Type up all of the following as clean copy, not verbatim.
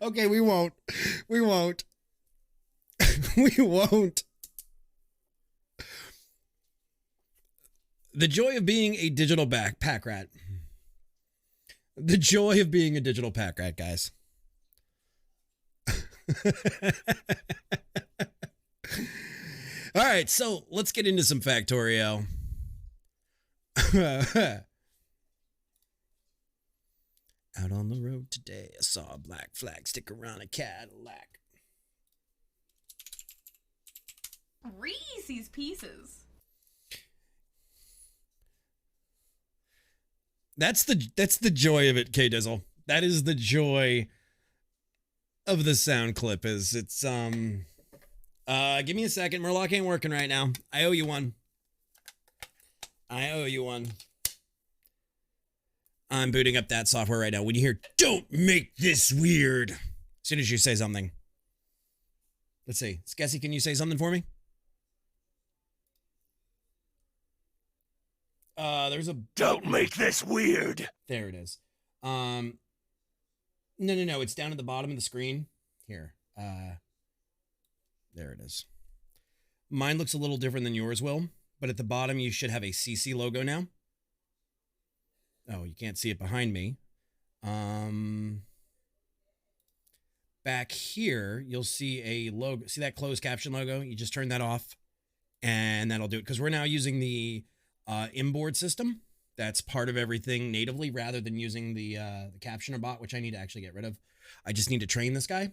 Okay, we won't. We won't. We won't. The joy of being a digital pack rat. The joy of being a digital pack rat, guys. All right, so let's get into some Factorio. Out on the road today, I saw a black flag stick around a Cadillac. Reese's Pieces. That's the joy of it, K Dizzle. That is the joy of the sound clip. Is it's give me a second. Murloc ain't working right now. I owe you one. I'm booting up that software right now. When you hear "Don't make this weird," as soon as you say something. Let's see. Skessy, can you say something for me? There's a "Don't make this weird." There it is. No, it's down at the bottom of the screen. Here. There it is. Mine looks a little different than yours will, but at the bottom you should have a CC logo now. Oh, you can't see it behind me. Back here, you'll see a logo. See that closed caption logo? You just turn that off, and that'll do it. Because we're now using the inboard system. That's part of everything natively, rather than using the captioner bot, which I need to actually get rid of. I just need to train this guy.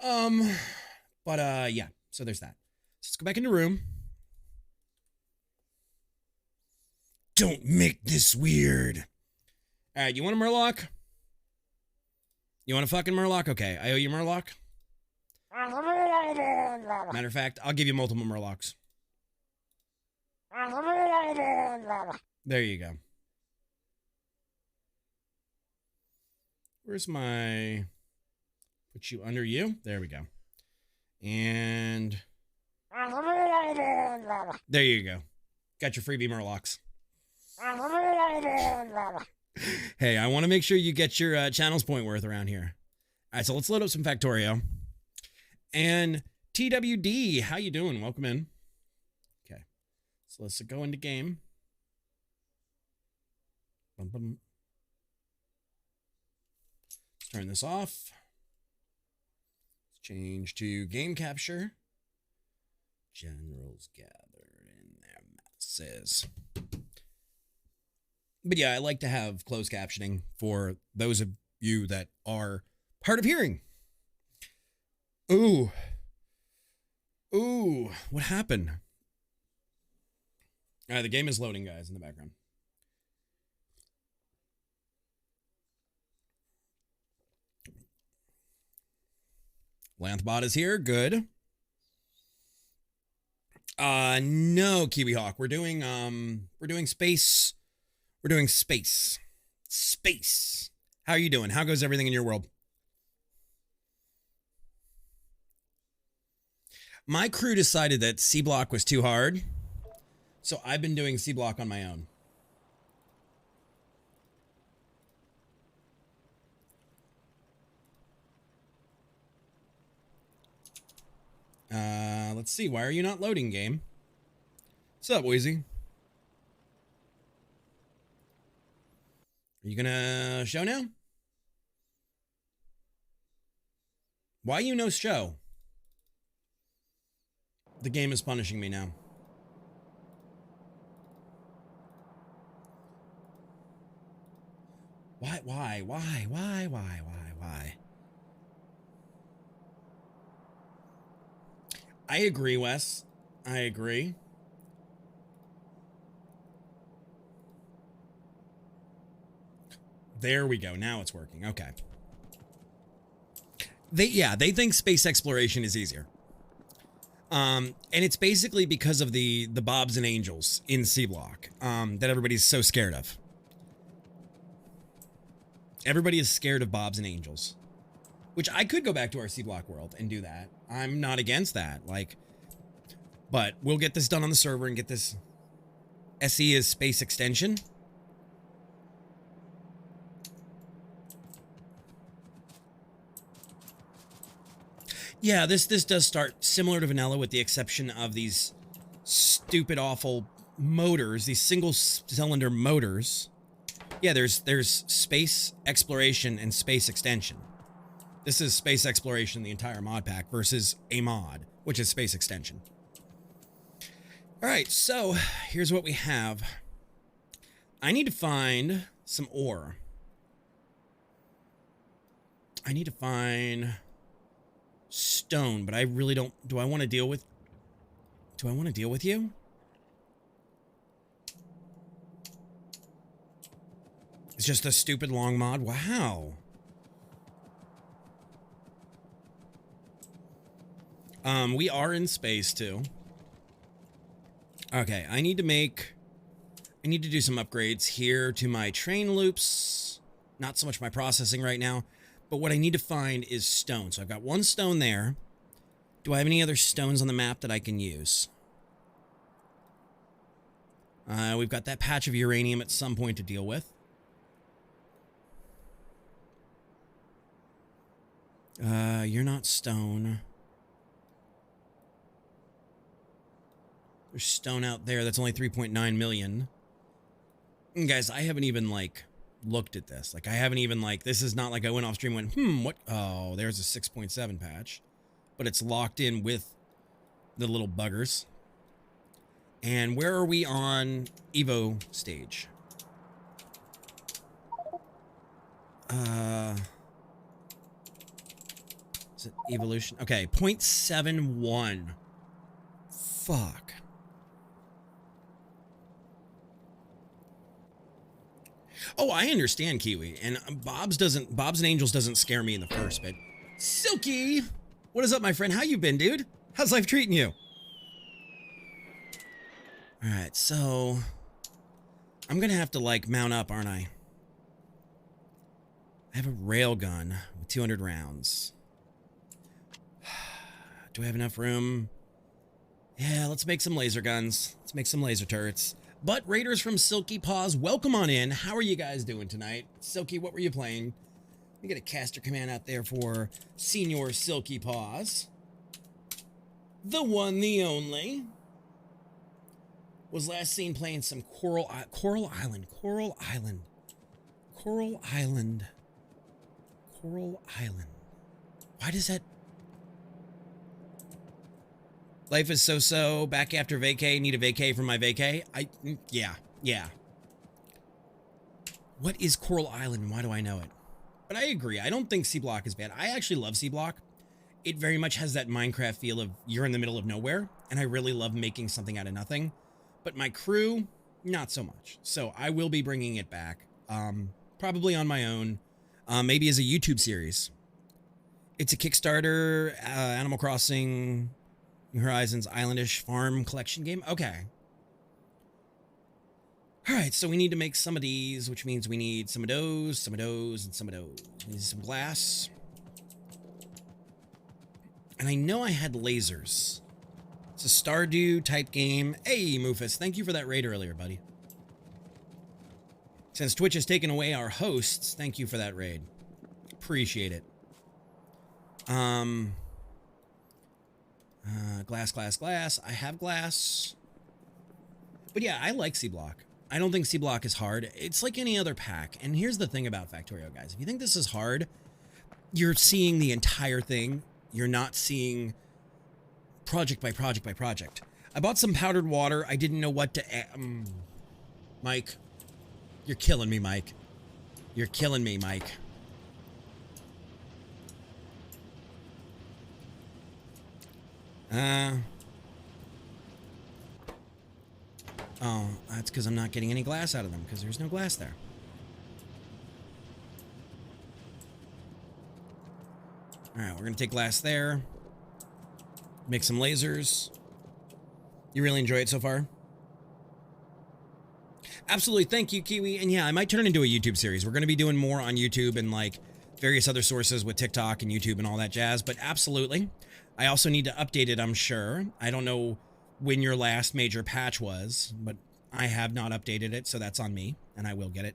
Yeah. So there's that. So let's go back into room. Don't make this weird. All right, you want a Murloc? You want a fucking Murloc? Okay, I owe you Murloc. Matter of fact, I'll give you multiple Murlocs. There you go. Where's my... Put you under you. There we go. And... There you go. Got your freebie Murlocs. Hey, I want to make sure you get your channels point worth around here. All right, so let's load up some Factorio. And TWD, how you doing? Welcome in. Okay, so let's go into game. Let's turn this off. Let's change to game capture. Generals gather in their masses. But yeah, I like to have closed captioning for those of you that are hard of hearing. Ooh. Ooh, what happened? All right, the game is loading, guys, in the background. Lanthbot is here, good. No, Kiwi Hawk, we're doing space. We're doing space. Space. How are you doing? How goes everything in your world? My crew decided that C block was too hard, so I've been doing C block on my own. Let's see. Why are you not loading, game? What's up, Wheezy? Are you gonna show now? Why you no show? The game is punishing me now. Why? I agree, Wes. I agree. There we go. Now it's working. Okay. They think space exploration is easier. And it's basically because of the Bobs and Angels in C block that everybody's so scared of. Everybody is scared of Bobs and Angels, which I could go back to our C block world and do that. I'm not against that. Like, but we'll get this done on the server and get this SE as space extension. Yeah, this does start similar to vanilla with the exception of these stupid, awful motors, these single-cylinder motors. Yeah, there's space exploration and space extension. This is space exploration, the entire mod pack, versus a mod, which is space extension. All right, so here's what we have. I need to find some ore. I need to find stone, but I really don't. Do I want to deal with you? It's just a stupid long mod. Wow. We are in space too. Okay, I need to do some upgrades here to my train loops. Not so much my processing right now, but what I need to find is stone. So I've got one stone there. Do I have any other stones on the map that I can use? We've got that patch of uranium at some point to deal with. You're not stone. There's stone out there that's only 3.9 million. And guys, I haven't even, like, looked at this. Like, I haven't even, like, this is not like I went off stream and went, what? Oh, there's a 6.7 patch. But it's locked in with the little buggers. And where are we on Evo stage? Is it evolution? Okay, 0.71. Fuck. Oh, I understand, Kiwi. And Bob's and Angels doesn't scare me in the first bit. Silky! What is up, my friend? How you been, dude? How's life treating you? Alright, so I'm gonna have to, like, mount up, aren't I? I have a railgun with 200 rounds. Do I have enough room? Yeah, let's make some laser guns. Let's make some laser turrets. But Raiders from Silky Paws, welcome on in. How are you guys doing tonight? Silky, what were you playing? We get a caster command out there for Senior Silky Paws. The one, the only. Was last seen playing some Coral Island. Why does that... Life is so-so. Back after vacay. Need a vacay from my vacay. Yeah. What is Coral Island and why do I know it? But I agree. I don't think C-Block is bad. I actually love C-Block. It very much has that Minecraft feel of you're in the middle of nowhere. And I really love making something out of nothing. But my crew, not so much. So I will be bringing it back. Probably on my own. Maybe as a YouTube series. It's a Kickstarter, Animal Crossing... New Horizons Islandish farm collection game. Okay. All right, so we need to make some of these, which means we need some of those, and some of those. We need some glass. And I know I had lasers. It's a Stardew type game. Hey, Moofus, thank you for that raid earlier, buddy. Since Twitch has taken away our hosts, thank you for that raid. Appreciate it. Glass. I have glass. But yeah, I like C-Block. I don't think C-Block is hard. It's like any other pack. And here's the thing about Factorio, guys. If you think this is hard, you're seeing the entire thing. You're not seeing project by project by project. I bought some powdered water. I didn't know what to... Mike. You're killing me, Mike. You're killing me, Mike. Oh, that's because I'm not getting any glass out of them, because there's no glass there. Alright, we're going to take glass there. Make some lasers. You really enjoy it so far? Absolutely, thank you, Kiwi. And yeah, I might turn it into a YouTube series. We're going to be doing more on YouTube and, like, various other sources with TikTok and YouTube and all that jazz, but absolutely. I also need to update it, I'm sure. I don't know when your last major patch was, but I have not updated it, so that's on me, and I will get it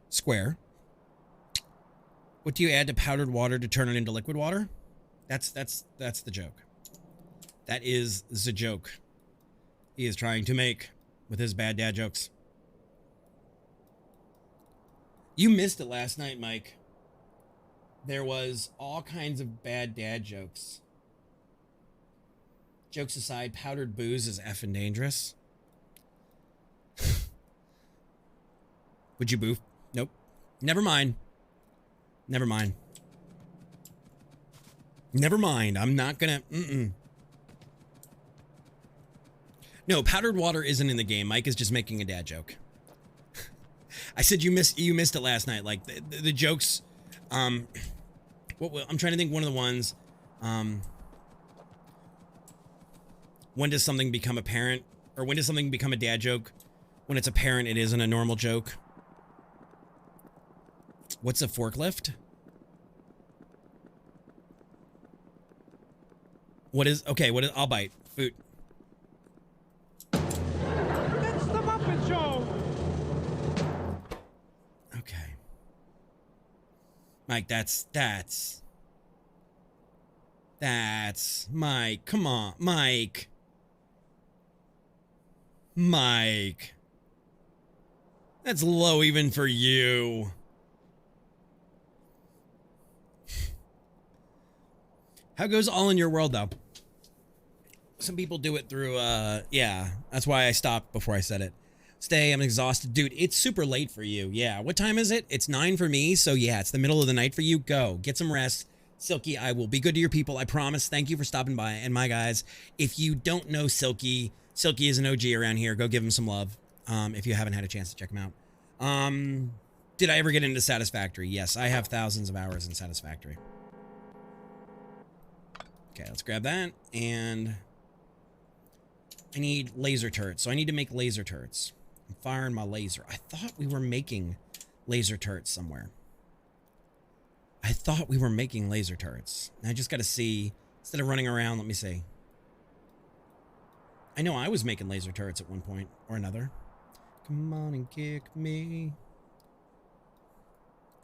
square. What do you add to powdered water to turn it into liquid water? That's the joke. That is the joke he is trying to make with his bad dad jokes. You missed it last night, Mike. There was all kinds of bad dad jokes. Jokes aside, powdered booze is effing dangerous. Would you boof? Nope. Never mind. Never mind. Never mind. I'm not gonna. No, powdered water isn't in the game. Mike is just making a dad joke. I said you missed it last night. Like the jokes. I'm trying to think. One of the ones. When does something become a parent, or when does something become a dad joke? When it's a parent, it isn't a normal joke. What's a forklift? What is, okay, what is, I'll bite. Food. That's the Muppet Show! Okay. Mike, that's, Mike, come on, Mike. Mike. That's low even for you. How goes all in your world, though? Some people do it through, yeah. That's why I stopped before I said it. Stay, I'm exhausted. Dude, it's super late for you. Yeah, what time is it? It's 9 for me, so yeah, it's the middle of the night for you. Go, get some rest. Silky, I will be good to your people, I promise. Thank you for stopping by. And my guys, if you don't know Silky, Silky is an OG around here. Go give him some love, if you haven't had a chance to check him out. Did I ever get into Satisfactory? Yes, I have thousands of hours in Satisfactory. Okay, let's grab that, and I need laser turrets, so I need to make laser turrets. I'm firing my laser. I thought we were making laser turrets somewhere. I thought we were making laser turrets. I just got to see, instead of running around, let me see. I know I was making laser turrets at one point or another. Come on and kick me.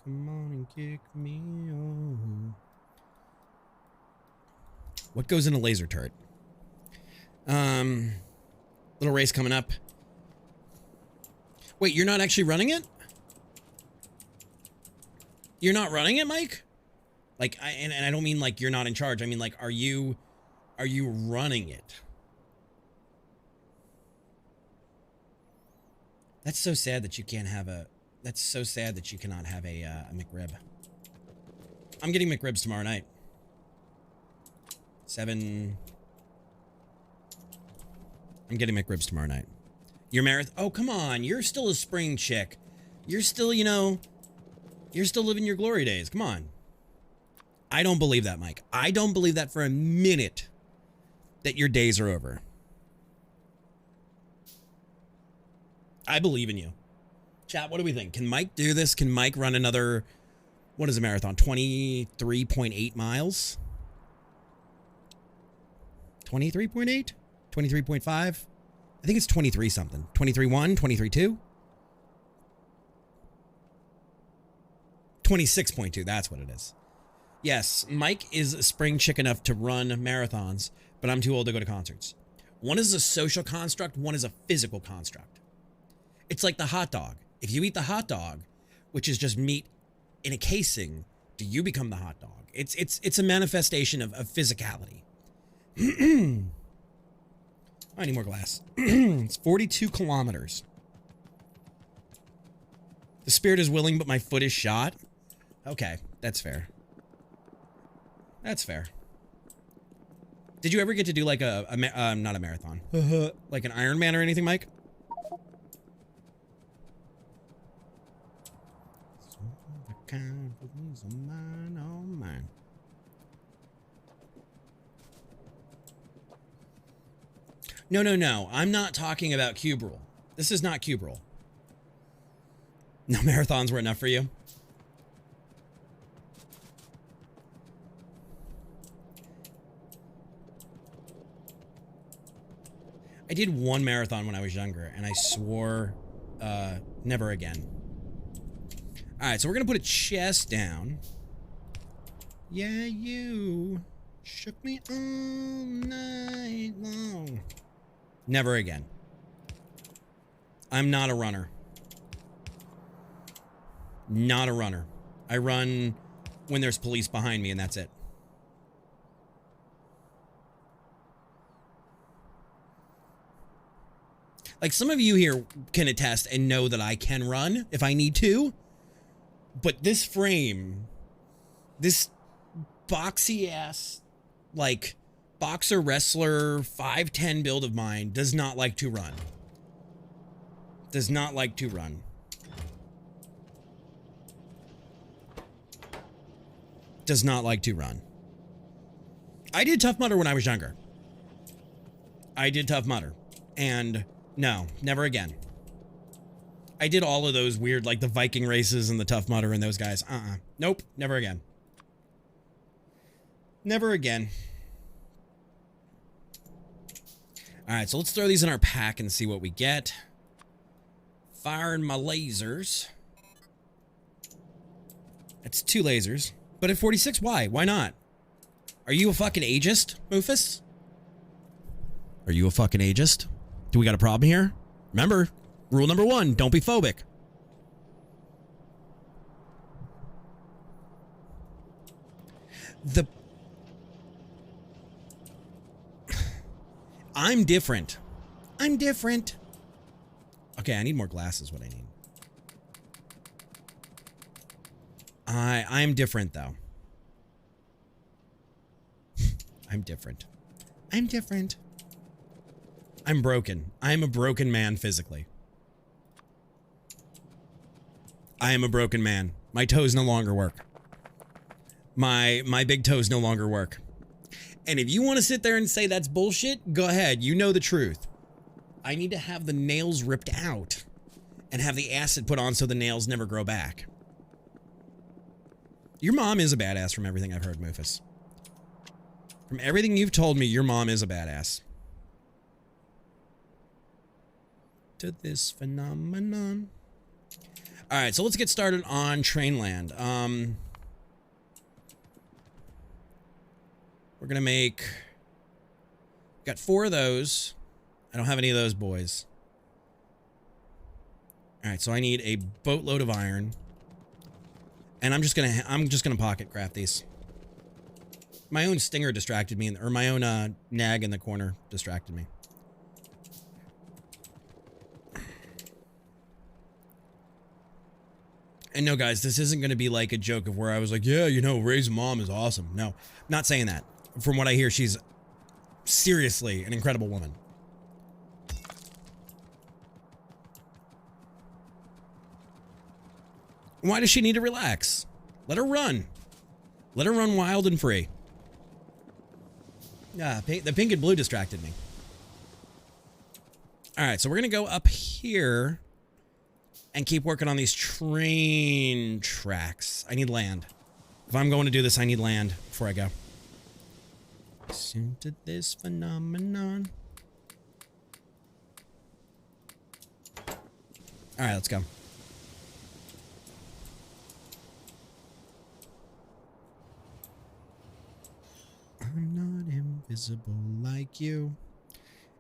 Come on and kick me. Oh. What goes in a laser turret? Little race coming up. Wait, you're not actually running it? You're not running it, Mike? Like, and I don't mean like you're not in charge. I mean like, are you running it? That's so sad that you can't have a. That's so sad that you cannot have a McRib. I'm getting McRibs tomorrow night. 7. I'm getting McRibs tomorrow night. Your marathon. Oh, come on. You're still a spring chick. You're still, you know, you're still living your glory days. Come on. I don't believe that, Mike. I don't believe that for a minute that your days are over. I believe in you. Chat, what do we think? Can Mike do this? Can Mike run another, what is a marathon? 23.8 miles? 23.8? 23.5? I think it's 23 something. 23.1? 23.2? 26.2, that's what it is. Yes, Mike is a spring chick enough to run marathons, but I'm too old to go to concerts. One is a social construct, one is a physical construct. It's like the hot dog. If you eat the hot dog, which is just meat in a casing, do you become the hot dog? It's a manifestation of physicality. I need more glass. It's 42 kilometers. The spirit is willing, but my foot is shot. Okay, that's fair. That's fair. Did you ever get to do like not a marathon, like an Ironman or anything, Mike? No. I'm not talking about cube rule. This is not cube rule. No marathons were enough for you? I did one marathon when I was younger, and I swore never again. All right, so we're going to put a chest down. Yeah, you. Shook me all night long. Never again. I'm not a runner. Not a runner. I run when there's police behind me, and that's it. Like, some of you here can attest and know that I can run if I need to. But this frame, this boxy ass, like, boxer wrestler 5'10" build of mine does not like to run. Does not like to run. Does not like to run. I did Tough Mudder when I was younger. I did Tough Mudder. And no, never again. I did all of those weird, like the Viking races and the Tough Mudder and those guys. Nope, never again. Never again. All right, so let's throw these in our pack and see what we get. Firing my lasers. That's 2 lasers. But at 46, why? Why not? Are you a fucking ageist, Mufus? Are you a fucking ageist? Do we got a problem here? Remember, rule number 1, don't be phobic. I'm different. I'm different. Okay, I need more glasses, what I need. I'm different, though. I'm different. I'm different. I'm broken. I'm a broken man physically. I am a broken man. My toes no longer work. My big toes no longer work. And if you want to sit there and say that's bullshit, go ahead. You know the truth. I need to have the nails ripped out and have the acid put on so the nails never grow back. Your mom is a badass from everything I've heard, Mufus. From everything you've told me, your mom is a badass. To this phenomenon. All right, so let's get started on Trainland. We're going to make... Got 4 of those. I don't have any of those boys. All right, so I need a boatload of iron. And I'm just gonna pocket craft these. My own stinger distracted me, or my own nag in the corner distracted me. And no, guys, this isn't gonna be like a joke of where I was like, yeah, you know, Ray's mom is awesome. No, I'm not saying that. From what I hear, she's seriously an incredible woman. Why does she need to relax? Let her run. Let her run wild and free. The pink and blue distracted me. All right, so we're going to go up here and keep working on these train tracks. I need land. If I'm going to do this, I need land before I go. Soon to this phenomenon. All right, let's go. I'm not invisible like you.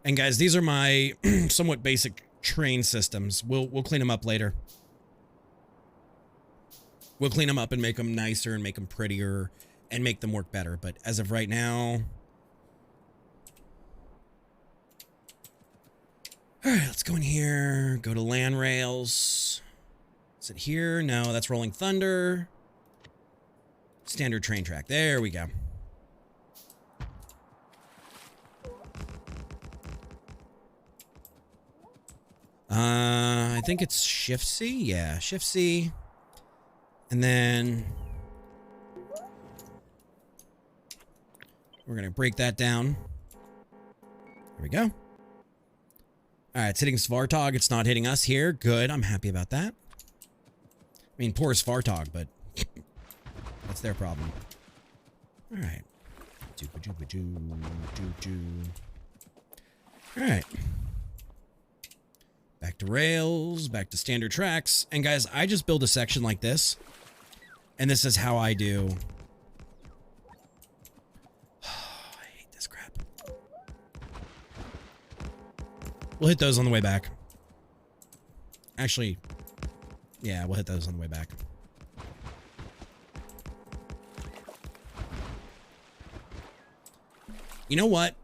And guys, these are my somewhat basic train systems. We'll clean them up later. We'll clean them up and make them nicer and make them prettier and make them work better. But as of right now... All right, let's go in here. Go to land rails. Is it here? No, that's Rolling Thunder. Standard train track. There we go. I think it's Shift C. Yeah, Shift C. And then we're going to break that down. There we go. All right, it's hitting Svartog. It's not hitting us here. Good. I'm happy about that. I mean, poor Svartog, but that's their problem. All right. All right. Back to rails, back to standard tracks. And guys, I just build a section like this. And this is how I do. We'll hit those on the way back. Actually, yeah, we'll hit those on the way back. You know what?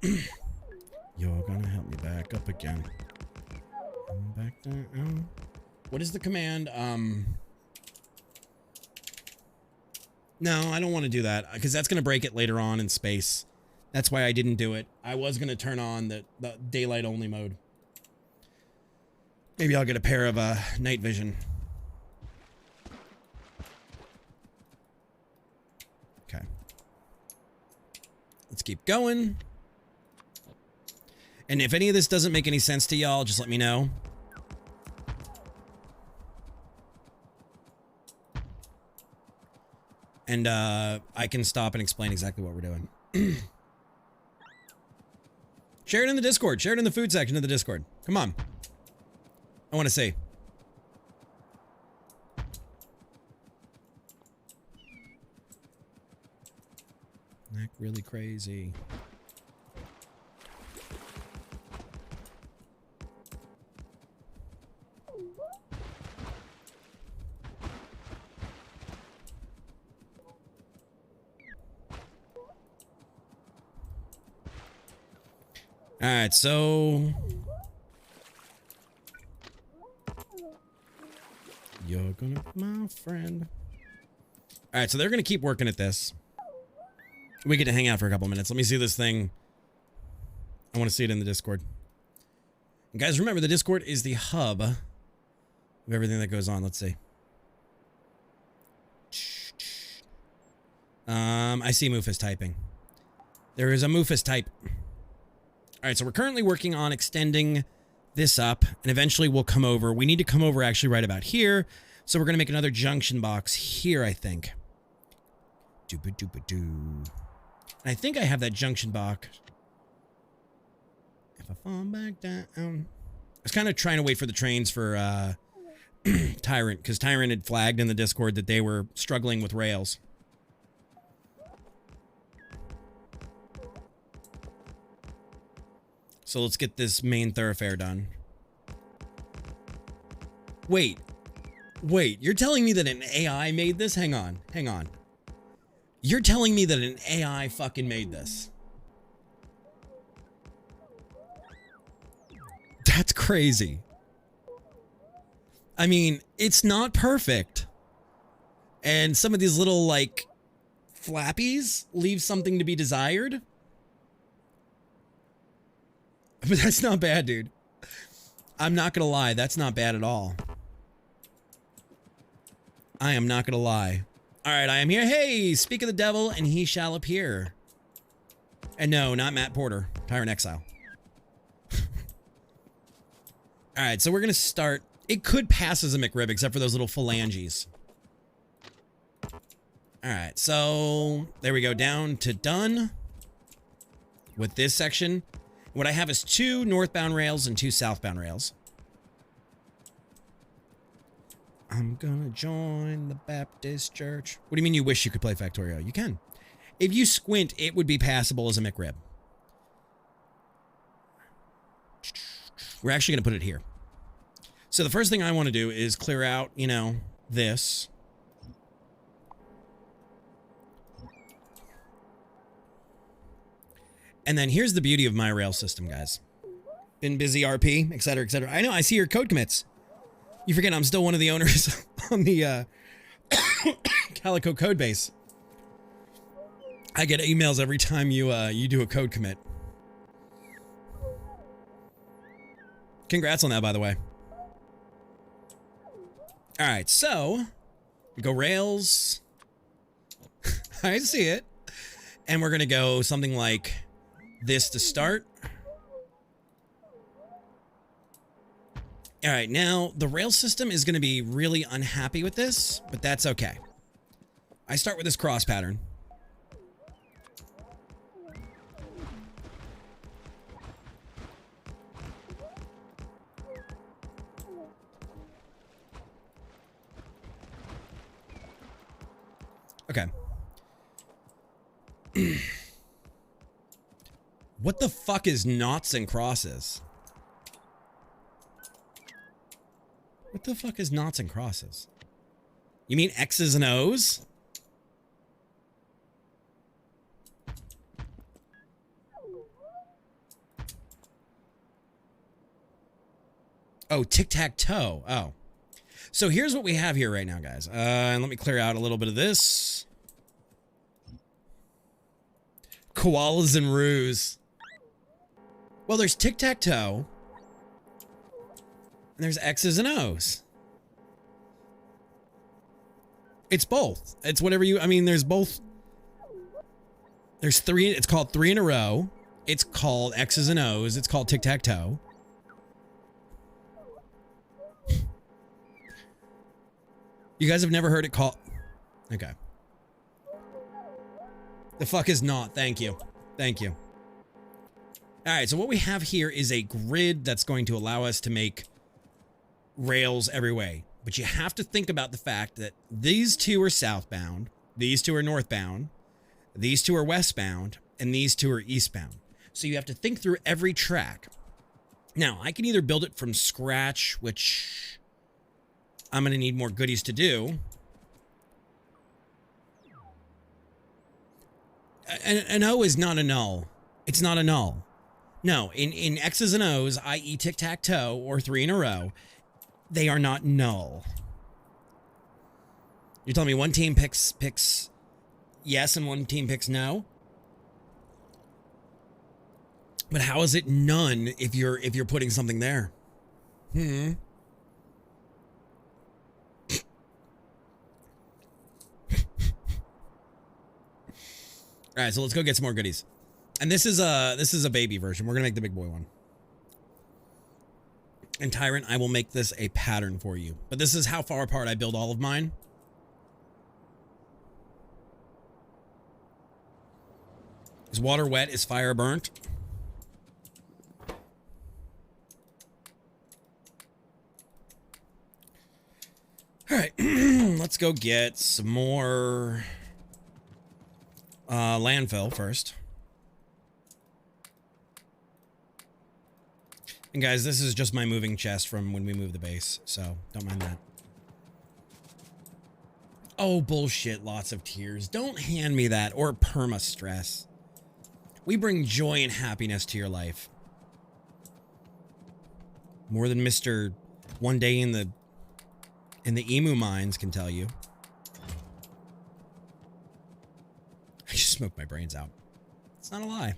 You're gonna help me back up again. Back down. What is the command? No, I don't want to do that because that's gonna break it later on in space. That's why I didn't do it. I was gonna turn on the daylight only mode. Maybe I'll get a pair of night vision. Okay. Let's keep going. And if any of this doesn't make any sense to y'all, just let me know. And I can stop and explain exactly what we're doing. Share it in the Discord. Share it in the food section of the Discord. Come on. I want to see. Act really crazy. All right, so you're gonna be my friend. All right, so they're gonna keep working at this. We get to hang out for a couple minutes. Let me see this thing. I want to see it in the Discord. And guys, remember the Discord is the hub of everything that goes on. Let's see. I see Moofus typing. There is a Moofus type. All right, so we're currently working on extending this up, and eventually we'll come over. We need to come over actually right about here. So we're going to make another junction box here, I think. Dooba-dooba-doo. And I think I have that junction box. If I fall back down. I was kind of trying to wait for the trains for Tyrant, because Tyrant had flagged in the Discord that they were struggling with rails. So let's get this main thoroughfare done. Wait, you're telling me that an AI made this? Hang on. You're telling me that an AI fucking made this? That's crazy. I mean, it's not perfect. And some of these little, like, flappies leave something to be desired. But that's not bad, dude. I'm not gonna lie, that's not bad at all. I am not gonna lie. Alright, I am here. Hey, speak of the devil, and he shall appear. And no, not Matt Porter. Tyrant Exile. Alright, so we're gonna start. It could pass as a McRib, except for those little phalanges. Alright, so there we go, down to done with this section. What I have is 2 northbound rails and 2 southbound rails. I'm gonna join the Baptist church. What do you mean you wish you could play Factorio? You can. If you squint, it would be passable as a McRib. We're actually gonna put it here. So the first thing I want to do is clear out, you know, this. And then here's the beauty of my rail system, guys. Been busy RP, etc., etc. I know, I see your code commits. You forget I'm still one of the owners on the Calico code base. I get emails every time you do a code commit. Congrats on that, by the way. All right, so we go rails. I see it. And we're going to go something like this to start. All right, now the rail system is going to be really unhappy with this, but that's okay. I start with this cross pattern. Okay. What the fuck is knots and crosses? What the fuck is noughts and crosses? You mean X's and O's? Oh, tic-tac-toe. Oh. So here's what we have here right now, guys. And let me clear out a little bit of this. Koalas and roos. Well, there's tic-tac-toe. And there's X's and O's. It's both. It's whatever you... I mean, there's both. There's three... It's called 3 in a row. It's called X's and O's. It's called tic-tac-toe. You guys have never heard it called... Okay. The fuck is not. Thank you. Thank you. All right, so what we have here is a grid that's going to allow us to make rails every way. But you have to think about the fact that these two are southbound, these two are northbound, these two are westbound, and these two are eastbound. So you have to think through every track. Now, I can either build it from scratch, which I'm going to need more goodies to do. An O is not a null. It's not a null. No, in X's and O's, i.e. tic-tac-toe or 3 in a row, they are not null. You're telling me one team picks yes and one team picks no? But how is it none if you're putting something there? All right, so let's go get some more goodies. And this is a baby version. We're gonna make the big boy one. And Tyrant, I will make this a pattern for you. But this is how far apart I build all of mine. Is water wet? Is fire burnt? All right, let's go get some more landfill first. And guys, this is just my moving chest from when we moved the base, so don't mind that. Oh, bullshit, lots of tears. Don't hand me that, or perma stress. We bring joy and happiness to your life. More than Mr. One Day in the emu mines can tell you. I just smoked my brains out. It's not a lie.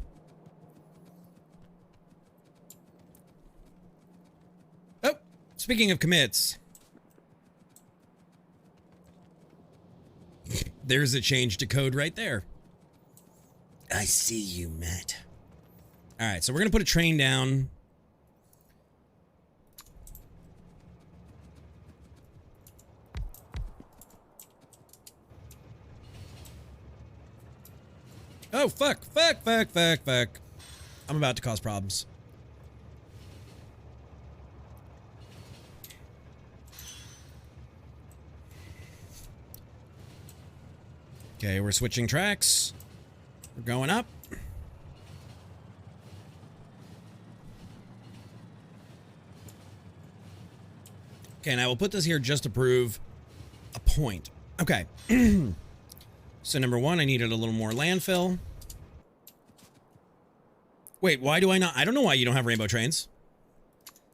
Oh, speaking of commits. There's a change to code right there. I see you, Matt. All right, so we're going to put a train down. Oh, fuck. I'm about to cause problems. Okay, we're switching tracks. We're going up. Okay, and I will put this here just to prove a point. Okay. So number one, I needed a little more landfill. Wait, why do I not? I don't know why you don't have rainbow trains.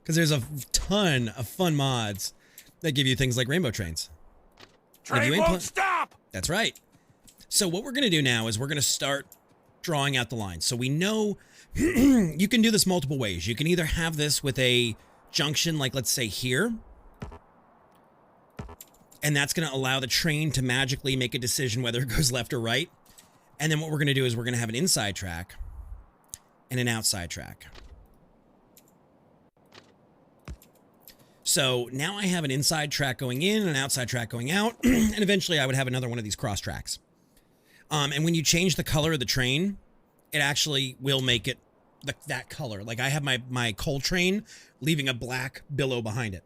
Because there's a ton of fun mods that give you things like rainbow trains. Train won't stop! That's right. So what we're going to do now is we're going to start drawing out the lines. So we know you can do this multiple ways. You can either have this with a junction, like let's say here. And that's going to allow the train to magically make a decision whether it goes left or right. And then what we're going to do is we're going to have an inside track and an outside track. So now I have an inside track going in and an outside track going out. And eventually I would have another one of these cross tracks. And when you change the color of the train, it actually will make it that color. Like I have my coal train leaving a black billow behind it.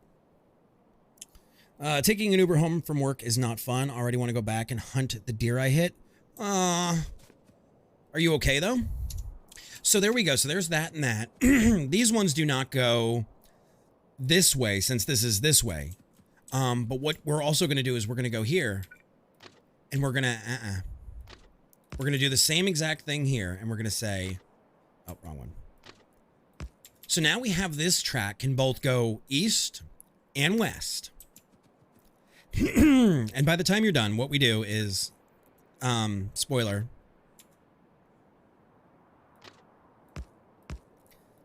Taking an Uber home from work is not fun. Already want to go back and hunt the deer I hit. Are you okay though? So there we go. So there's that and that. These ones do not go this way since this is this way. But what we're also going to do is we're going to go here and we're going to, we're going to do the same exact thing here. And we're going to say, oh, wrong one. So now we have this track can both go east and west. And by the time you're done, what we do is, spoiler.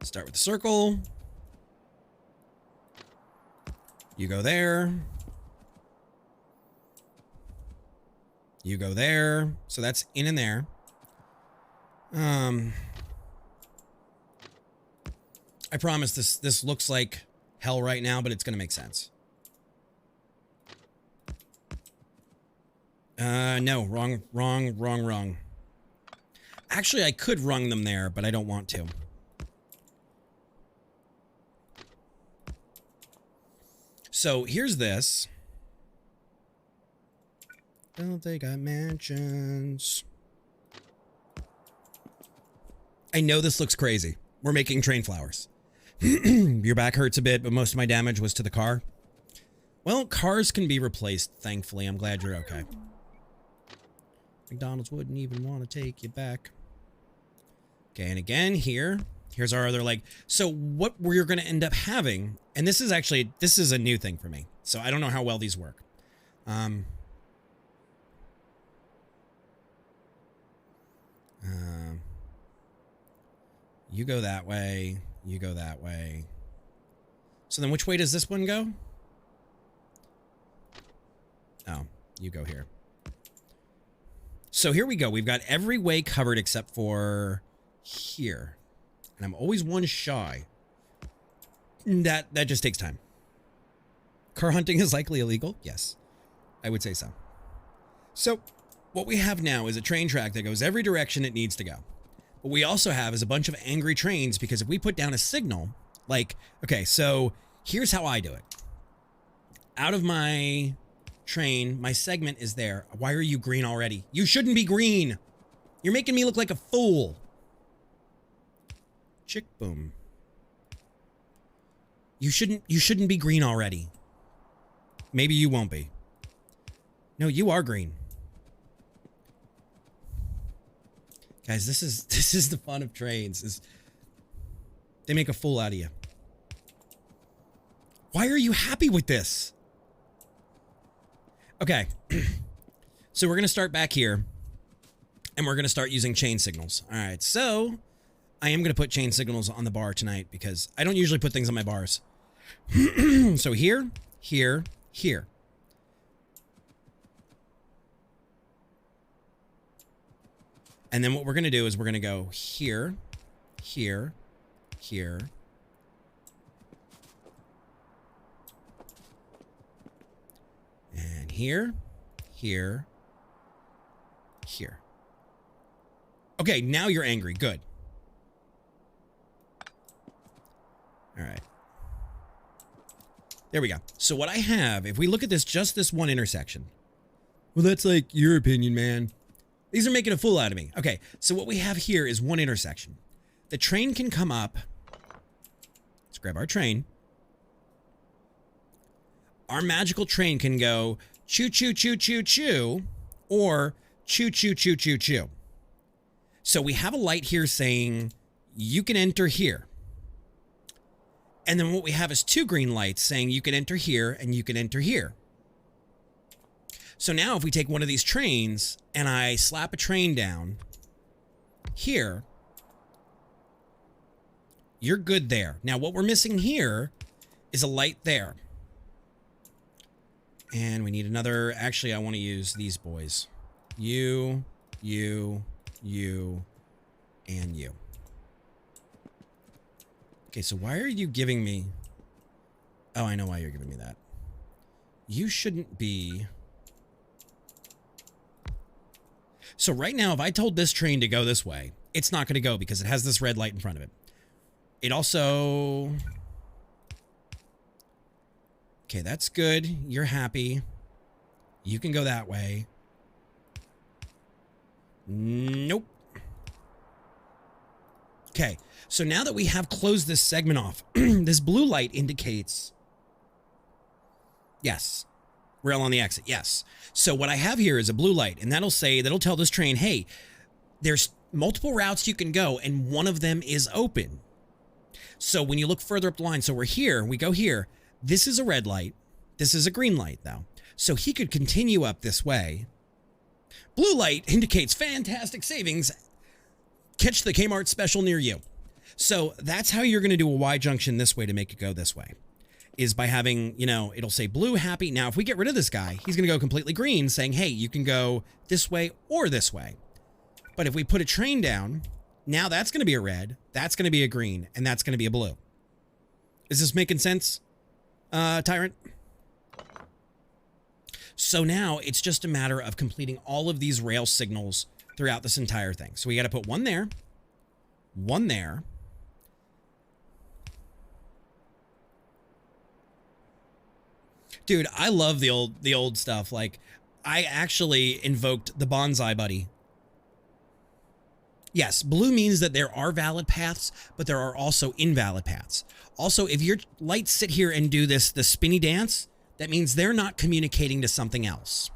Start with the circle. You go there. You go there. So that's in and there. I promise this looks like hell right now, but it's going to make sense. No, wrong. Actually, I could rung them there, but I don't want to. So here's this. Don't they got mansions? I know this looks crazy. We're making train flowers. Your back hurts a bit, but most of my damage was to the car. Well, cars can be replaced, thankfully. I'm glad you're okay. McDonald's wouldn't even want to take you back. Okay, and again, here's our other leg. So what we're going to end up having, and this is a new thing for me. So I don't know how well these work. You go that way. You go that way. So then which way does this one go? Oh, you go here. So here we go. We've got every way covered except for here. And I'm always one shy. That just takes time. Car hunting is likely illegal? Yes, I would say so. So what we have now is a train track that goes every direction it needs to go. What we also have is a bunch of angry trains because if we put down a signal, like, okay, so here's how I do it. Out of my train, my segment is there. Why are you green already? You shouldn't be green. You're making me look like a fool. Chick boom. You shouldn't be green already. Maybe you won't be. No, you are green. Guys, this is the fun of trains. They make a fool out of you. Why are you happy with this? Okay. So we're going to start back here. And we're going to start using chain signals. All right. So I am going to put chain signals on the bar tonight because I don't usually put things on my bars. So here, here, here. And then what we're going to do is we're going to go here, here, here. And here, here, here. Okay, now you're angry. Good. All right. There we go. So what I have, if we look at this, just this one intersection. Well, that's like your opinion, man. These are making a fool out of me. Okay, so what we have here is one intersection. The train can come up. Let's grab our train. Our magical train can go choo, choo, choo, choo, choo, or choo, choo, choo, choo, choo. So we have a light here saying you can enter here. And then what we have is two green lights saying you can enter here and you can enter here. So now if we take one of these trains and I slap a train down here, you're good there. Now what we're missing here is a light there. And we need another, actually I want to use these boys. You, and you. Okay, so why are you giving me... Oh, I know why you're giving me that. You shouldn't be... So right now, if I told this train to go this way, it's not going to go because it has this red light in front of it. It also... Okay, that's good. You're happy. You can go that way. Nope. Okay, so now that we have closed this segment off, this blue light indicates Yes. Rail on the exit. Yes. So what I have here is a blue light, and that'll tell this train, hey, there's multiple routes you can go, and one of them is open. So when you look further up the line, so we go here. This is a red light. This is a green light, though. So he could continue up this way. Blue light indicates fantastic savings. Catch the Kmart special near you. So that's how you're going to do a Y junction this way to make it go this way. Is by having, it'll say blue, happy. Now, if we get rid of this guy, he's going to go completely green, saying, hey, you can go this way or this way. But if we put a train down, now that's going to be a red, that's going to be a green, and that's going to be a blue. Is this making sense, Tyrant? So now it's just a matter of completing all of these rail signals throughout this entire thing. So we got to put one there, one there. Dude, I love the old stuff. Like, I actually invoked the bonsai buddy. Yes, blue means that there are valid paths, but there are also invalid paths. Also, if your lights sit here and do the spinny dance, that means they're not communicating to something else.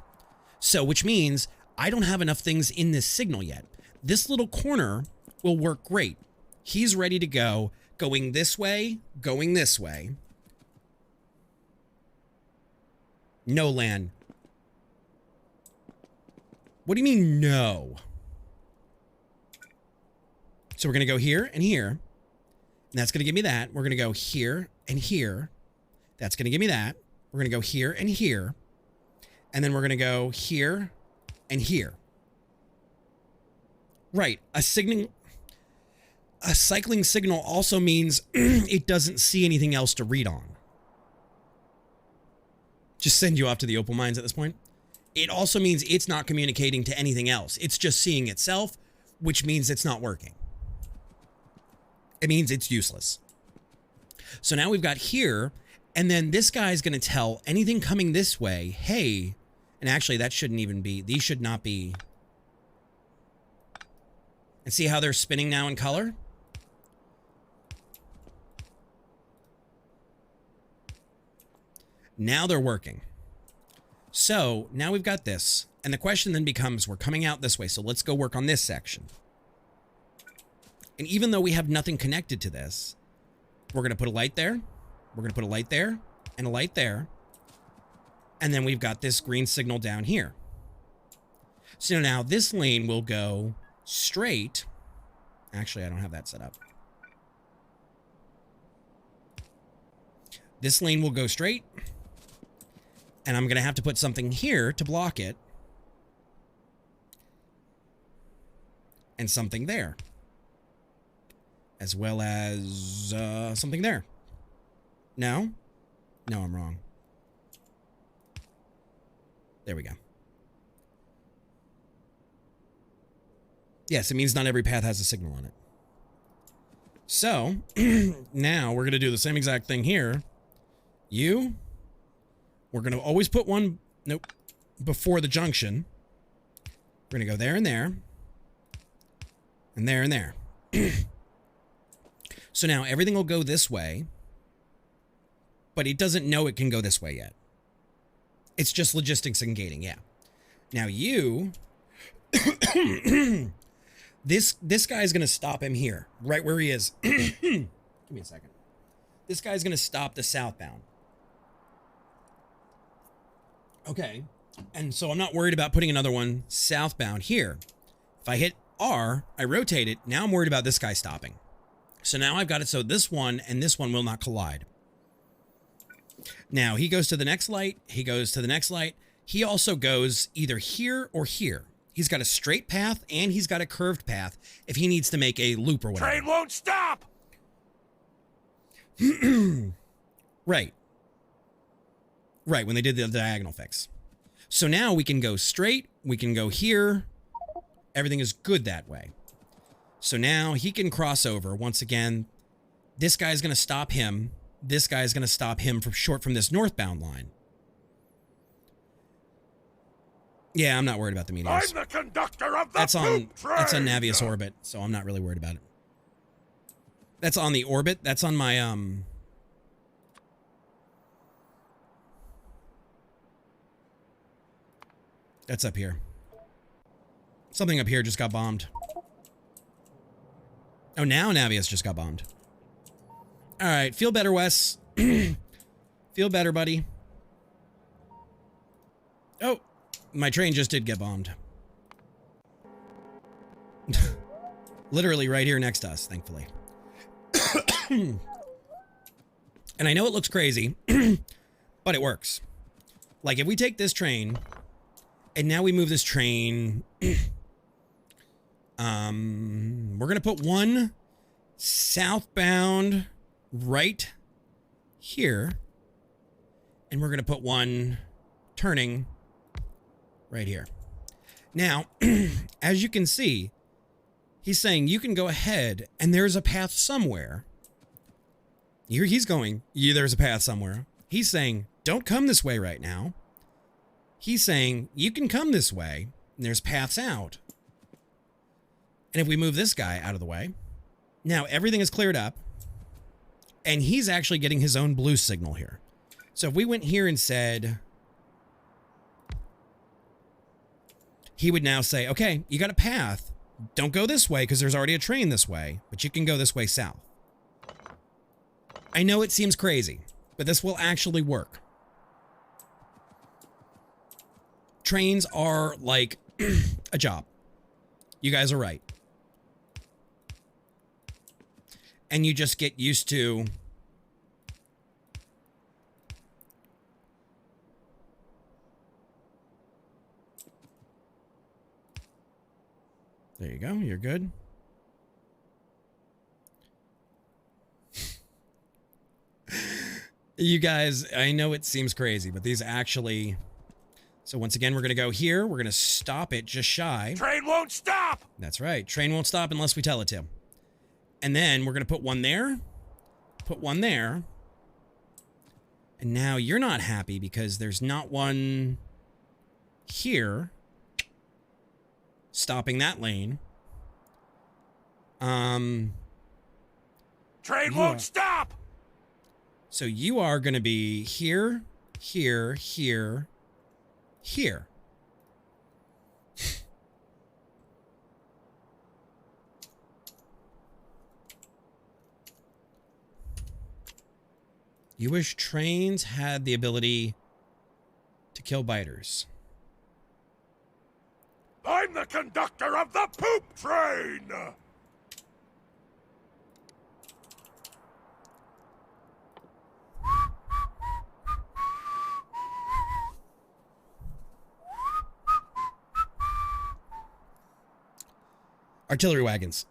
So, which means I don't have enough things in this signal yet. This little corner will work great. He's ready to go, going this way, going this way. No, Lan. What do you mean, no? So we're going to go here and here. And that's going to give me that. We're going to go here and here. That's going to give me that. We're going to go here and here. And then we're going to go here and here. Right. A cycling signal also means it doesn't see anything else to read on. Just send you off to the opal mines at this point. It also means it's not communicating to anything else. It's just seeing itself, which means it's not working. It means it's useless. So now we've got here, and then this guy's going to tell anything coming this way, hey, and actually that shouldn't even be, these should not be. And see how they're spinning now in color? Now they're working. So now we've got this. And the question then becomes, we're coming out this way. So let's go work on this section. And even though we have nothing connected to this, we're going to put a light there. We're going to put a light there and a light there. And then we've got this green signal down here. So now this lane will go straight. Actually, I don't have that set up. This lane will go straight. And I'm going to have to put something here to block it. And something there. As well as something there. No? No, I'm wrong. There we go. Yes, it means not every path has a signal on it. So, now we're going to do the same exact thing here. We're going to always put one, before the junction. We're going to go there and there. And there and there. So now everything will go this way. But it doesn't know it can go this way yet. It's just logistics and gating, yeah. Now this guy's going to stop him here, right where he is. Give me a second. This guy's going to stop the southbound. Okay. And so I'm not worried about putting another one southbound here. If I hit R, I rotate it. Now I'm worried about this guy stopping. So now I've got it so this one and this one will not collide. Now he goes to the next light. He goes to the next light. He also goes either here or here. He's got a straight path and he's got a curved path if he needs to make a loop or whatever. Train won't stop! Right. Right, when they did the diagonal fix. So now we can go straight. We can go here. Everything is good that way. So now he can cross over. Once again, this guy's going to stop him. This guy's going to stop him from this northbound line. Yeah, I'm not worried about the meteors. I'm the conductor of the That's on Navius orbit, so I'm not really worried about it. That's on the orbit. That's on my That's up here. Something up here just got bombed. Oh, now Navius just got bombed. All right, feel better, Wes. Feel better, buddy. Oh, my train just did get bombed. Literally right here next to us, thankfully. And I know it looks crazy, but it works. Like, if we take this train, and now we move this train... we're going to put one southbound right here, and we're going to put one turning right here. Now, as you can see, he's saying you can go ahead, and there's a path somewhere. Here he's going, there's a path somewhere. He's saying, don't come this way right now. He's saying, you can come this way, and there's paths out. And if we move this guy out of the way, now everything is cleared up, and he's actually getting his own blue signal here. So if we went here and said, he would now say, okay, you got a path. Don't go this way because there's already a train this way, but you can go this way south. I know it seems crazy, but this will actually work. Trains are like a job. You guys are right. And you just get used to there you go, you're good. You guys, I know it seems crazy, but these actually... So once again, we're going to go here. We're going to stop it just shy. Train won't stop! That's right. Train won't stop unless we tell it to. And then we're going to put one there. Put one there. And now you're not happy because there's not one here stopping that lane. Train won't stop! So you are going to be here, here, here, here. You wish trains had the ability to kill biters. I'm the conductor of the poop train! Artillery wagons.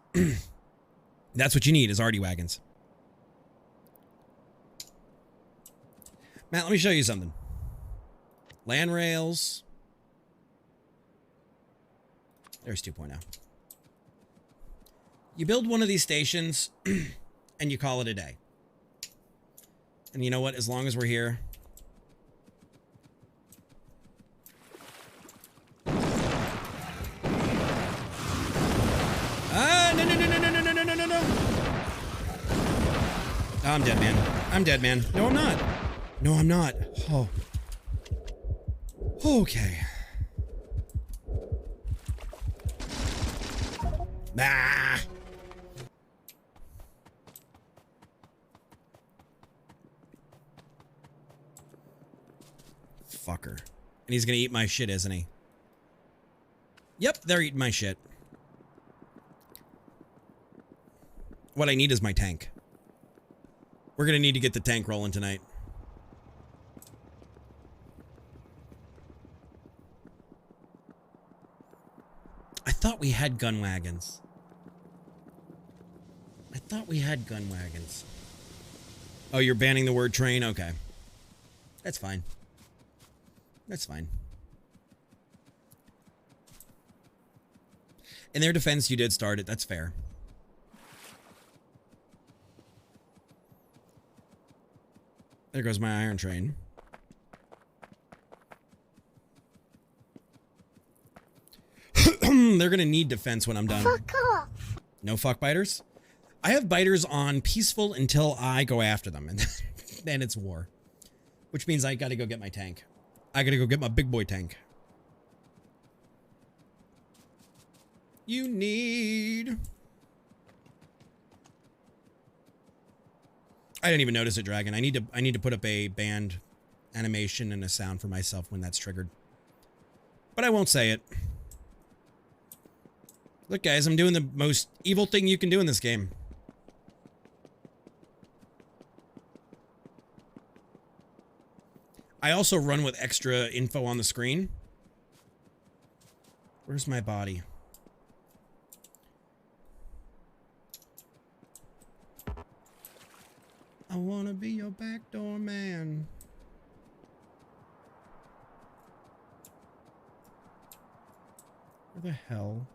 That's what you need, is arty wagons. Matt, let me show you something. Land rails. There's 2.0. You build one of these stations, and you call it a day. And you know what? As long as we're here... No. Oh, I'm dead, man. I'm dead, man. No, I'm not. No, I'm not. Oh. Okay. Ah. Fucker. And he's gonna eat my shit, isn't he? Yep, they're eating my shit. What I need is my tank. We're gonna need to get the tank rolling tonight. I thought we had gun wagons. I thought we had gun wagons. Oh, you're banning the word train? Okay. That's fine. That's fine. In their defense, you did start it. That's fair. There goes my iron train. They're gonna need defense when I'm done. Fuck off. No fuck biters? I have biters on peaceful until I go after them, and then it's war. Which means I gotta go get my tank. I gotta go get my big boy tank. you need. I didn't even notice it, Dragon. I need to put up a band animation and a sound for myself when that's triggered. But I won't say it. Look, guys, I'm doing the most evil thing you can do in this game. I also run with extra info on the screen. Where's my body? I wanna be your backdoor man. Where the hell?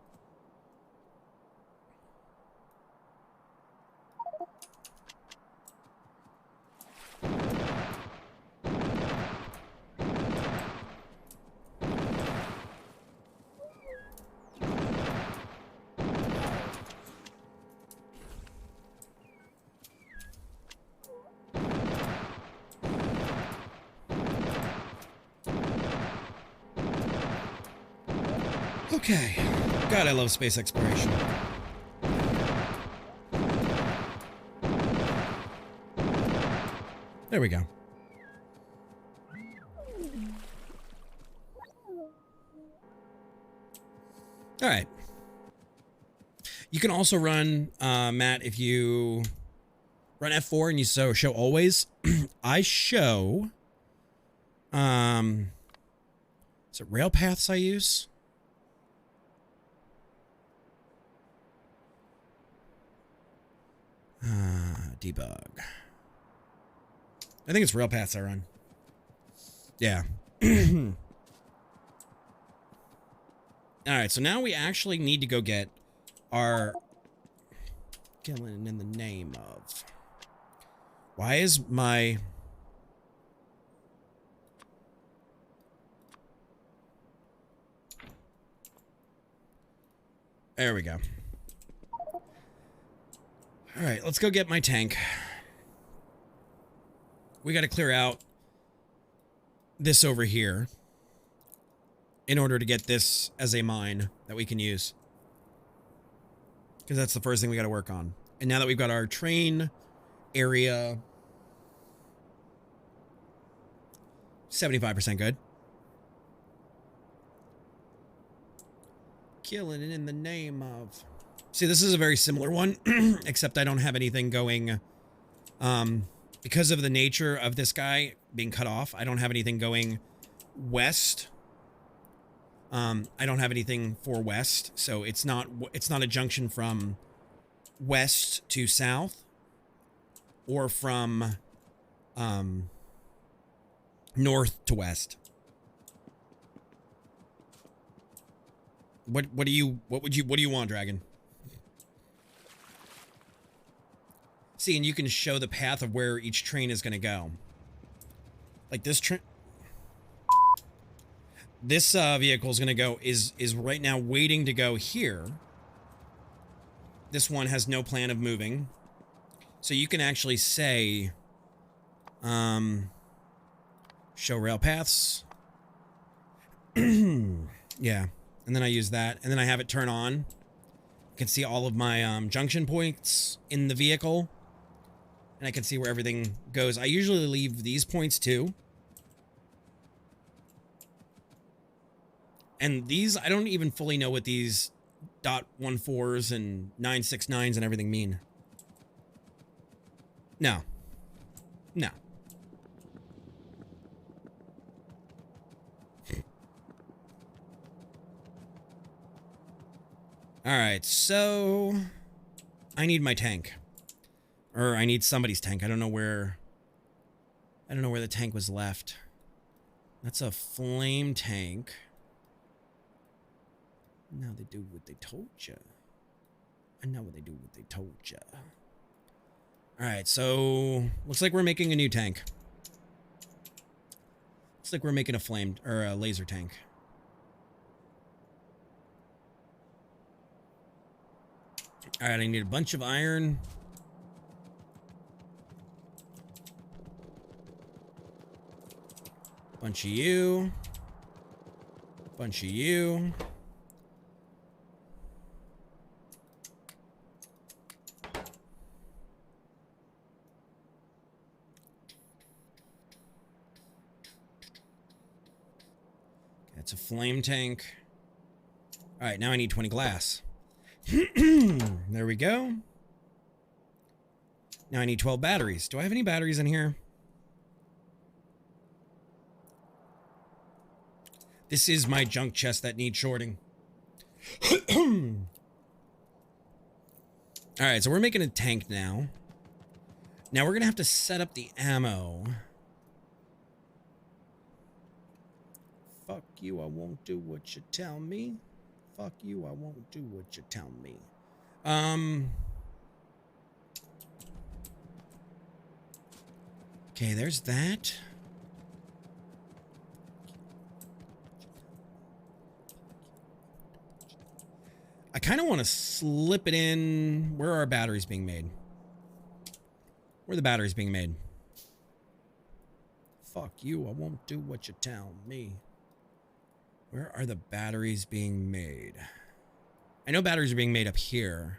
Okay. God, I love space exploration. There we go. All right. You can also run, Matt, if you run F4 and you show always. I show, is it rail paths I use? Debug. I think it's rail paths I run. Yeah. All right, so now we actually need to go get our killing in the name of. Why is my there we go. All right, let's go get my tank. We got to clear out this over here in order to get this as a mine that we can use. Because that's the first thing we got to work on. And now that we've got our train area 75% good. Killing it in the name of. See, this is a very similar one, except I don't have anything going, because of the nature of this guy being cut off, I don't have anything going west. I don't have anything for west, so it's not a junction from west to south, or from, north to west. What do you want, Dragon? See, and you can show the path of where each train is going to go. Like this train. This vehicle is going to go, is right now waiting to go here. This one has no plan of moving. So you can actually say, show rail paths. Yeah. And then I use that. And then I have it turn on. You can see all of my junction points in the vehicle. And I can see where everything goes. I usually leave these points too. And these, I don't even fully know what these .14s and 969s and everything mean. No. No. All right, so I need my tank. Or I need somebody's tank. I don't know where the tank was left. That's a flame tank. Now they do what they told you. I know what they do what they told you. All right, so looks like we're making a new tank. Looks like we're making a flame or a laser tank. All right, I need a bunch of iron. Bunch of you. Bunch of you. It's a flame tank. All right, now I need 20 glass. There we go. Now I need 12 batteries. Do I have any batteries in here? This is my junk chest that needs shorting. All right, so we're making a tank now. Now we're going to have to set up the ammo. Fuck you, I won't do what you tell me. Fuck you, I won't do what you tell me. Okay, there's that. I kind of want to slip it in. Where are our batteries being made? Where are the batteries being made? Fuck you, I won't do what you tell me. Where are the batteries being made? I know batteries are being made up here.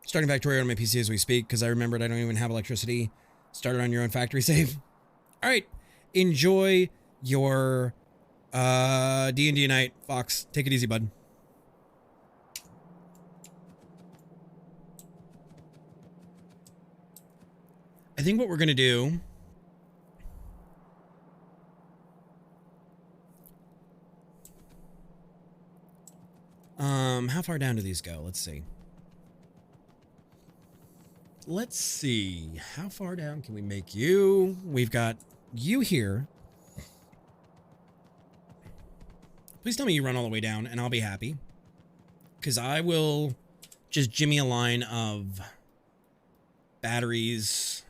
Starting factory on my PC as we speak, because I remembered I don't even have electricity. Start it on your own factory save. All right. Enjoy your D&D night, Fox. Take it easy, bud. I think what we're going to do... how far down do these go? Let's see. Let's see. How far down can we make you? We've got you here. Please tell me you run all the way down, and I'll be happy. Because I will just jimmy a line of batteries.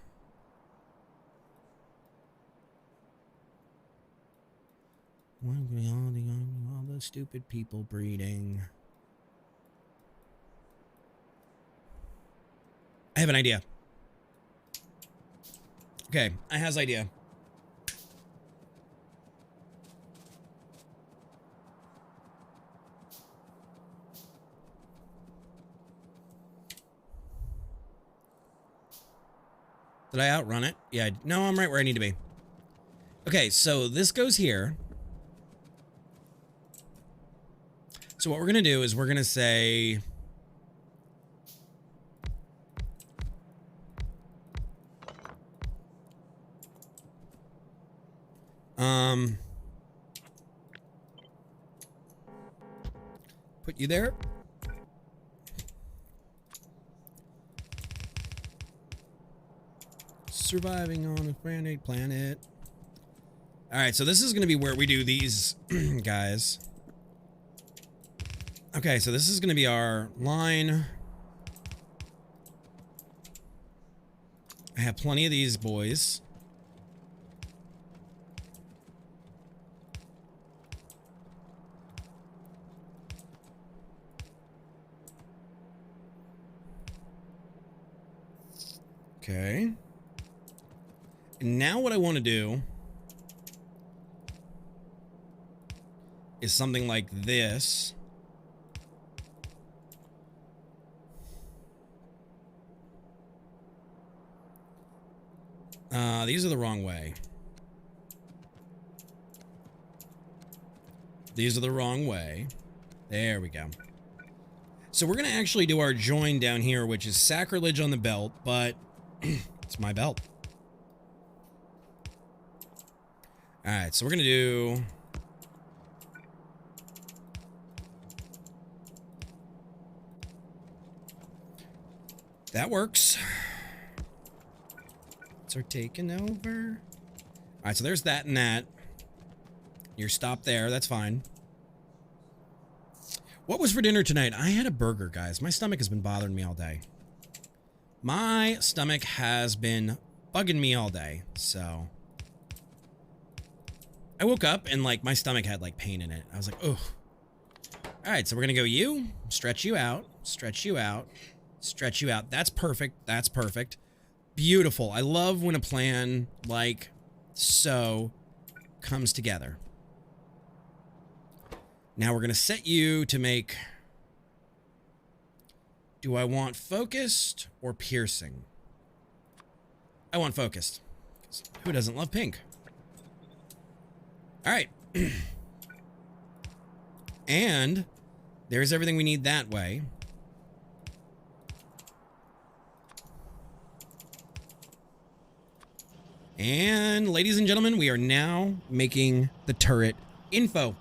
All the stupid people breeding. I have an idea. Okay, I has idea. Did I outrun it? Yeah, no, I'm right where I need to be. Okay, so this goes here. So what we're going to do is we're going to say... put you there. Surviving on a brand-new planet. All right, so this is going to be where we do these guys. Okay, so this is going to be our line. I have plenty of these boys. Okay. And now what I want to do is something like this. These are the wrong way. These are the wrong way. There we go. So we're going to actually do our join down here, which is sacrilege on the belt, but it's my belt. All right, so we're going to do... That works. Are taken over. All right, so there's that and that. You're stopped there. That's fine. What was for dinner tonight? I had a burger, guys. My stomach has been bothering me all day. My stomach has been bugging me all day. So I woke up and like my stomach had like pain in it. I was like, oh. All right, so we're gonna go you, stretch you out, stretch you out, stretch you out. That's perfect. That's perfect. Beautiful. I love when a plan like so comes together. Now we're going to set you to make... Do I want focused or piercing? I want focused. Who doesn't love pink? All right. And there's everything we need that way. And ladies and gentlemen, we are now making the turret info.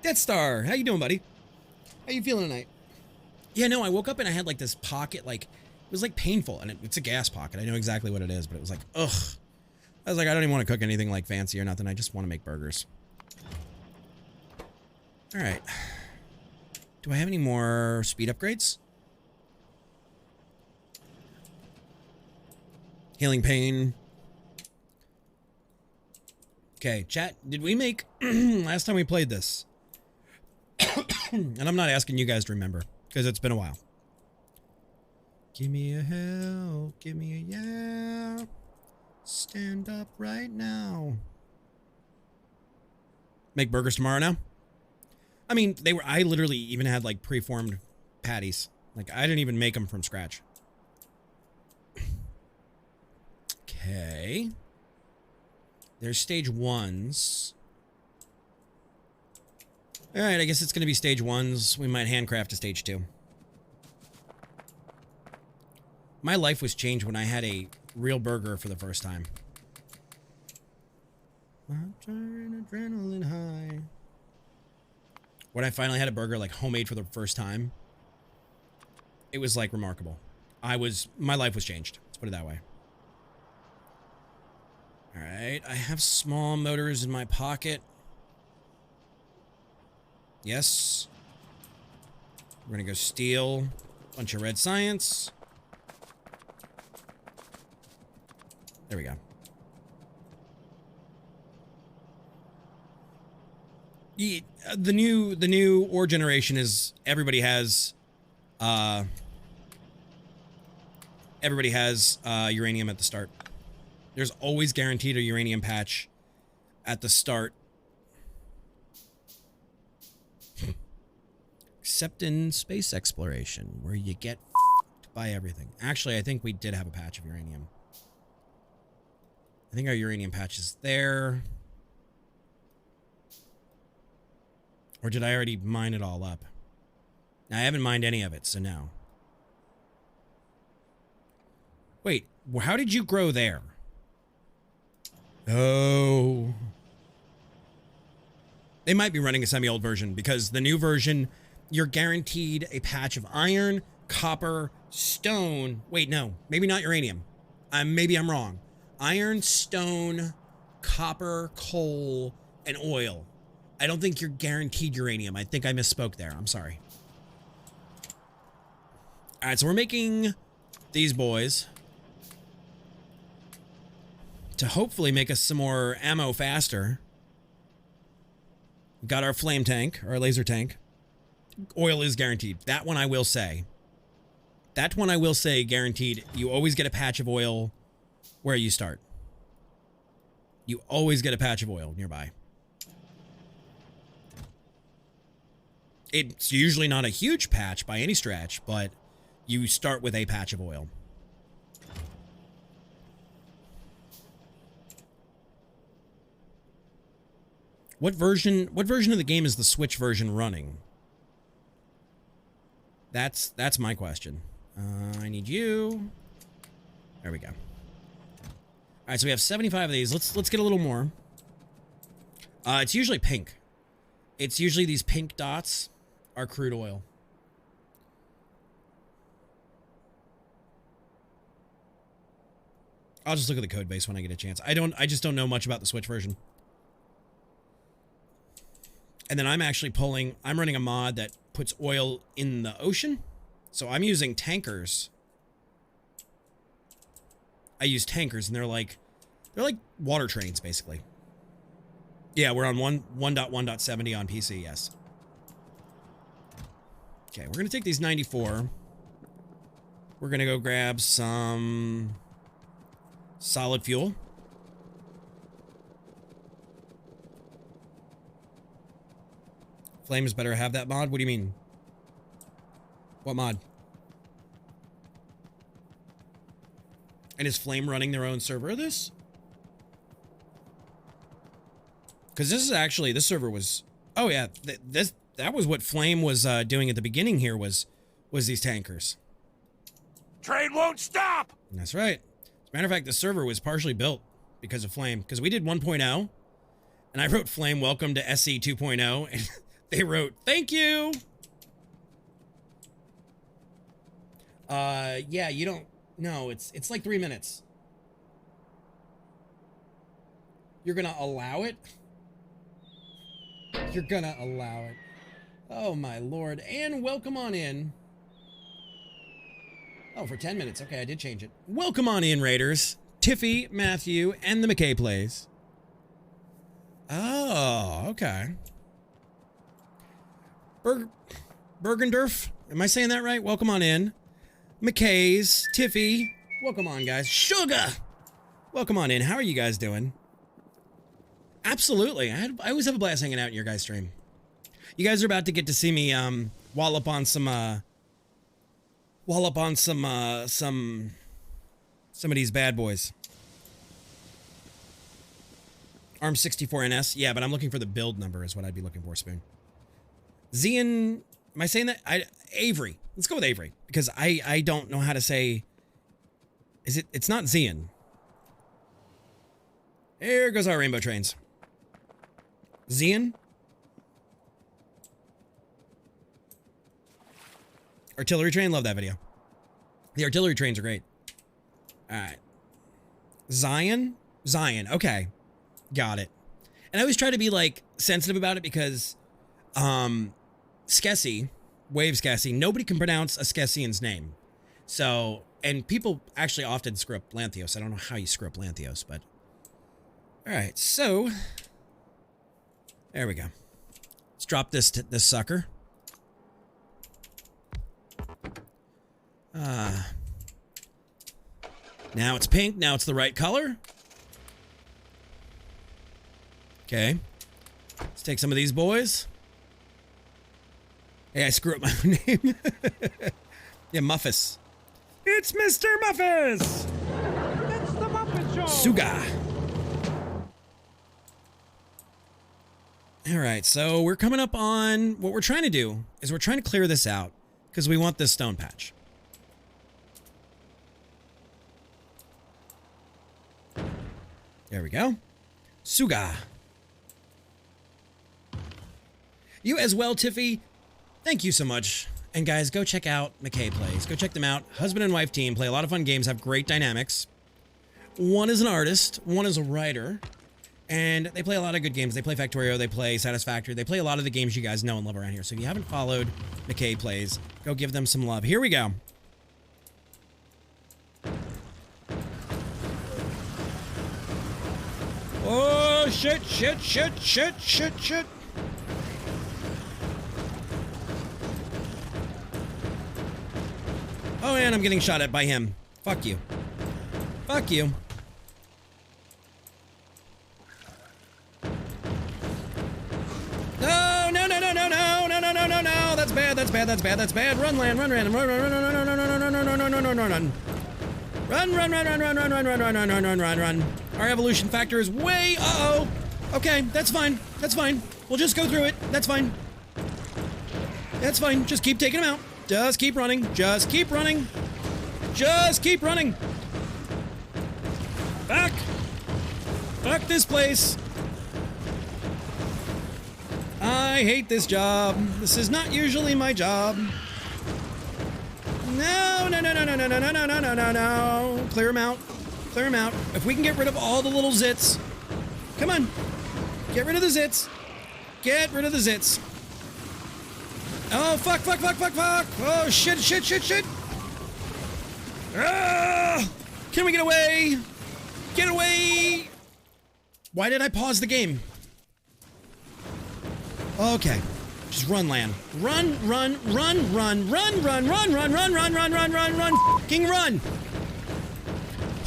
Death Star, how you doing, buddy? How you feeling tonight? Yeah, no, I woke up and I had like this pocket, like, it was like painful, and it's a gas pocket. I know exactly what it is, but it was like, ugh. I was like, I don't even want to cook anything like fancy or nothing. I just want to make burgers. All right. Do I have any more speed upgrades? Healing pain. Okay, chat, did we make, last time we played this, and I'm not asking you guys to remember, because it's been a while. Give me a hell, give me a yeah. Stand up right now. Make burgers tomorrow now? I mean, I literally even had like preformed patties. Like, I didn't even make them from scratch. Okay. There's stage 1s. All right, I guess it's going to be stage 1s. We might handcraft a stage 2. My life was changed when I had a real burger for the first time. Adrenaline high. When I finally had a burger, like homemade for the first time, it was like remarkable. My life was changed. Let's put it that way. All right, I have small motors in my pocket. Yes. We're gonna go steal a bunch of red science. There we go. The new ore generation is everybody has uranium at the start. There's always guaranteed a uranium patch at the start. Except in space exploration, where you get f***ed by everything. Actually, I think we did have a patch of uranium. I think our uranium patch is there. Or did I already mine it all up? I haven't mined any of it, so no. Wait, how did you grow there? Oh. They might be running a semi-old version, because the new version, you're guaranteed a patch of iron, copper, stone. Wait, no, maybe not uranium. Maybe I'm wrong. Iron, stone, copper, coal, and oil. I don't think you're guaranteed uranium. I think I misspoke there. I'm sorry. All right, so we're making these boys to hopefully make us some more ammo faster. We got our flame tank, our laser tank. Oil is guaranteed. That one I will say. That one I will say guaranteed. You always get a patch of oil where you start. You always get a patch of oil nearby. It's usually not a huge patch by any stretch, but you start with a patch of oil. What version of the game is the Switch version running? That's my question. I need you. There we go. All right, so we have 75 of these. Let's get a little more. It's usually pink. It's usually these pink dots are crude oil. I'll just look at the code base when I get a chance. I just don't know much about the Switch version. And then I'm running a mod that puts oil in the ocean. So I'm using tankers. I use tankers, and they're like water trains, basically. Yeah, we're on 1.1.70 on PC, yes. Okay, we're gonna take these 94. We're gonna go grab some solid fuel. Flames better have that mod? What do you mean? What mod? And is Flame running their own server of this? Because this is actually, this server was, oh yeah, that was what Flame was doing at the beginning here was these tankers. Train won't stop! That's right. As a matter of fact, the server was partially built because of Flame. Because we did 1.0, and I wrote Flame welcome to SE 2.0, and they wrote, thank you! Yeah, you don't, no, it's like 3 minutes. You're gonna allow it? You're gonna allow it. Oh my lord. And welcome on in. Oh, for 10 minutes. Okay, I did change it. Welcome on in, Raiders. Tiffy, Matthew, and the McKay plays. Oh, okay. Bergendorf. Am I saying that right? Welcome on in. McKay's, Tiffy. Welcome on, guys. Sugar. Welcome on in. How are you guys doing? Absolutely. I always have a blast hanging out in your guys' stream. You guys are about to get to see me wallop on some of these bad boys. ARM 64NS. Yeah, but I'm looking for the build number is what I'd be looking for, Spoon. Zian, am I saying that? Avery. Let's go with Avery because I don't know how to say. It's not Zian. There goes our rainbow trains. Zian? Artillery train, love that video. The artillery trains are great. Alright. Zion? Zion, okay. Got it. And I always try to be, like, sensitive about it because, Skessy, Wave Skessy, nobody can pronounce a Skessian's name. So, and people actually often screw up Lanthios. I don't know how you screw up Lanthios, but... Alright, so... There we go. Let's drop this sucker. Now it's pink. Now it's the right color. Okay. Let's take some of these boys. Hey, I screw up my own name. Yeah, Muffus. It's Mr. Muffus! It's the Muppet Show! Suga. All right, so we're coming up on... What we're trying to do is we're trying to clear this out because we want this stone patch. There we go. Suga. You as well, Tiffy. Thank you so much. And guys, go check out McKay Plays. Go check them out. Husband and wife team. Play a lot of fun games. Have great dynamics. One is an artist. One is a writer. And they play a lot of good games. They play Factorio. They play Satisfactory. They play a lot of the games you guys know and love around here. So if you haven't followed McKay Plays, go give them some love. Here we go. Oh, shit, shit, shit, shit, shit, shit. Oh, and I'm getting shot at by him. Fuck you. Fuck you. No, no, no, no, no, no, no, no, no, no, no. That's bad, that's bad, that's bad, that's bad. Run, land, run, random, run, run, run, run, run, run, run, run, run, run, run, run, run, run. Run, run, run, run, run, run, run, run, run, run, run, run, run, run. Our evolution factor is way, uh-oh. Okay, that's fine. That's fine. We'll just go through it. That's fine. That's fine. Just keep taking them out. Just keep running. Just keep running. Just keep running. Back. Fuck this place. I hate this job. This is not usually my job. No, no, no, no, no, no, no, no, no, no, no, no, no. Clear them out. Clear them out. If we can get rid of all the little zits. Come on. Get rid of the zits. Get rid of the zits. Oh, fuck, fuck, fuck, fuck, fuck. Oh, shit, shit, shit, shit. Ah! Can we get away? Get away. Why did I pause the game? Okay. Just run, land. Run, run, run, run, run, run, run, run, run, run, run, run, run, run, fucking run.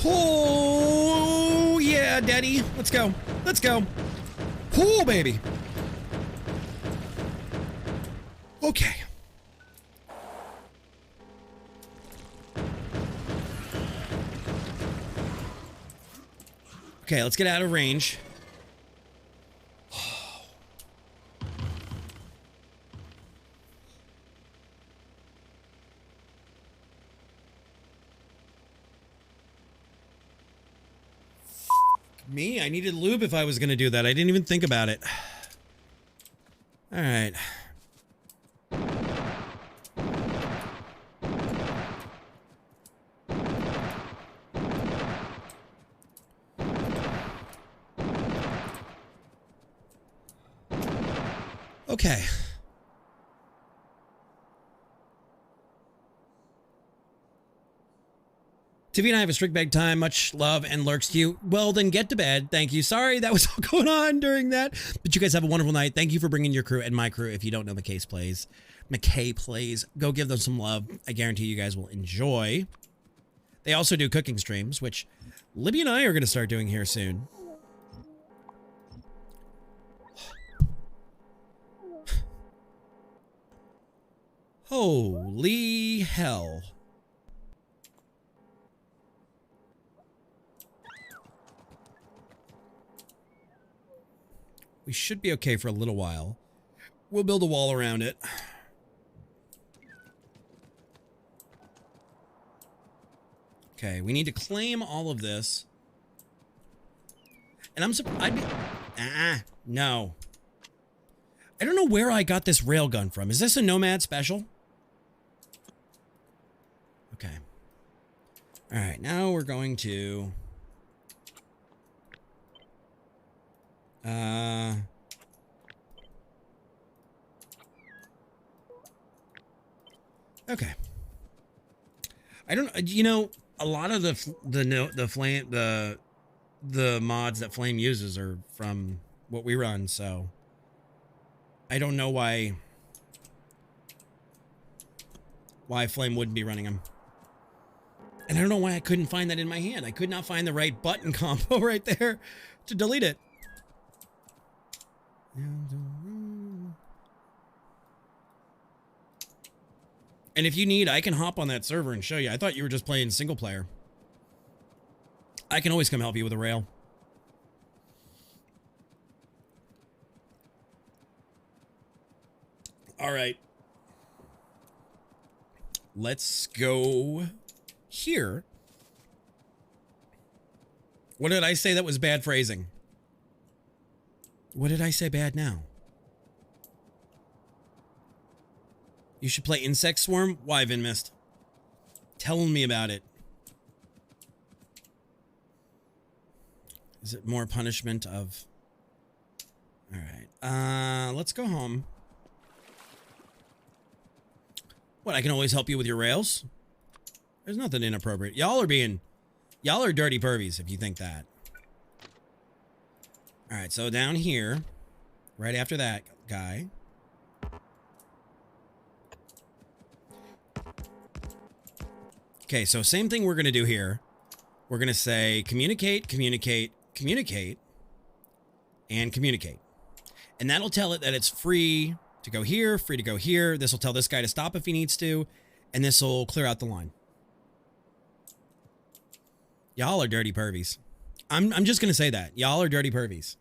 Oh, yeah, daddy. Let's go. Let's go. Oh, baby. Okay. Okay, let's get out of range. Me? I needed lube if I was going to do that. I didn't even think about it. All right. Okay. Tiffy and I have a strict bedtime. Much love and lurks to you. Well, then get to bed. Thank you. Sorry that was all going on during that. But you guys have a wonderful night. Thank you for bringing your crew and my crew. If you don't know McKay plays, go give them some love. I guarantee you guys will enjoy. They also do cooking streams, which Libby and I are going to start doing here soon. Holy hell. We should be okay for a little while. We'll build a wall around it. Okay, we need to claim all of this. And I'm surprised. No. I don't know where I got this railgun from. Is this a Nomad special? Okay. All right, now we're going to... Okay. I don't, you know, a lot of the mods that Flame uses are from what we run, so I don't know why Flame wouldn't be running them. And I don't know why I couldn't find that in my hand. I could not find the right button combo right there to delete it. And if you need, I can hop on that server and show you. I thought you were just playing single player. I can always come help you with a rail. All right. Let's go here. What did I say that was bad phrasing? What did I say bad now? You should play Insect Swarm? Why, Vinmist? Tell me about it. Is it more punishment of... Alright. Let's go home. What, I can always help you with your rails? There's nothing inappropriate. Y'all are dirty pervies if you think that. Alright, so down here, right after that guy... Okay, so same thing we're going to do here. We're going to say communicate, communicate, communicate, and communicate. And that'll tell it that it's free to go here, free to go here. This will tell this guy to stop if he needs to, and this will clear out the line. Y'all are dirty pervies. I'm just going to say that. Y'all are dirty pervies.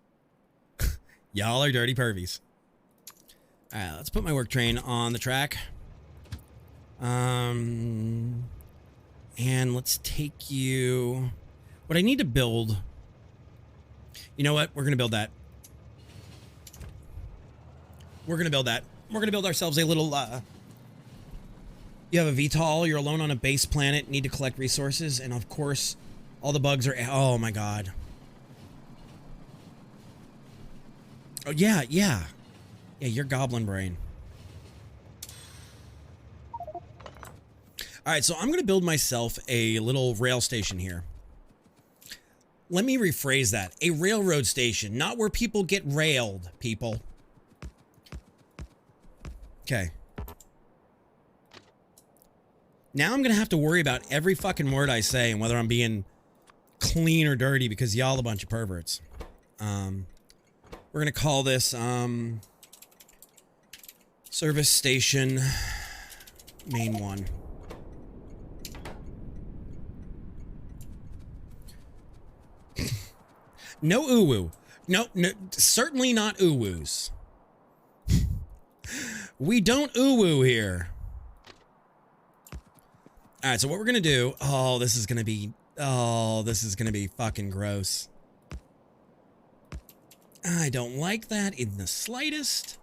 Y'all are dirty pervies. All right, let's put my work train on the track. And let's take you... What I need to build... You know what? We're going to build that. We're going to build that. We're going to build ourselves a little... You have a VTOL, you're alone on a base planet, need to collect resources, and of course, all the bugs are... Oh my god. Oh, yeah. Yeah, you're goblin brain. All right, so I'm going to build myself a little rail station here. Let me rephrase that. A railroad station, not where people get railed, people. Okay. Now I'm going to have to worry about every fucking word I say and whether I'm being clean or dirty because y'all a bunch of perverts. We're going to call this service station main 1. No uwu. No, certainly not uwus. We don't uwu here. All right, so what we're gonna do? Oh, this is gonna be fucking gross. I don't like that in the slightest.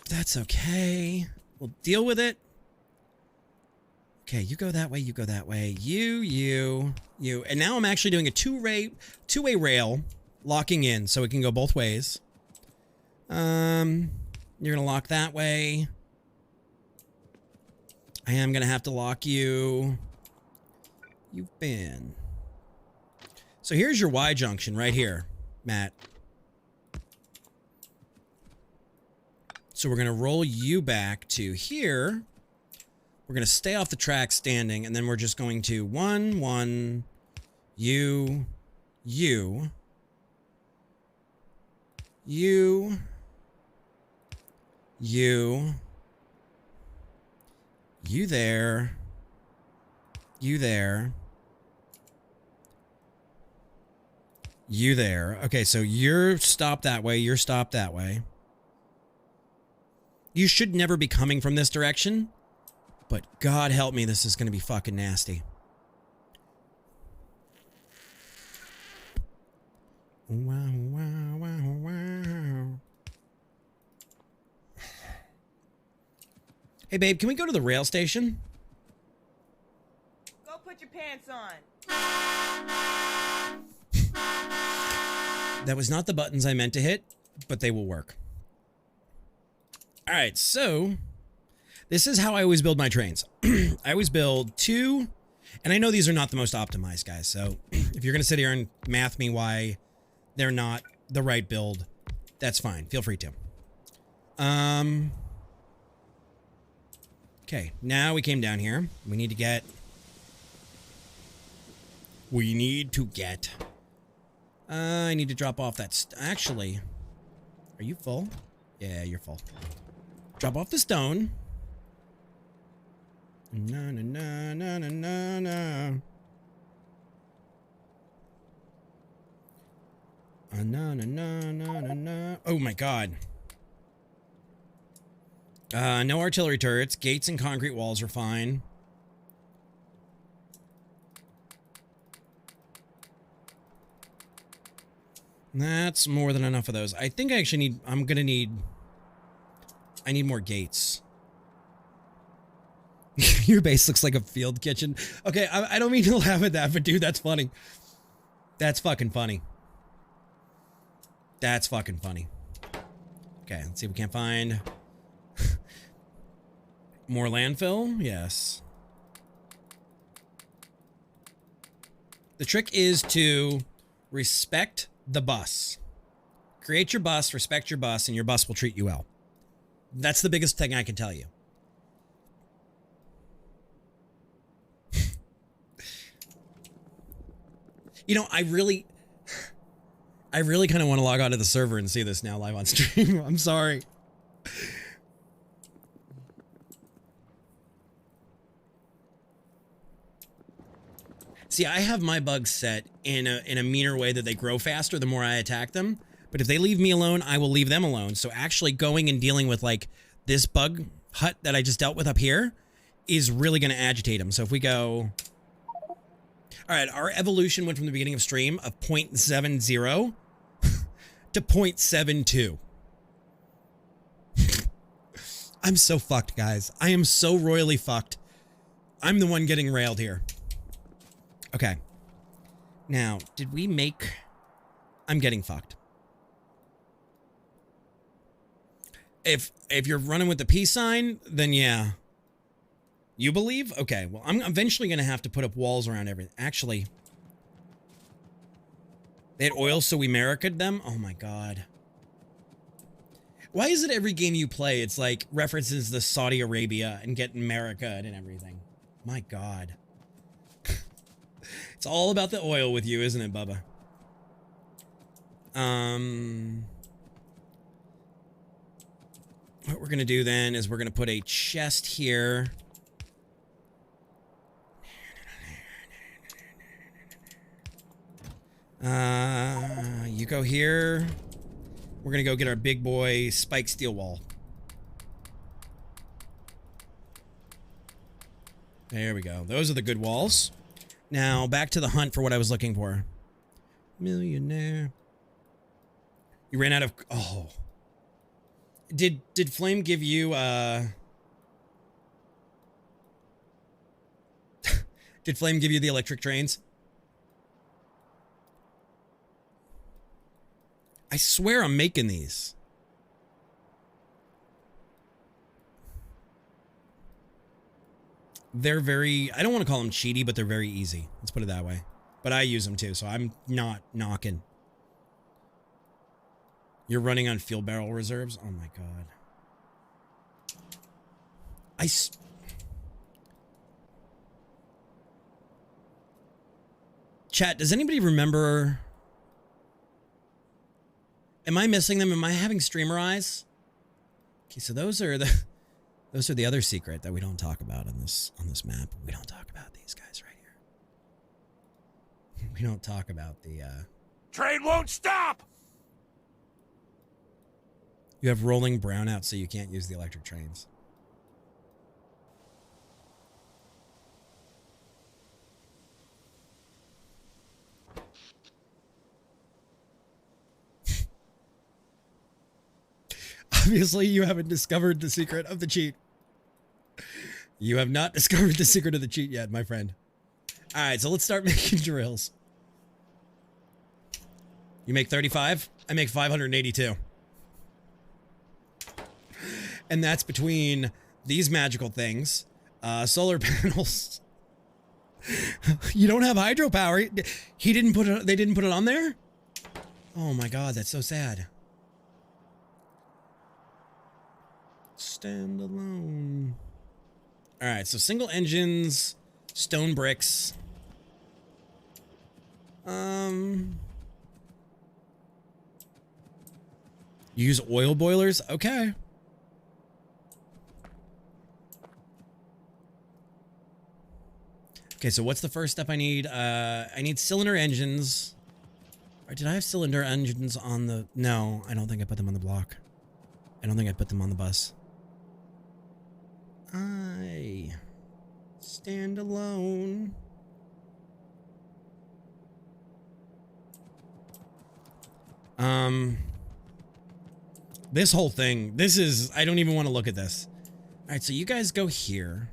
That's okay. We'll deal with it. Okay, you go that way, you go that way. You. And now I'm actually doing a two-way rail locking in so it can go both ways. You're gonna lock that way. I am gonna have to lock you. You've been. So here's your Y junction right here, Matt. So we're gonna roll you back to here. We're going to stay off the track standing, and then we're just going to 1, 1, you, you, you, you, you there, you there, you there. Okay, so you're stopped that way, you're stopped that way. You should never be coming from this direction. But God help me, this is going to be fucking nasty. Wow, wow, wow, wow. Hey, babe, can we go to the rail station? Go put your pants on. That was not the buttons I meant to hit, but they will work. All right, so this is how I always build my trains. I always build 2, and I know these are not the most optimized, guys, so if you're going to sit here and math me why they're not the right build, that's fine. Feel free to. Okay, now we came down here. We need to get... I need to drop off that... Actually, are you full? Yeah, you're full. Drop off the stone. No, no, no, no, no, no, no. No, no, no, no, no, no. Oh my God. No artillery turrets. Gates and concrete walls are fine. That's more than enough of those. I think I actually need, I need more gates. Your base looks like a field kitchen. Okay, I don't mean to laugh at that, but dude, that's funny. That's fucking funny. That's fucking funny. Okay, let's see if we can't find more landfill. Yes. The trick is to respect the bus. Create your bus, respect your bus, and your bus will treat you well. That's the biggest thing I can tell you. You know, I really kind of want to log on to the server and see this now live on stream. I'm sorry. See, I have my bugs set in a meaner way that they grow faster the more I attack them. But if they leave me alone, I will leave them alone. So actually going and dealing with like this bug hut that I just dealt with up here is really going to agitate them. So if we go... All right, our evolution went from the beginning of stream of 0.70 to 0.72. I'm so fucked, guys. I am so royally fucked. I'm the one getting railed here. Okay. Now, did we make... I'm getting fucked. If you're running with the peace sign, then yeah. You believe? Okay, well, I'm eventually going to have to put up walls around everything. Actually, they had oil, so we America'd them? Oh my God. Why is it every game you play, it's like references the Saudi Arabia and getting America'd and everything? My God. It's all about the oil with you, isn't it, Bubba? What we're going to do then is we're going to put a chest here. You go here. We're gonna go get our big boy spike steel wall. There we go. Those are the good walls. Now back to the hunt for what I was looking for. Millionaire. You ran out of... Oh. Did Flame give you, Did Flame give you the electric trains? I swear I'm making these. They're very... I don't want to call them cheaty, but they're very easy. Let's put it that way. But I use them too, so I'm not knocking. You're running on fuel barrel reserves? Oh my god. Chat, does anybody remember... Am I missing them? Am I having streamer eyes? Okay, so those are the other secret that we don't talk about on this map. We don't talk about these guys right here. We don't talk about the Train won't stop! You have rolling brownouts, so you can't use the electric trains. Obviously, you haven't discovered the secret of the cheat. You have not discovered the secret of the cheat yet, my friend. All right, so let's start making drills. You make 35? I make 582. And that's between these magical things, solar panels. You don't have hydropower. He didn't put it. They didn't put it on there. Oh my god, that's so sad. Stand alone. All right, so single engines, stone bricks. Use oil boilers. Okay. Okay, so what's the first step I need? I need cylinder engines. Or did I have cylinder engines on the... No, I don't think I put them on the block. I don't think I put them on the bus. I stand alone. This whole thing, this is... I don't even want to look at this. All right, so you guys go here.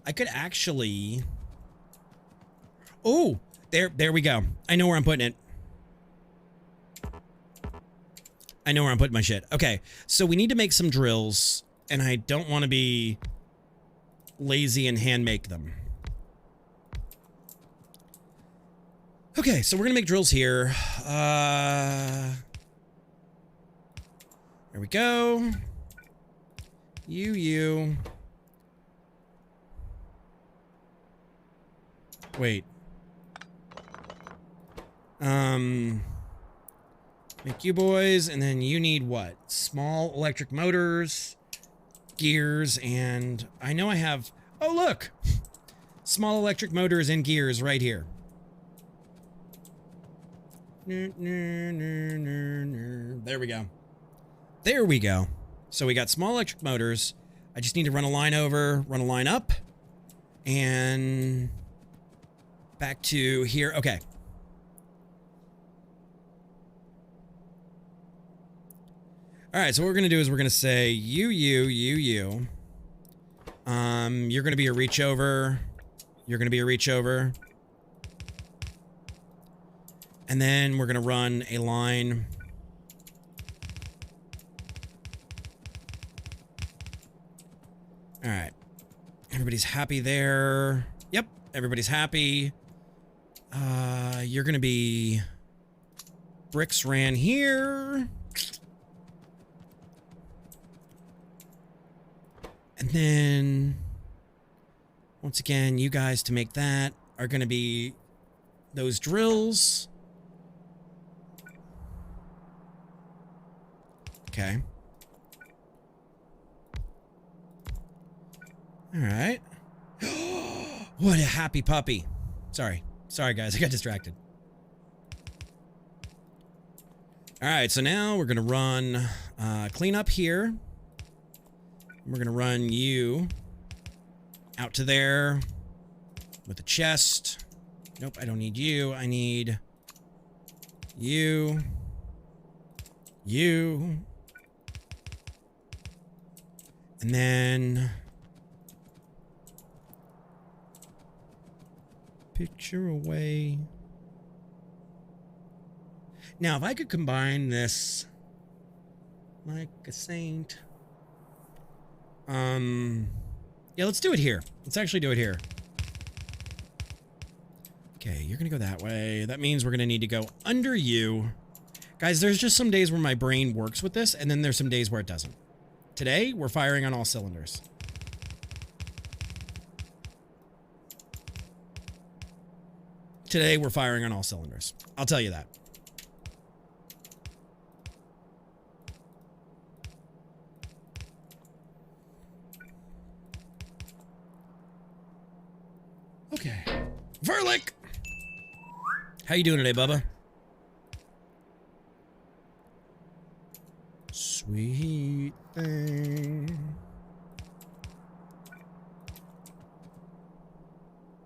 I could actually... Oh, there we go. I know where I'm putting it. I know where I'm putting my shit. Okay, so we need to make some drills, and I don't want to be lazy and hand make them. Okay, so we're gonna make drills here. There we go. You. Wait. Make you boys, and then you need what? Small electric motors, gears, and I know I have... Oh, look! Small electric motors and gears right here. There we go. There we go. So we got small electric motors. I just need to run a line over, run a line up, and back to here. Okay. All right, so what we're going to do is we're going to say you. You're going to be a reach over. You're going to be a reach over. And then we're going to run a line. All right. Everybody's happy there. Yep, everybody's happy. You're going to be... Bricks ran here. And then, once again, you guys to make that are going to be those drills. Okay. All right. What a happy puppy. Sorry, guys. I got distracted. All right, so now we're going to run clean up here. We're going to run you out to there with the chest. Nope, I don't need you. I need you. You. And then picture away. Now, if I could combine this like a saint. Yeah, let's do it here. Let's actually do it here. Okay, you're gonna go that way. That means we're gonna need to go under you. Guys, there's just some days where my brain works with this, and then there's some days where it doesn't. Today, we're firing on all cylinders. Today, we're firing on all cylinders. I'll tell you that. Okay. Verlick! How you doing today, Bubba? Sweet thing.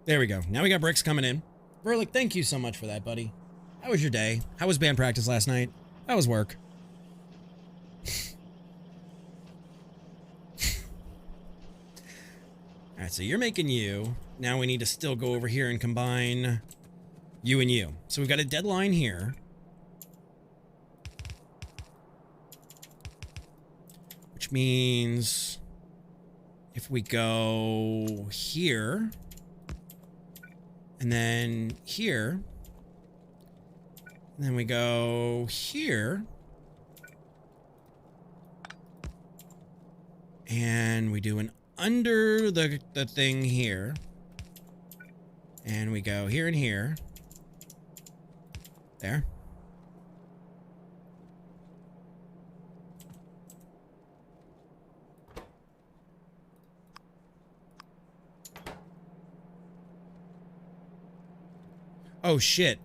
There we go. Now we got bricks coming in. Verlick, thank you so much for that, buddy. How was your day? How was band practice last night? How was work? Alright, so you're making you. Now we need to still go over here and combine you and you. So we've got a deadline here. Which means if we go here and then here, and then we go here, and we do an under the thing here, and we go here and here. There. Oh, shit.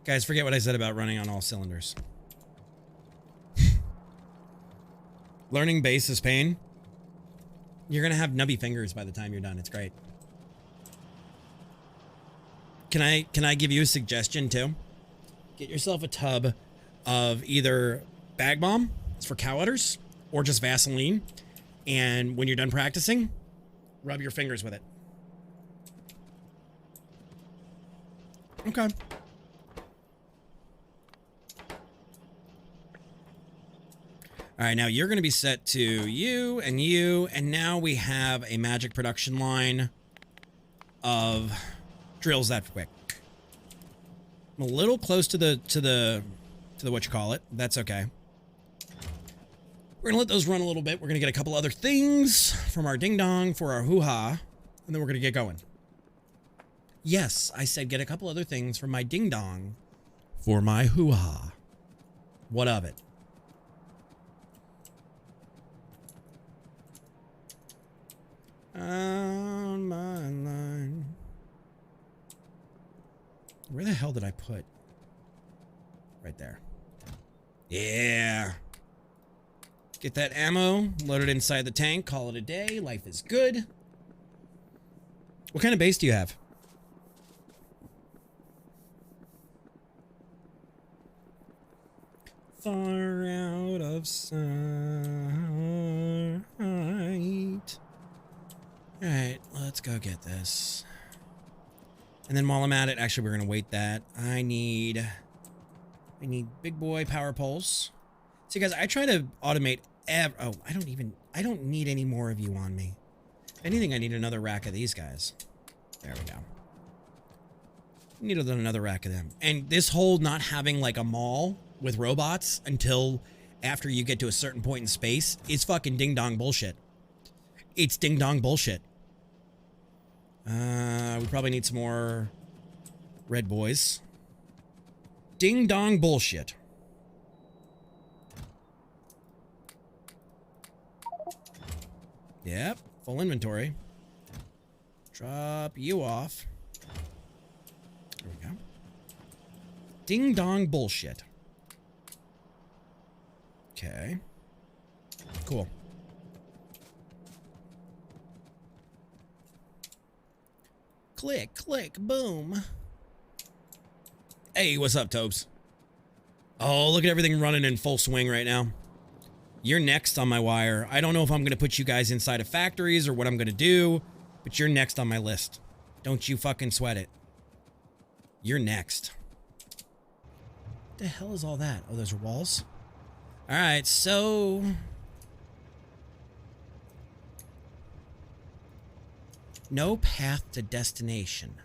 Guys, forget what I said about running on all cylinders. Learning bass is pain. You're gonna have nubby fingers by the time you're done. It's great. Can I give you a suggestion too? Get yourself a tub of either bag balm, it's for cow udders, or just Vaseline, and when you're done practicing, rub your fingers with it. Okay. All right, now you're going to be set to you, and now we have a magic production line of drills that quick. I'm a little close to the what you call it. That's okay. We're going to let those run a little bit. We're going to get a couple other things from our ding dong for our hoo-ha, and then we're going to get going. Yes, I said get a couple other things from my ding dong for my hoo-ha. What of it? On my line. Where the hell did I put? Right there. Yeah. Get that ammo, load it inside the tank, call it a day. Life is good. What kind of base do you have? Far out of sight. Alright, let's go get this. And then while I'm at it, actually we're gonna wait that. I need big boy power poles. See guys, I try to automate oh, I don't need any more of you on me. If anything, I need another rack of these guys. There we go. Need another rack of them. And this whole not having like a mall with robots until after you get to a certain point in space is fucking ding dong bullshit. It's ding dong bullshit. We probably need some more red boys. Ding dong bullshit. Yep, full inventory. Drop you off. There we go. Ding dong bullshit. Okay. Cool. Click, click, boom. Hey, what's up, Tobes? Oh, look at everything running in full swing right now. You're next on my wire. I don't know if I'm going to put you guys inside of factories or what I'm going to do, but you're next on my list. Don't you fucking sweat it. You're next. What the hell is all that? Oh, those are walls? All right, so... no path to destination.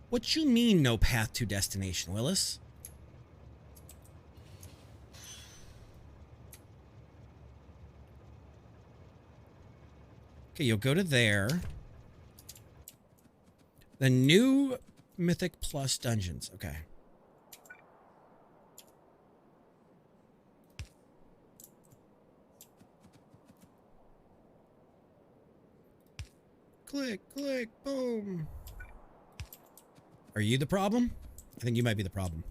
What you mean, no path to destination, Willis? Okay, you'll go to there. The new Mythic Plus dungeons. Okay. Click, click, boom. Are you the problem? I think you might be the problem.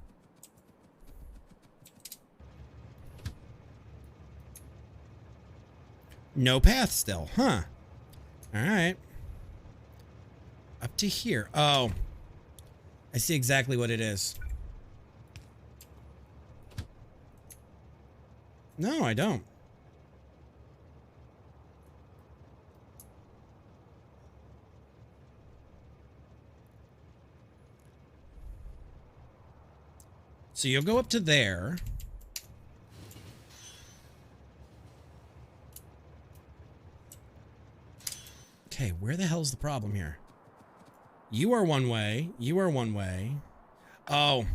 No path still, huh? All right. Up to here. Oh. I see exactly what it is. No, I don't. So you'll go up to there. Okay, where the hell's the problem here? You are one way. You are one way. Oh.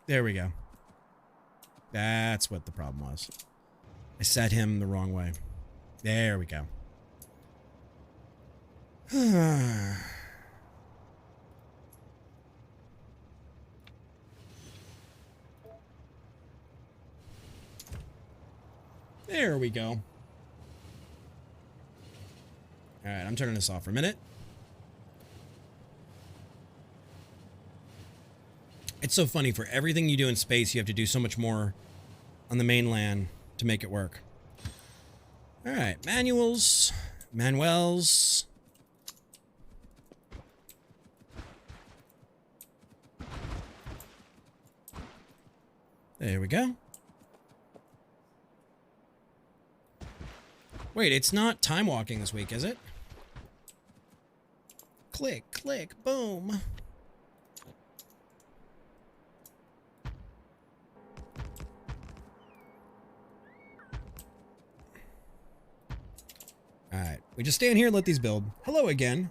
There we go. That's what the problem was. I set him the wrong way. There we go. There we go. All right, I'm turning this off for a minute. It's so funny. For everything you do in space, you have to do so much more on the mainland to make it work. All right, manuals, manuels. There we go. Wait, it's not time walking this week, is it? Click, click, boom. All right, we just stand here and let these build. Hello again.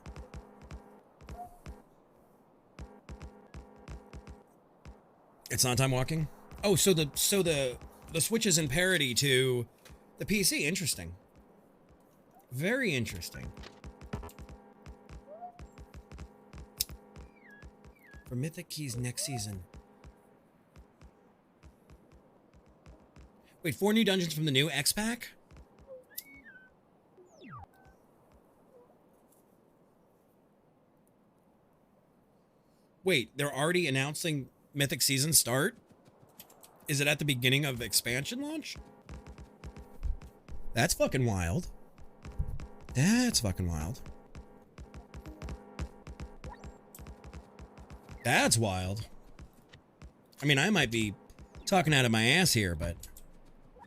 It's not time walking? Oh, so the switch is in parity to the PC. Interesting. Very interesting. For Mythic Keys next season. Wait, 4 new dungeons from the new X-Pack? Wait, they're already announcing Mythic Season start? Is it at the beginning of expansion launch? That's fucking wild. That's fucking wild. That's wild. I mean, I might be talking out of my ass here, but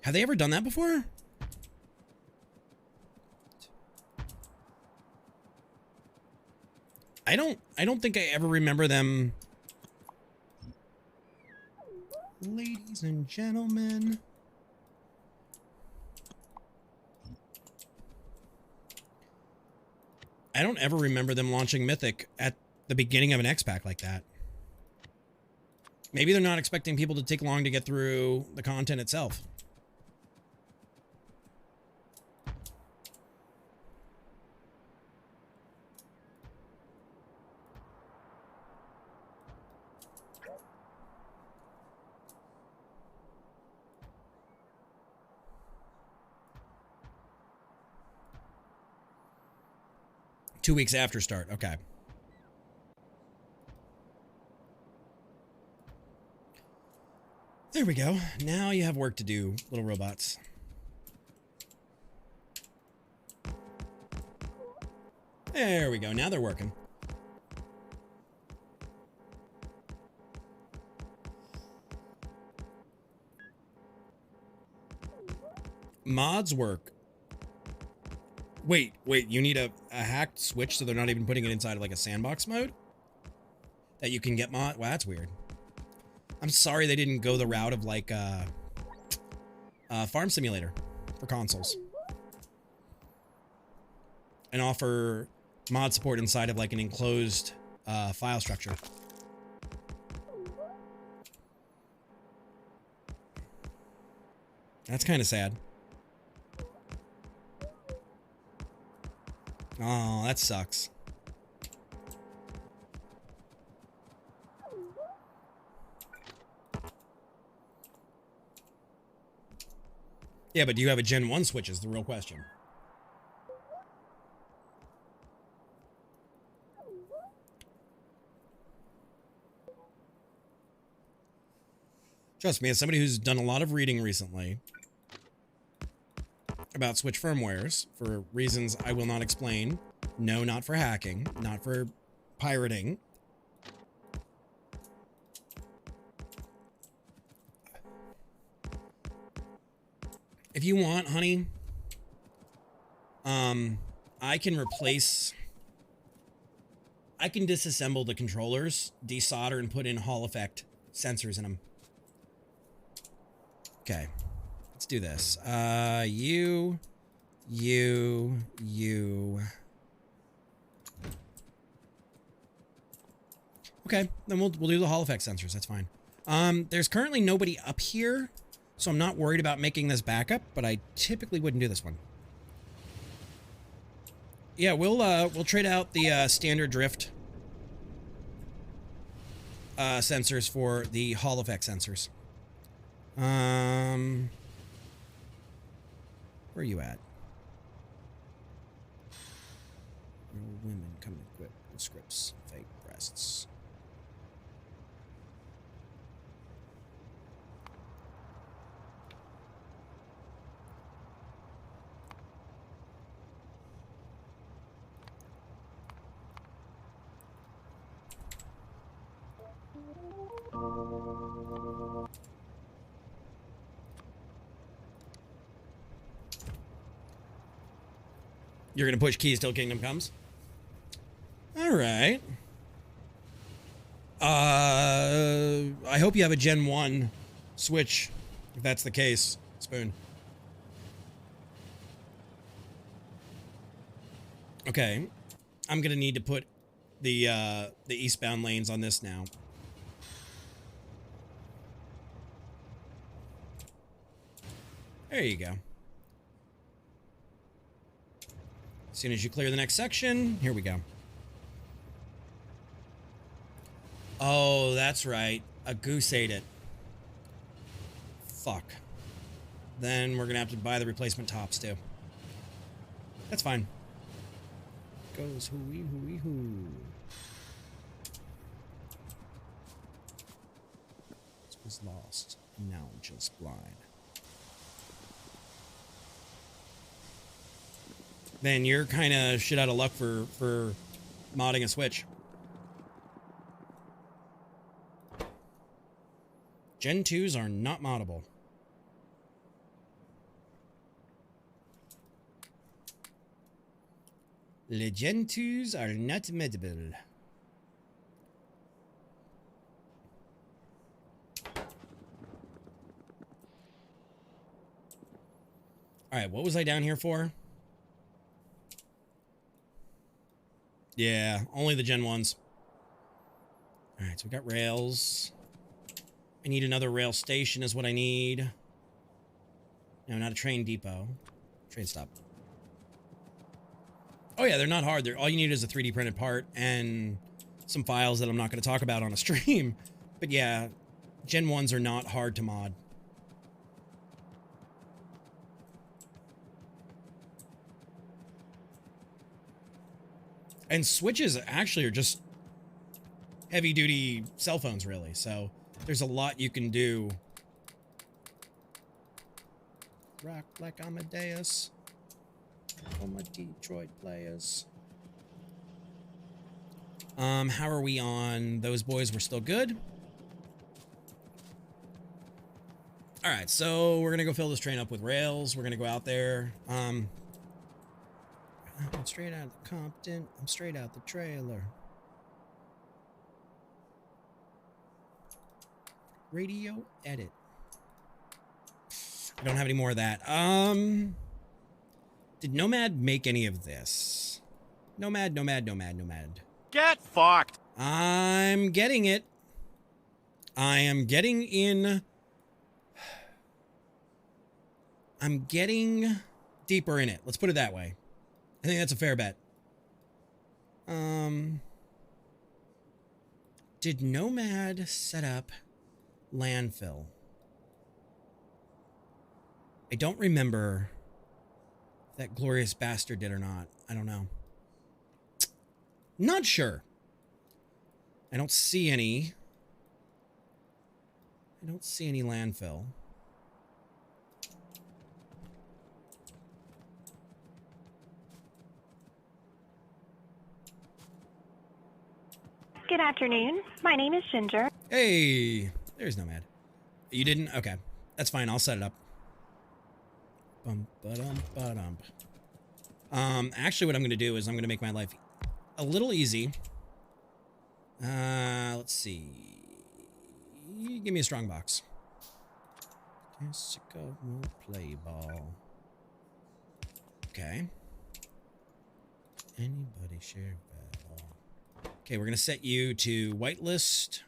have they ever done that before? I don't think I ever remember them. Ladies and gentlemen. I don't ever remember them launching Mythic at the beginning of an X-Pack like that. Maybe they're not expecting people to take long to get through the content itself. 2 weeks after start. Okay. There we go. Now you have work to do, little robots. There we go. Now they're working. Mods work. Wait, you need a hacked switch so they're not even putting it inside of like a sandbox mode? That you can get mod? Wow, that's weird. I'm sorry they didn't go the route of like Farm Simulator for consoles. And offer mod support inside of like an enclosed file structure. That's kind of sad. Oh, that sucks. Yeah, but do you have a Gen 1 switch is the real question. Trust me, as somebody who's done a lot of reading recently about Switch firmwares for reasons I will not explain. No, not for hacking, not for pirating. If you want, honey, I can disassemble the controllers, desolder, and put in Hall effect sensors in them. Okay, let's do this. You. Okay, then we'll do the Hall effect sensors. That's fine. There's currently nobody up here, so I'm not worried about making this backup, but I typically wouldn't do this one. Yeah, we'll trade out the standard drift sensors for the Hall effect sensors. Where are you at? Women come equipped with scripts, fake breasts. You're gonna push keys till Kingdom Comes? All right. I hope you have a Gen 1 Switch, if that's the case, Spoon. Okay. I'm gonna need to put the eastbound lanes on this now. There you go. As soon as you clear the next section, here we go. Oh, that's right. A goose ate it. Fuck. Then we're gonna have to buy the replacement tops too. That's fine. Goes hooey hooey hoo. This was lost, and now just blind. Then you're kind of shit out of luck for modding a Switch. Gen 2s are not moddable. The Gen 2s are not moddable. Alright, what was I down here for? Yeah, only the Gen 1s. Alright, so we got rails. I need another rail station is what I need. No, not a train depot. Train stop. Oh yeah, they're not hard. All you need is a 3D printed part and some files that I'm not going to talk about on a stream. But yeah, Gen 1s are not hard to mod. And switches actually are just heavy duty cell phones, really. So there's a lot you can do. Rock like Amadeus. For my Detroit players. How are we on those boys? We're still good. All right, so we're gonna go fill this train up with rails. We're gonna go out there. I'm straight out of the Compton. I'm straight out the trailer. Radio edit. I don't have any more of that. Did Nomad make any of this? Nomad. Get fucked! I'm getting it. I am getting in. I'm getting deeper in it. Let's put it that way. I think that's a fair bet. Did Nomad set up landfill? I don't remember if that glorious bastard did or not. I don't know. Not sure. I don't see any. I don't see any landfill. Good afternoon. My name is Ginger. Hey, there's Nomad. You didn't? Okay. That's fine. I'll set it up. Actually, what I'm going to do is I'm going to make my life a little easy. Let's see. Give me a strong box. Jessica will play ball. Okay. Anybody share ball? Okay, we're going to set you to whitelist.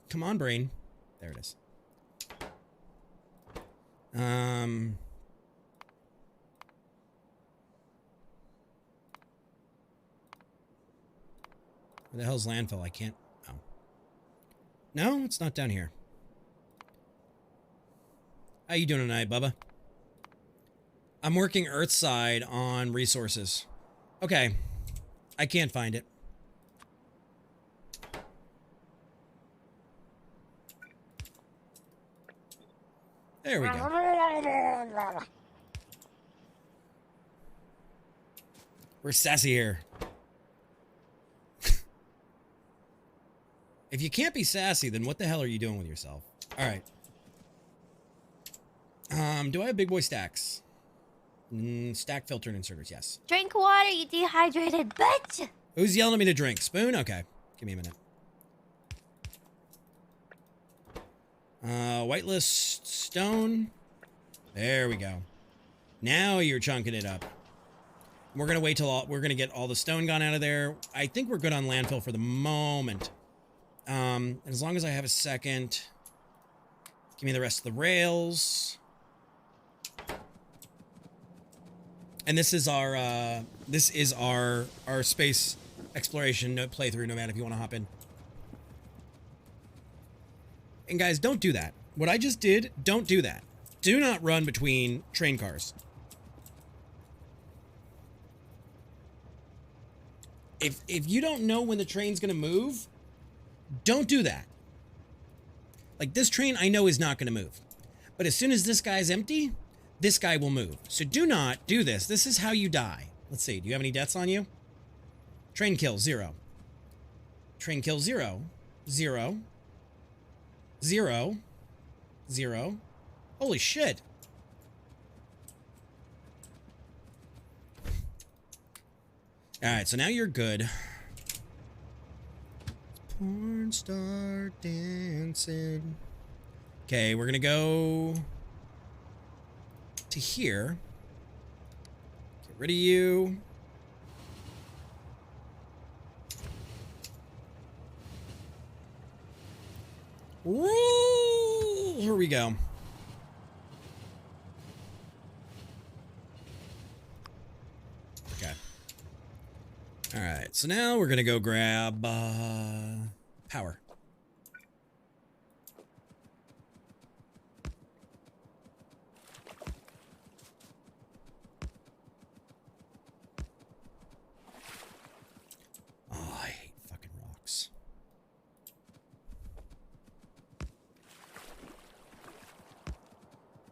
Come on, brain. There it is. Where the hell's landfill? I can't. Oh. No, it's not down here. How you doing tonight, Bubba? I'm working Earthside on resources. Okay. I can't find it. There we go. We're sassy here. If you can't be sassy, then what the hell are you doing with yourself? All right. Do I have big boy stacks? Stack filter and inserters, yes. Drink water, you dehydrated bitch! Who's yelling at me to drink? Spoon? Okay. Give me a minute. Whitelist stone. There we go. Now you're chunking it up. We're gonna wait till we're gonna get all the stone gone out of there. I think we're good on landfill for the moment. And as long as I have a second, give me the rest of the rails. And this is our space exploration playthrough. No matter if you want to hop in. And guys, don't do that. What I just did, don't do that. Do not run between train cars. If you don't know when the train's gonna move, don't do that. Like this train I know is not gonna move. But as soon as this guy's empty, this guy will move. So do not do this. This is how you die. Let's see, do you have any deaths on you? Train kill, 0. Train kill, 0. 0. 0. 0. Holy shit. Alright, so now you're good. Porn star dancing. Okay, we're gonna go to here. Get rid of you. Woo! Here we go. Okay. All right, so now we're gonna go grab power.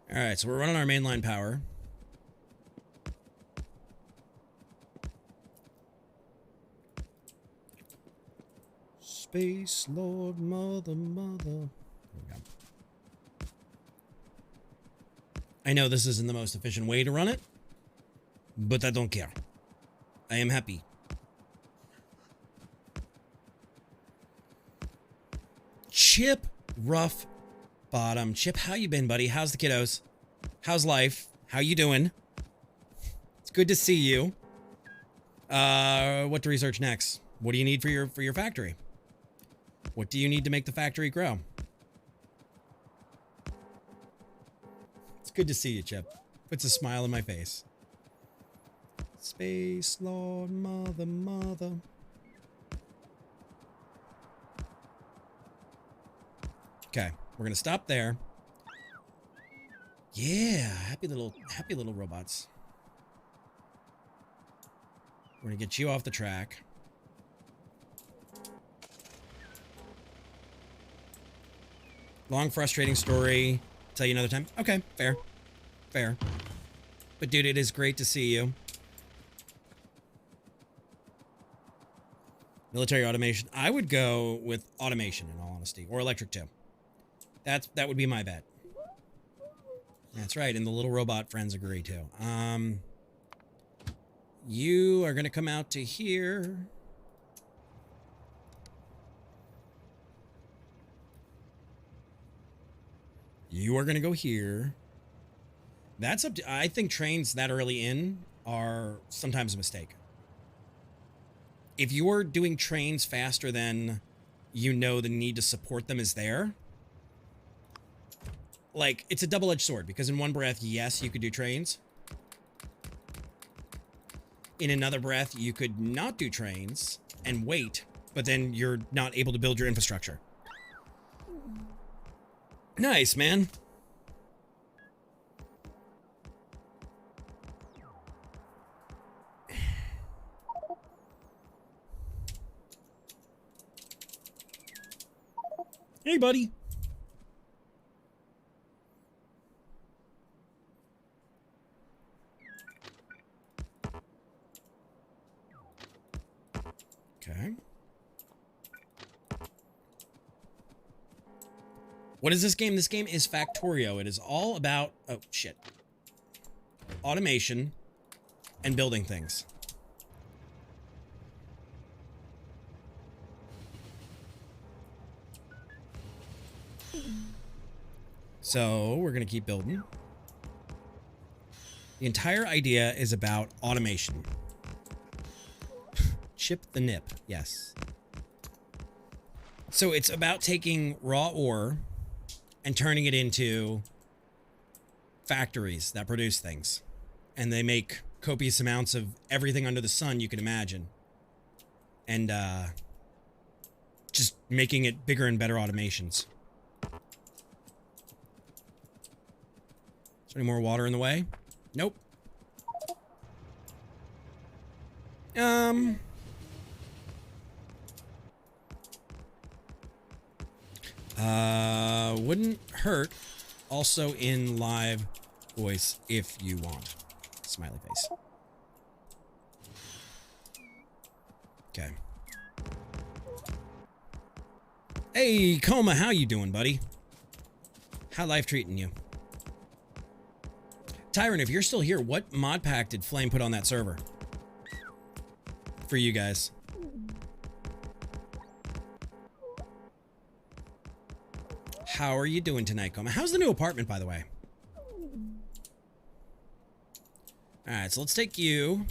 All right, so we're running our mainline power. Space Lord, mother. There we go. I know this isn't the most efficient way to run it, but I don't care. I am happy. Chip, rough bottom. Chip, how you been, buddy? How's the kiddos? How's life? How you doing? It's good to see you. What to research next? What do you need for your factory? What do you need to make the factory grow? It's good to see you, Chip. Puts a smile on my face. Space Lord, mother. Okay, we're gonna stop there. Yeah, happy little robots. We're gonna get you off the track. Long, frustrating story. Tell you another time. Okay, fair. But dude, it is great to see you. Military automation. I would go with automation, in all honesty, or electric too. That would be my bet. That's right, and the little robot friends agree too. You are gonna come out to here. You are gonna go here. That's up to, I think trains that early in are sometimes a mistake. If you're doing trains faster than you know the need to support them is there, like, it's a double-edged sword, because in one breath, yes, you could do trains. In another breath, you could not do trains and wait, but then you're not able to build your infrastructure. Nice, man. Hey, buddy. Okay. What is this game? This game is Factorio. It is all about, oh shit, automation and building things. So we're gonna keep building. The entire idea is about automation. Chip the nip, yes. So it's about taking raw ore and turning it into factories that produce things. And they make copious amounts of everything under the sun you can imagine. And just making it bigger and better automations. Is there any more water in the way? Nope. Wouldn't hurt. Also in live voice if you want. Smiley face. Okay. Hey, Coma, how you doing, buddy? How life treating you? Tyron, if you're still here, what mod pack did Flame put on that server? For you guys. How are you doing tonight, Coma? How's the new apartment, by the way? Alright, so let's take you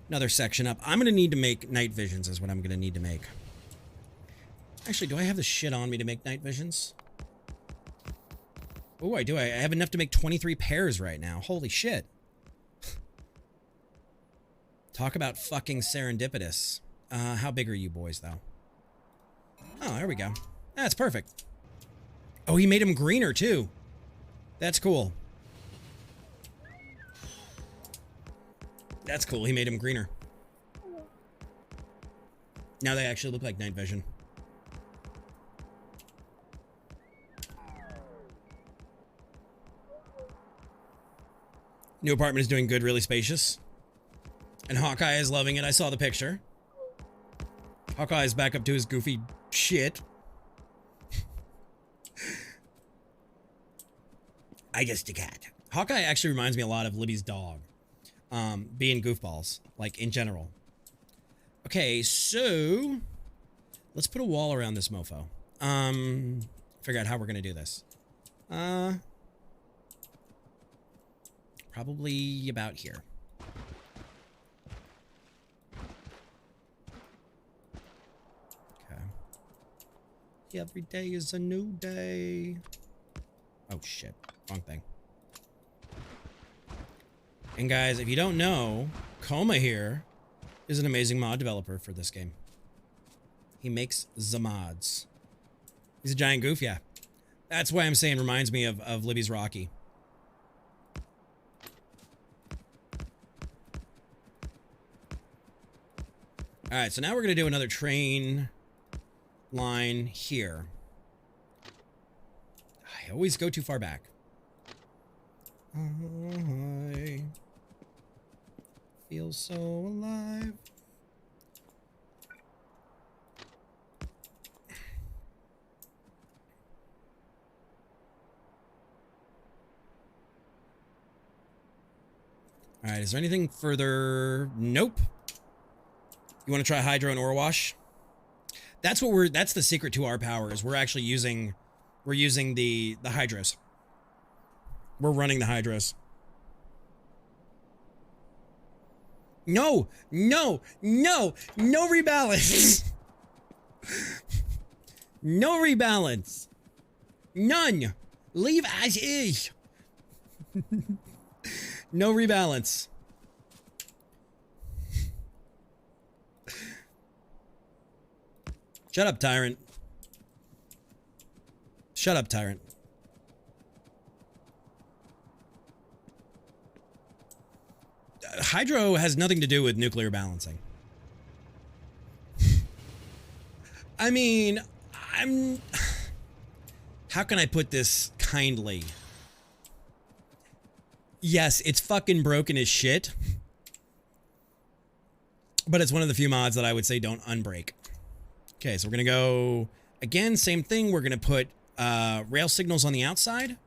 another section up. I'm going to need to make night visions is what I'm going to need to make. Actually, do I have the shit on me to make night visions? Oh, I do. I have enough to make 23 pairs right now. Holy shit. Talk about fucking serendipitous. How big are you boys, though? Oh, there we go. That's perfect. Oh, he made him greener, too. That's cool. That's cool. He made him greener. Now they actually look like night vision. New apartment is doing good, really spacious. And Hawkeye is loving it. I saw the picture. Hawkeye is back up to his goofy shit. I just a cat. Hawkeye actually reminds me a lot of Libby's dog. Being goofballs, like in general. Okay, so let's put a wall around this mofo. Figure out how we're gonna do this. Probably about here. Okay. Every day is a new day. Oh shit, wrong thing. And guys, if you don't know, Coma here is an amazing mod developer for this game. He makes the mods. He's a giant goof, yeah. That's why I'm saying reminds me of Libby's Rocky. Alright, so now we're going to do another train line here. I always go too far back. I feel so alive. All right, is there anything further? Nope. You want to try hydro and ore wash? That's the secret to our power is we're actually using the hydros. We're running the hydros. No rebalance. No rebalance. None. Leave as is. No rebalance. Shut up, tyrant. Shut up, tyrant. Hydro has nothing to do with nuclear balancing. I mean, how can I put this kindly? Yes, it's fucking broken as shit. But it's one of the few mods that I would say don't unbreak. Okay, so we're gonna go, again, same thing. We're gonna put rail signals on the outside.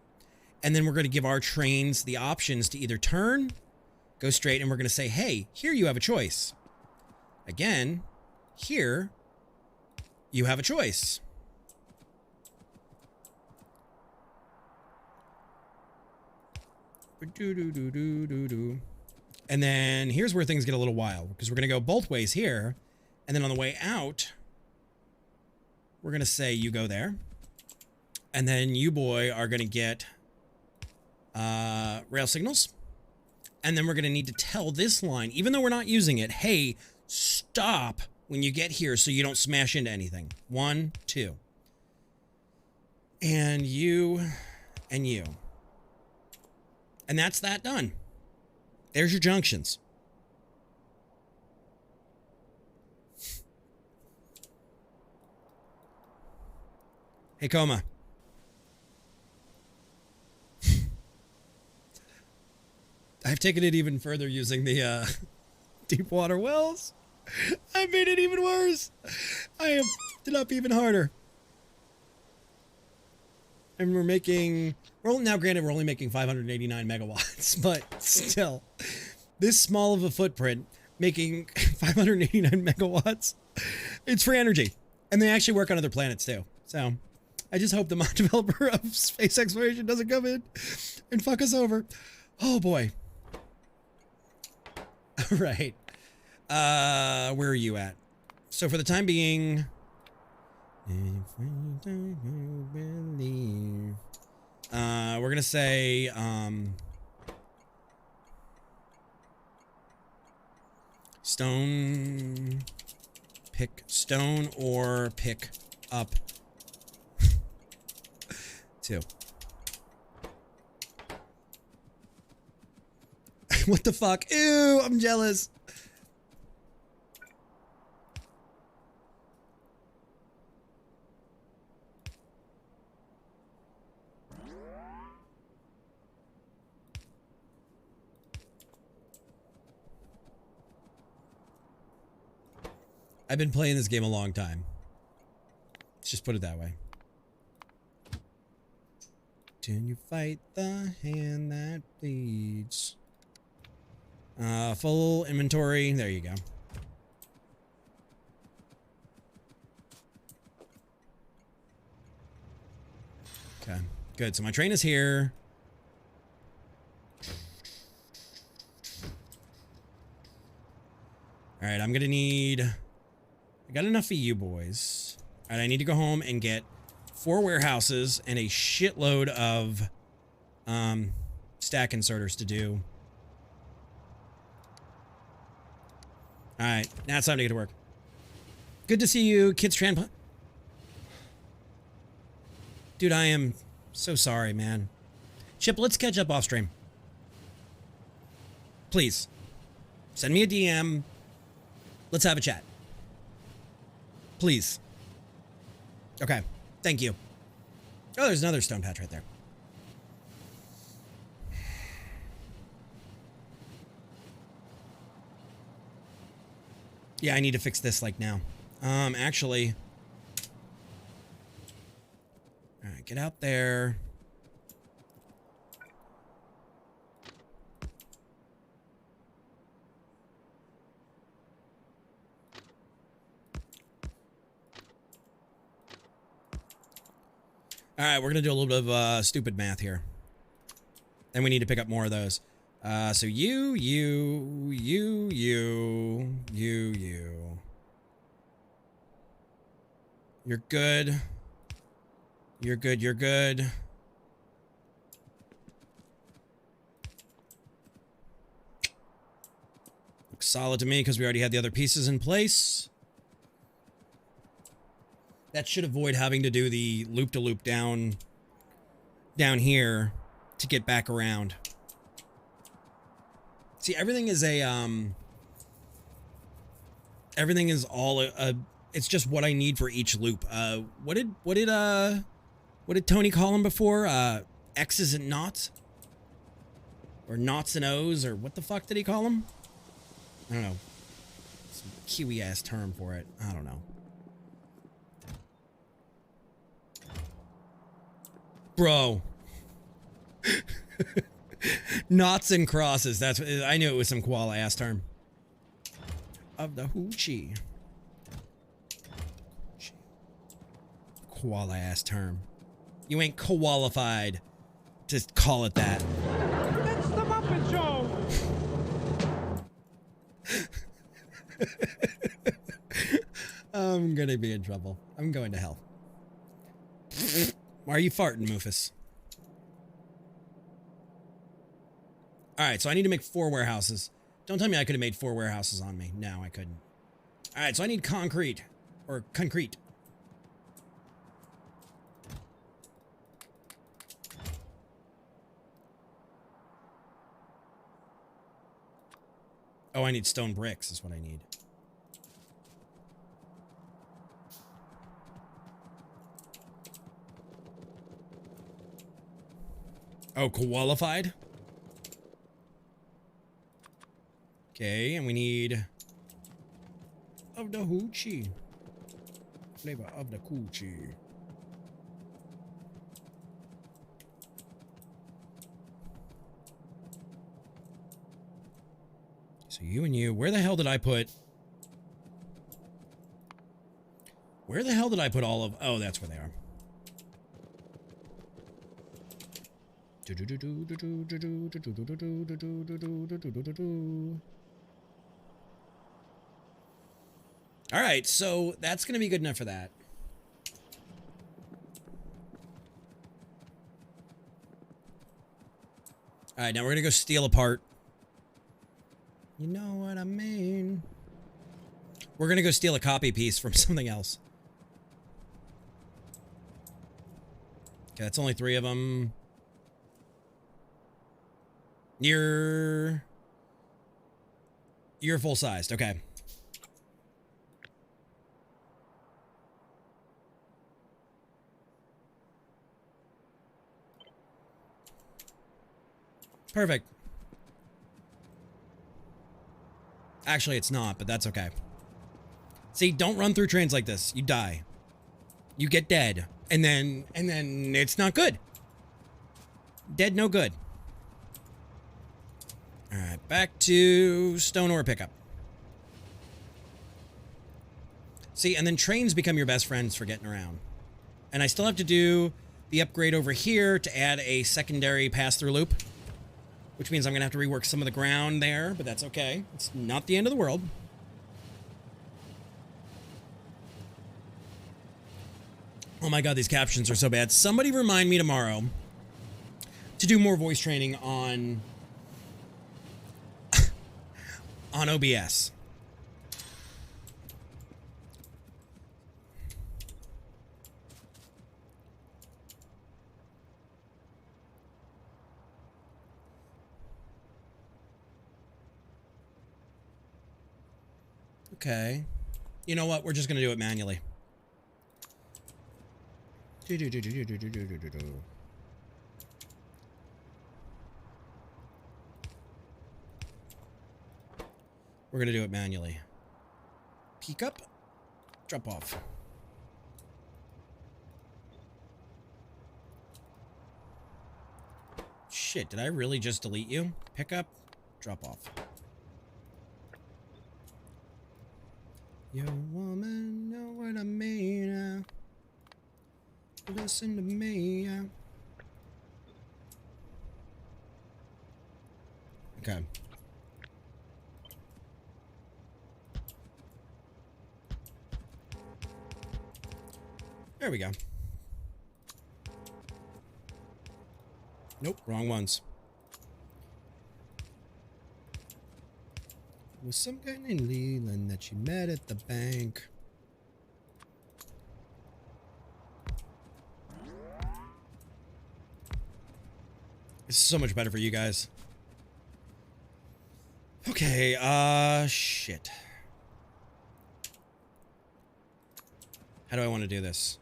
And then we're gonna give our trains the options to either turn, go straight, and we're gonna say, hey, here you have a choice. Again, here, you have a choice. And then here's where things get a little wild, because we're going to go both ways here. And then on the way out, we're going to say you go there. And then you, boy, are going to get rail signals. And then we're going to need to tell this line, even though we're not using it, hey, stop when you get here so you don't smash into anything. 1, 2. And you, and you. And that's that done. There's your junctions. Hey, Coma. I've taken it even further using the deep water wells. I made it even worse. I have it up even harder. And well, now granted, we're only making 589 megawatts, but still, this small of a footprint, making 589 megawatts, it's free energy. And they actually work on other planets too. So I just hope the mod developer of space exploration doesn't come in and fuck us over. Oh boy. All right. Where are you at? So for the time being, if we don't believe, we're gonna say stone, pick stone or pick up 2. What the fuck? Ew, I'm jealous. I've been playing this game a long time. Let's just put it that way. Can you fight the hand that bleeds? Full inventory. There you go. Okay, good. So my train is here. All right, I'm gonna need... I got enough of you boys. All right, I need to go home and get 4 warehouses and a shitload of stack inserters to do. All right, now it's time to get to work. Good to see you, Kids Tran. Dude, I am so sorry, man. Chip, let's catch up off stream. Please. Send me a DM. Let's have a chat. Please. Okay. Thank you. Oh, there's another stone patch right there. Yeah, I need to fix this like now. Actually. All right, get out there. All right, we're going to do a little bit of stupid math here. And we need to pick up more of those. So you. You're good. You're good. Looks solid to me because we already had the other pieces in place. That should avoid having to do the loop-to-loop down here to get back around. See, everything is everything is all it's just what I need for each loop. What did Tony call them before? X's and knots? Or knots and O's? Or what the fuck did he call them? I don't know. Some Kiwi-ass term for it. I don't know. Bro. Knots and crosses. That's what, I knew it was some koala-ass term. Of the hoochie. Koala-ass term. You ain't qualified to call it that. It's the Muppet Show! I'm gonna be in trouble. I'm going to hell. Why are you farting, Moofus? Alright, so I need to make 4 warehouses. Don't tell me I could have made 4 warehouses on me. No, I couldn't. Alright, so I need concrete. Or concrete. Oh, I need stone bricks is what I need. Oh, qualified? Okay, and we need of the hoochie. Flavor of the coochie. So you and you, where the hell did I put? Where the hell did I put all of? Oh, that's where they are. All right, so that's going to be good enough for that. All right, now we're going to go steal a part. You know what I mean? We're going to go steal a copy piece from something else. Okay, that's only 3 of them. You're full-sized. Okay. Perfect. Actually, it's not, but that's okay. See, don't run through trains like this. You die. You get dead. And then it's not good. Dead, no good. All right, back to stone ore pickup. See, and then trains become your best friends for getting around. And I still have to do the upgrade over here to add a secondary pass-through loop, which means I'm going to have to rework some of the ground there, but that's okay. It's not the end of the world. Oh my god, these captions are so bad. Somebody remind me tomorrow to do more voice training on on OBS. Okay. You know what? We're just going to do it manually. We're going to do it manually. Peek up, drop off. Shit, did I really just delete you? Pick up, drop off. Yo, woman, know what I mean? Listen to me. Okay. There we go. Nope, wrong ones. Was some guy named Leland that you met at the bank. This is so much better for you guys. Okay, shit. How do I want to do this?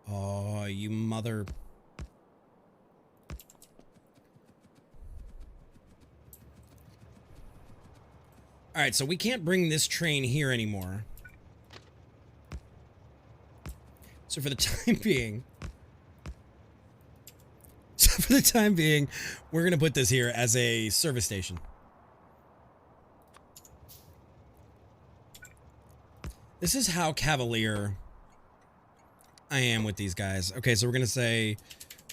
Oh, you mother... Alright, so we can't bring this train here anymore. So for the time being... we're going to put this here as a service station. This is how cavalier I am with these guys. Okay, so we're going to say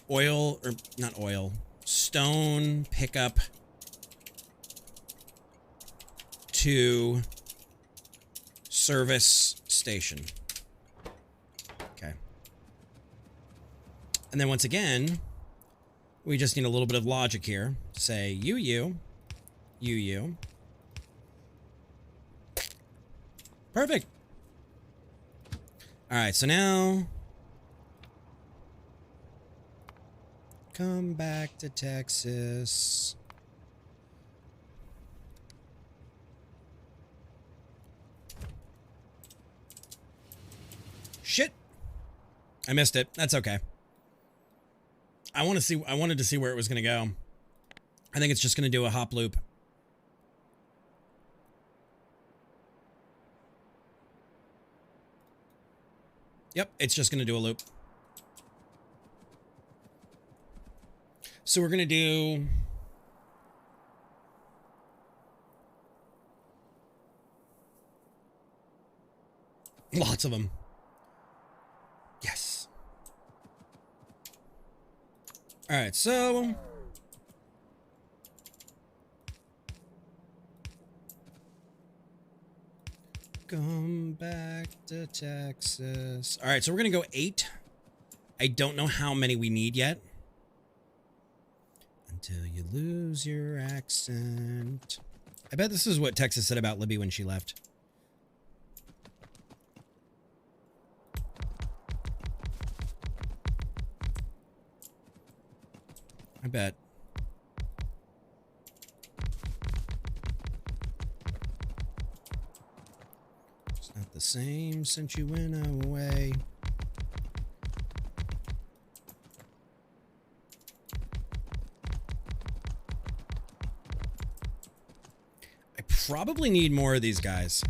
oil, or not oil, stone pickup to service station. Okay. And then once again, we just need a little bit of logic here. Say you. Perfect. All right, so now come back to Texas. Shit. I missed it. That's okay. I wanted to see where it was going to go. I think it's just going to do a hop loop. Yep, it's just going to do a loop. So we're going to do... lots of them. Yes. All right, so... come back to Texas. All right, so we're going to go 8. I don't know how many we need yet. Until you lose your accent. I bet this is what Texas said about Libby when she left. I bet. It's not the same since you went away. probably need more of these guys.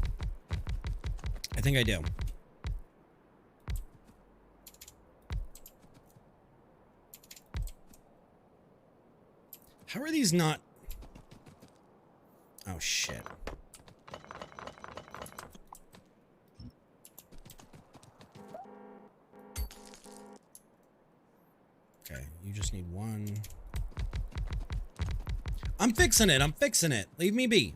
I think I do. How are these not... Oh, shit. Okay, you just need one. I'm fixing it. I'm fixing it. Leave me be.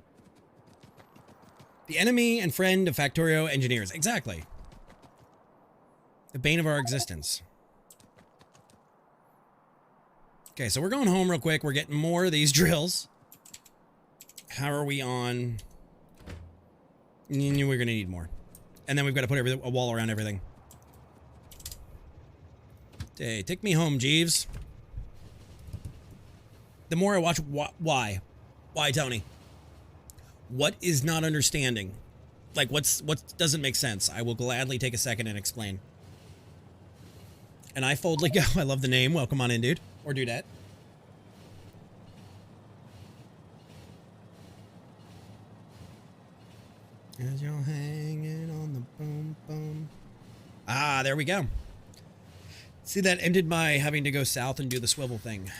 The enemy and friend of Factorio engineers. Exactly. The bane of our existence. Okay, so we're going home real quick. We're getting more of these drills. How are we on? We're going to need more. And then we've got to put a wall around everything. Hey, take me home, Jeeves. The more I watch... Why? Why, Tony? What is not understanding? Like, what doesn't make sense? I will gladly take a second and explain. And I foldly go. I love the name. Welcome on in, dude. Or dudette. As you're hanging on the boom boom. Ah, there we go. See, that ended by having to go south and do the swivel thing.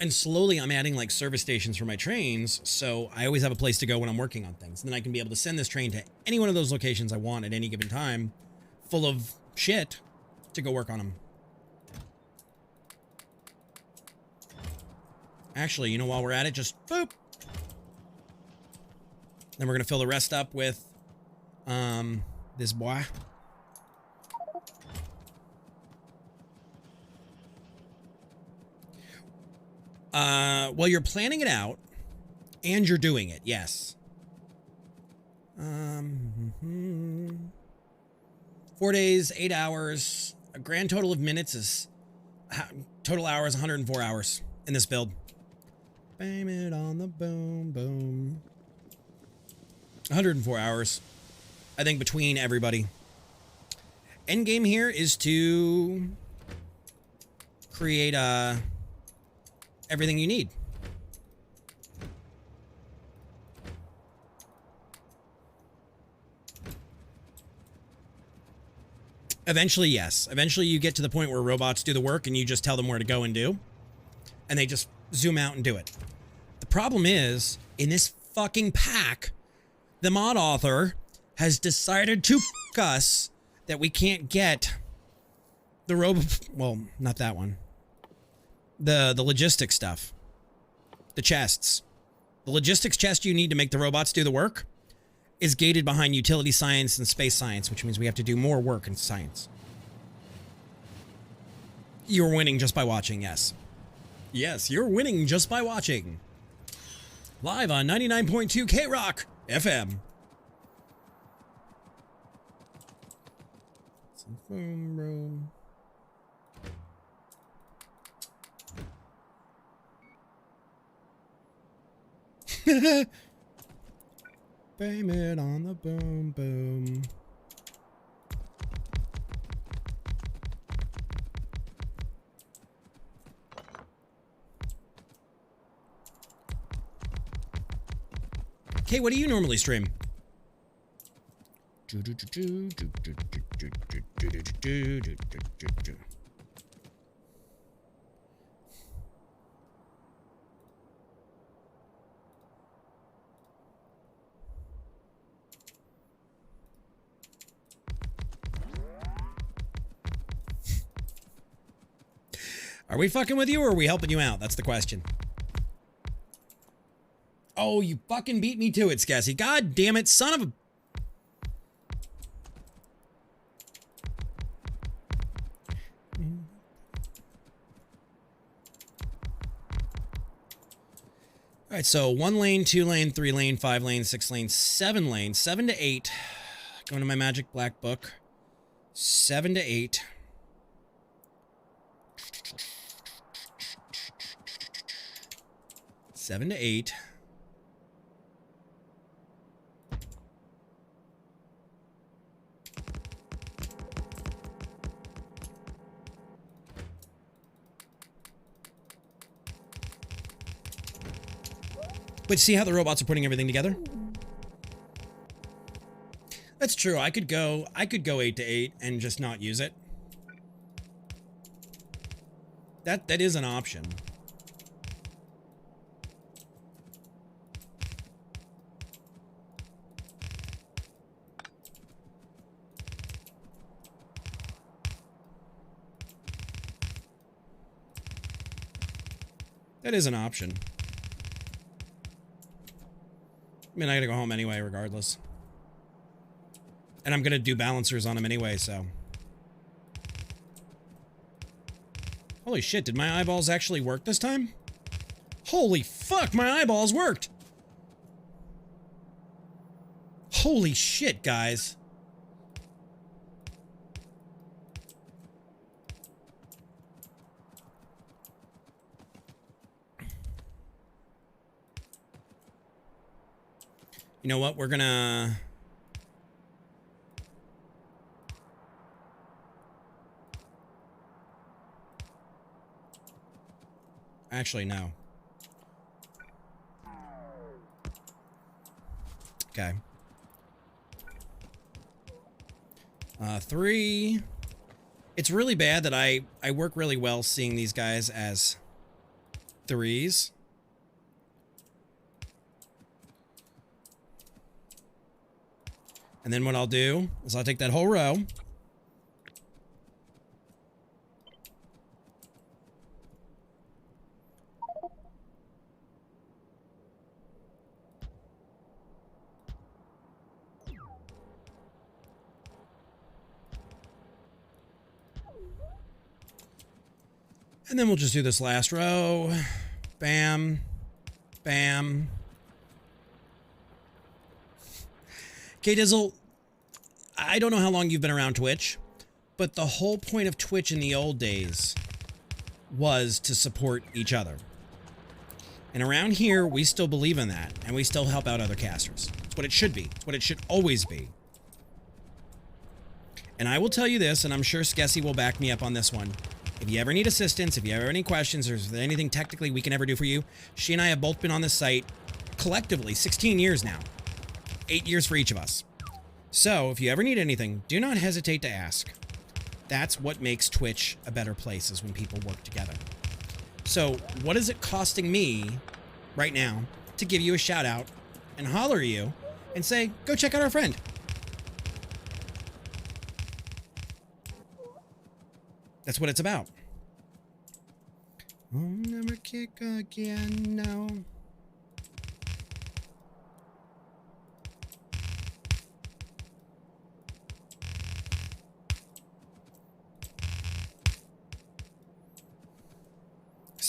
And slowly I'm adding like service stations for my trains, so I always have a place to go when I'm working on things. And then I can be able to send this train to any one of those locations I want at any given time, full of shit, to go work on them. Actually, you know, while we're at it, just boop. Then we're going to fill the rest up with this boy. Well, you're planning it out and you're doing it. Yes. 4 days, 8 hours. A grand total of minutes is total hours, 104 hours in this build. Bam it on the boom, boom. 104 hours, I think, between everybody. End game here is to create everything you need. Eventually, yes. Eventually you get to the point where robots do the work and you just tell them where to go and do. And they just zoom out and do it. The problem is, in this fucking pack, the mod author has decided to fuck us that we can't get the well, not that one. The logistics stuff. The chests. The logistics chest you need to make the robots do the work is gated behind utility science and space science, which means we have to do more work in science. You're winning just by watching, yes. Yes, you're winning just by watching. Live on 99.2 K-Rock FM. Some foam room. Bam it on the boom boom. Okay, what do you normally stream? Are we fucking with you or are we helping you out? That's the question. Oh, you fucking beat me to it, Scassi. God damn it, son of a... All right, so 1 lane, 2 lane, 3 lane, 5 lane, 6 lane, 7 lane, 7 to 8. Going to my magic black book. 7 to 8. Seven to 8. But see how the robots are putting everything together? That's true. I could go 8 to 8 and just not use it. That is an option. That is an option. I mean, I gotta go home anyway, regardless. And I'm gonna do balancers on him anyway, so. Holy shit, did my eyeballs actually work this time? Holy fuck, my eyeballs worked! Holy shit, guys. You know what? We're gonna... Actually, no. Okay. 3. It's really bad that I work really well seeing these guys as 3s. And then what I'll do is I'll take that whole row. And then we'll just do this last row. Bam. Bam. K-Dizzle, I don't know how long you've been around Twitch, but the whole point of Twitch in the old days was to support each other. And around here, we still believe in that, and we still help out other casters. It's what it should be. It's what it should always be. And I will tell you this, and I'm sure Skessy will back me up on this one. If you ever need assistance, if you ever have any questions, or is there anything technically we can ever do for you, she and I have both been on this site collectively 16 years now. 8 years for each of us. So, if you ever need anything, do not hesitate to ask. That's what makes Twitch a better place, is when people work together. So, what is it costing me right now to give you a shout out and holler at you and say, go check out our friend? That's what it's about. I'll never kick again, no.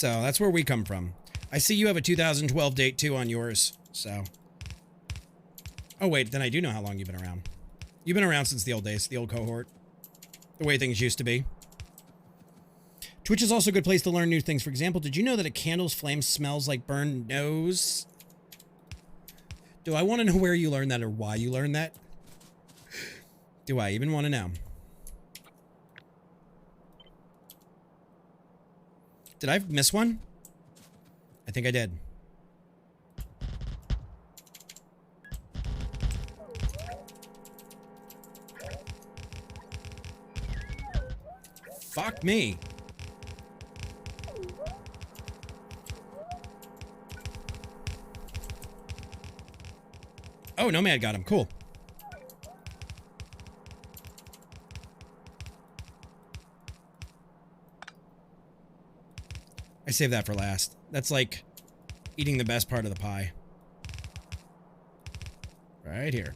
So that's where we come from. I see you have a 2012 date too on yours, so. Oh wait, then I do know how long you've been around. You've been around since the old days, the old cohort. The way things used to be. Twitch is also a good place to learn new things. For example, did you know that a candle's flame smells like burned nose? Do I want to know where you learned that or why you learned that? Do I even want to know? Did I miss one? I think I did. Fuck me. Oh, Nomad got him. Cool. I saved that for last. That's like eating the best part of the pie. Right here.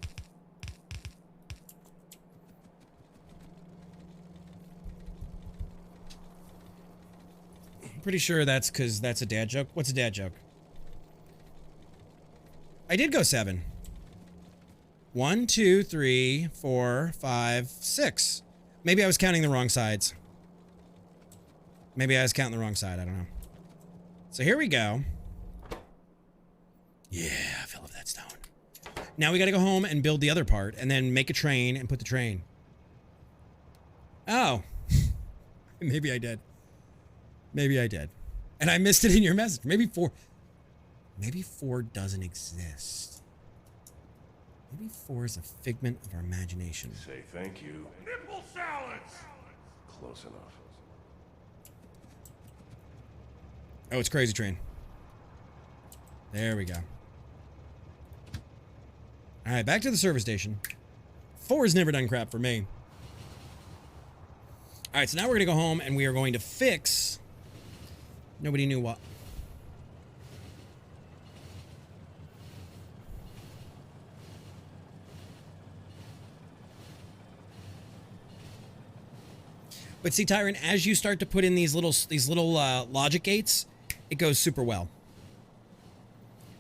Pretty sure that's because that's a dad joke. What's a dad joke? I did go 7. 1, 2, 3, 4, 5, 6. Maybe I was counting the wrong sides. Maybe I was counting the wrong side. I don't know. So here we go. Yeah, I fill up that stone. Now we got to go home and build the other part and then make a train and put the train. Oh. Maybe I did. Maybe I did. And I missed it in your message. Maybe 4. Maybe 4 doesn't exist. Maybe 4 is a figment of our imagination. Say thank you. Nipple salads! Close enough. Oh, it's Crazy Train. There we go. All right, back to the service station. 4 has never done crap for me. All right, so now we're going to go home and we are going to fix... Nobody knew what. But see, Tyron, as you start to put in these little logic gates, it goes super well.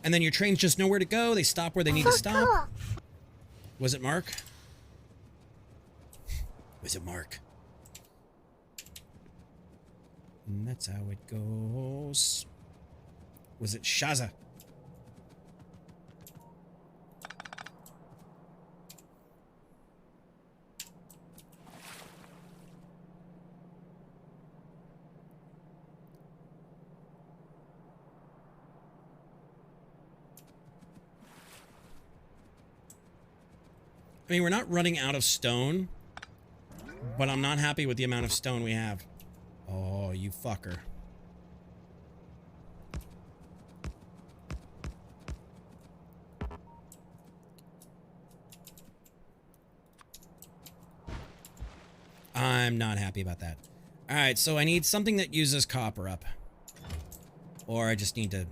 And then your trains just know where to go. They stop where they need to stop. Was it Mark? Was it Mark? And that's how it goes. Was it Shaza? I mean, we're not running out of stone, but I'm not happy with the amount of stone we have. Oh, you fucker. I'm not happy about that. All right, so I need something that uses copper up. Or I just need to...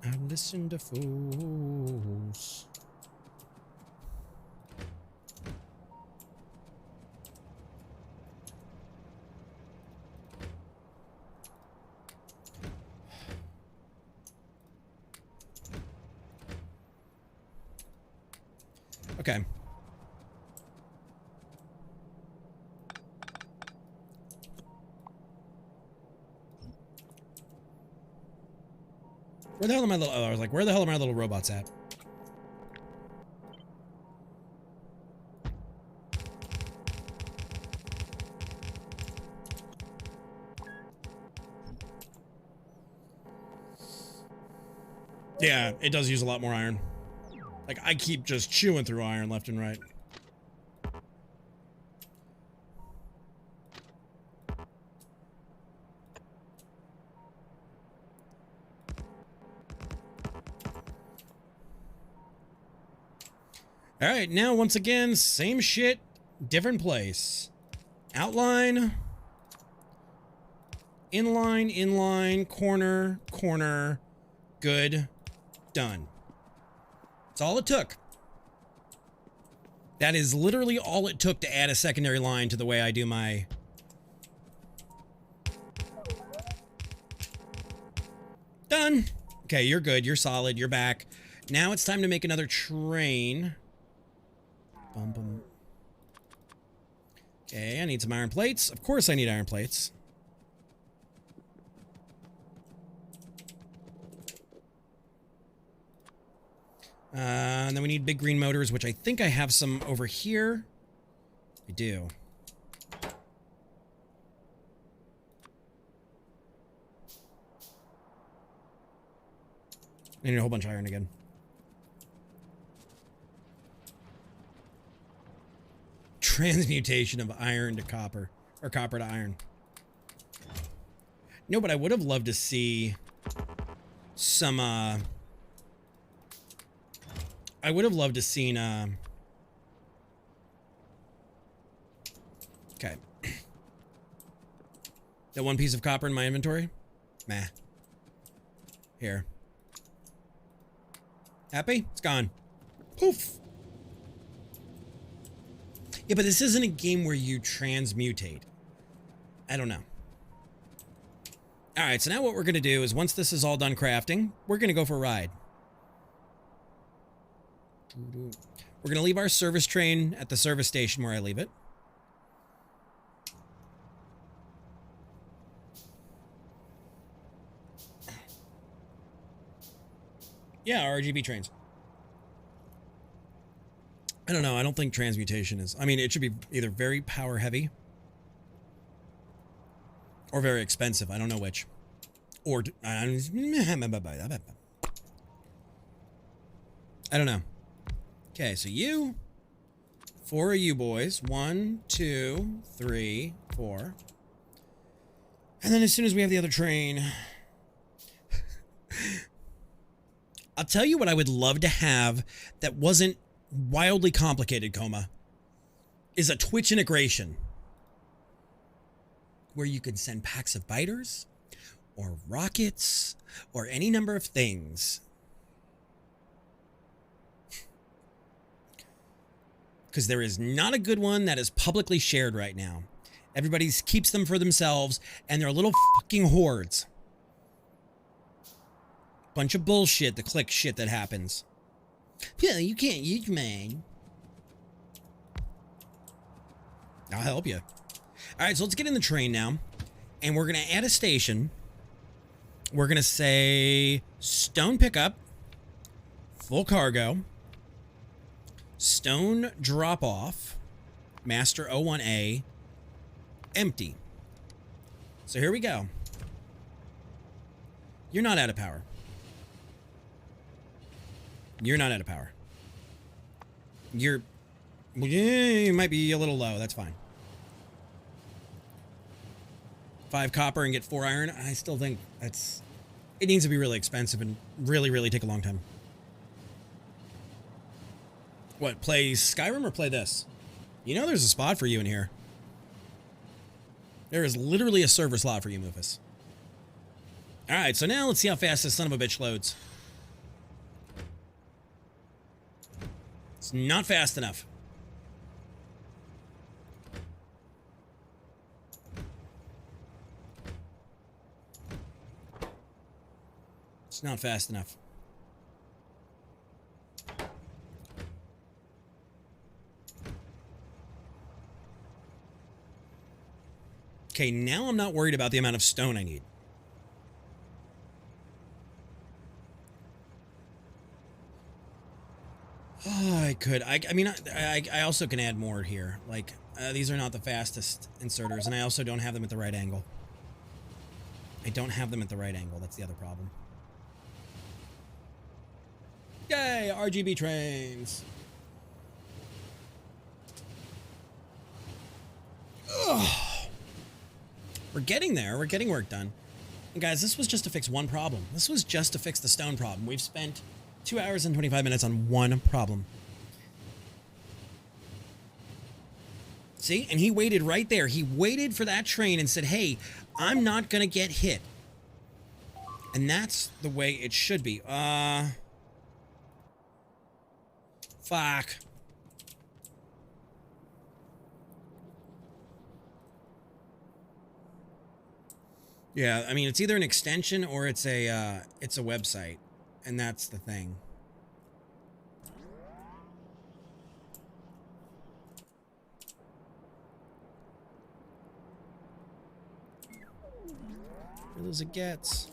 I listen to fools. Okay. Where the hell are my little... Oh, I was like, where the hell are my little robots at? Yeah, it does use a lot more iron. Like, I keep just chewing through iron left and right. All right, now once again, same shit, different place. Outline, inline, inline, corner, corner, good, done. That's all it took. That is literally all it took to add a secondary line to the way I do my... Done. Okay, you're good, you're solid, you're back. Now it's time to make another train. Bum, bum. Okay, I need some iron plates. Of course I need iron plates. And then we need big green motors, which I think I have some over here. I do. I need a whole bunch of iron again. Transmutation of iron to copper, or copper to iron. No, but I would have loved to see some, I would have loved to seen, okay. That one piece of copper in my inventory? Meh. Here. Happy? It's gone. Poof. Yeah, but this isn't a game where you transmutate. I don't know. All right, so now what we're going to do is once this is all done crafting, we're going to go for a ride. We're going to leave our service train at the service station where I leave it. Yeah, RGB trains. I don't know. I don't think transmutation is. I mean, it should be either very power heavy or very expensive. I don't know which. Or I don't know. Okay, so you, 4 of you boys. 1, 2, 3, 4. And then as soon as we have the other train, I'll tell you what I would love to have that wasn't wildly complicated, Coma, is a Twitch integration where you could send packs of biters or rockets or any number of things. Because there is not a good one that is publicly shared right now. Everybody keeps them for themselves, and they're little fucking hordes. Bunch of bullshit, the click shit that happens. Yeah, you can't use mine. I'll help you. All right, so let's get in the train now. And we're going to add a station. We're going to say stone pickup, full cargo, stone drop off, master 01A, empty. So here we go. You're not out of power. You're not out of power. You might be a little low. That's fine. 5 copper and get 4 iron. I still think it needs to be really expensive and really, really take a long time. What, play Skyrim or play this? You know there's a spot for you in here. There is literally a server slot for you, Mufus. All right, so now let's see how fast this son of a bitch loads. It's not fast enough. It's not fast enough. Okay, now I'm not worried about the amount of stone I need. Oh, I could. I mean, I also can add more here. Like, these are not the fastest inserters, and I also don't have them at the right angle. I don't have them at the right angle. That's the other problem. Yay, RGB trains. Ugh. We're getting there. We're getting work done. And guys, this was just to fix one problem. This was just to fix the stone problem. We've spent 2 hours and 25 minutes on one problem. See? And he waited right there. He waited for that train and said, hey, I'm not going to get hit. And that's the way it should be. Fuck. Yeah, I mean, it's either an extension or it's a website. And that's the thing. Real as it gets.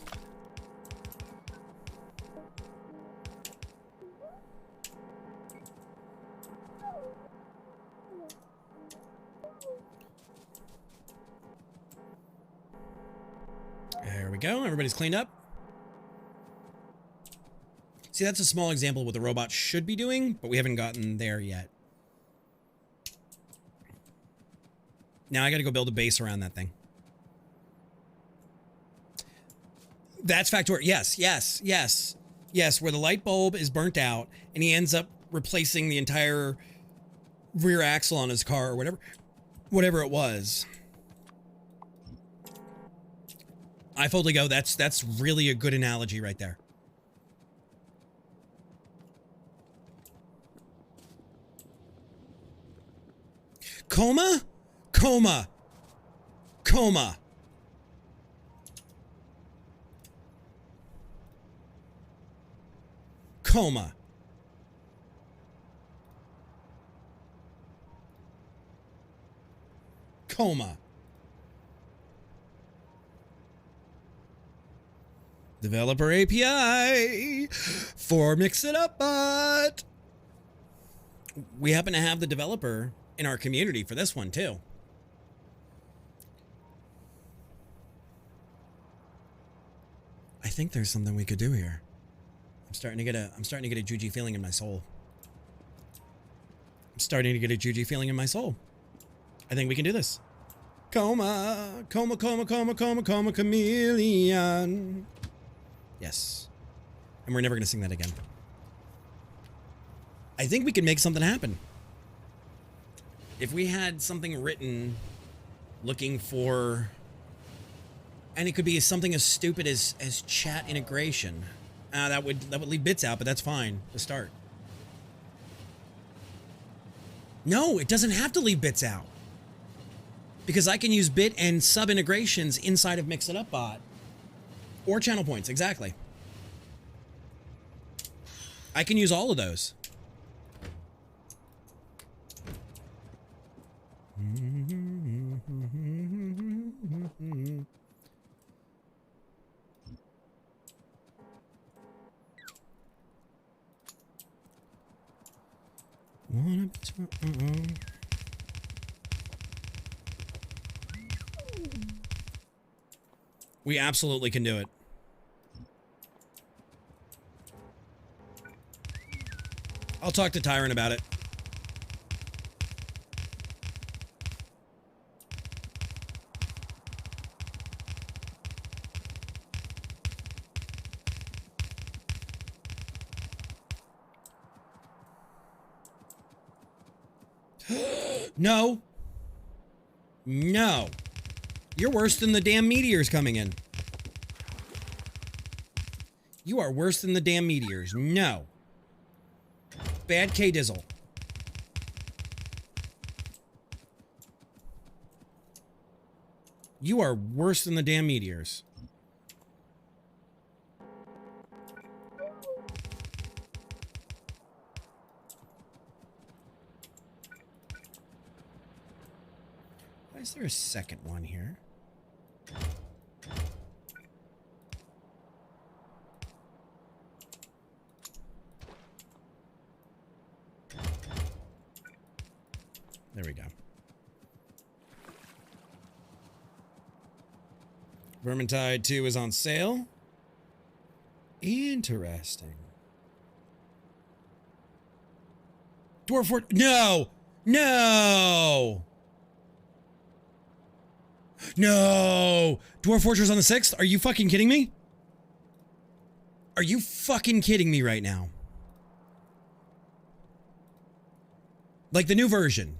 There we go. Everybody's cleaned up. See, that's a small example of what the robot should be doing, but we haven't gotten there yet. Now I gotta go build a base around that thing. That's faccctory. Yes, yes, yes. Yes, where the light bulb is burnt out and he ends up replacing the entire rear axle on his car or whatever it was. I fully go, that's really a good analogy right there. Coma? Coma. Coma. Coma. Coma. Developer API for Mix It Up Bot. we happen to have the developer in our community for this one too. I think there's something we could do here. I'm starting to get a juji feeling in my soul. I'm starting to get a juji feeling in my soul. I think we can do this. Coma, coma, coma, coma, coma, coma, chameleon. Yes. And we're never going to sing that again. I think we could make something happen. If we had something written looking for... And it could be something as stupid as chat integration. That would leave bits out, but that's fine to start. No, it doesn't have to leave bits out. Because I can use bit and sub integrations inside of Mix It Up Bot. Or channel points, exactly. I can use all of those. We absolutely can do it. I'll talk to Tyrant about it. No. No. You're worse than the damn meteors coming in. You are worse than the damn meteors. No. Bad K-Dizzle. You are worse than the damn meteors. Why is there a second one here? There we go. Vermintide 2 is on sale. Interesting. Dwarf Fort. No! No! No! Dwarf Fortress on the 6th? Are you fucking kidding me? Are you fucking kidding me right now? Like the new version.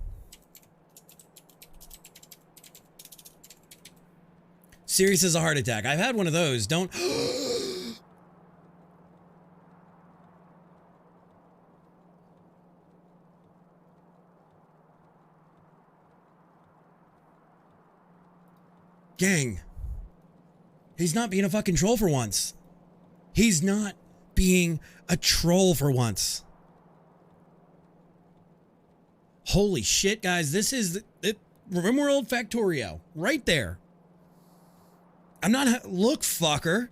Serious as a heart attack. I've had one of those. Don't... Gang. He's not being a fucking troll for once. He's not being a troll for once. Holy shit, guys. This is it. RimWorld Factorio. Right there. I'm not... Look, fucker.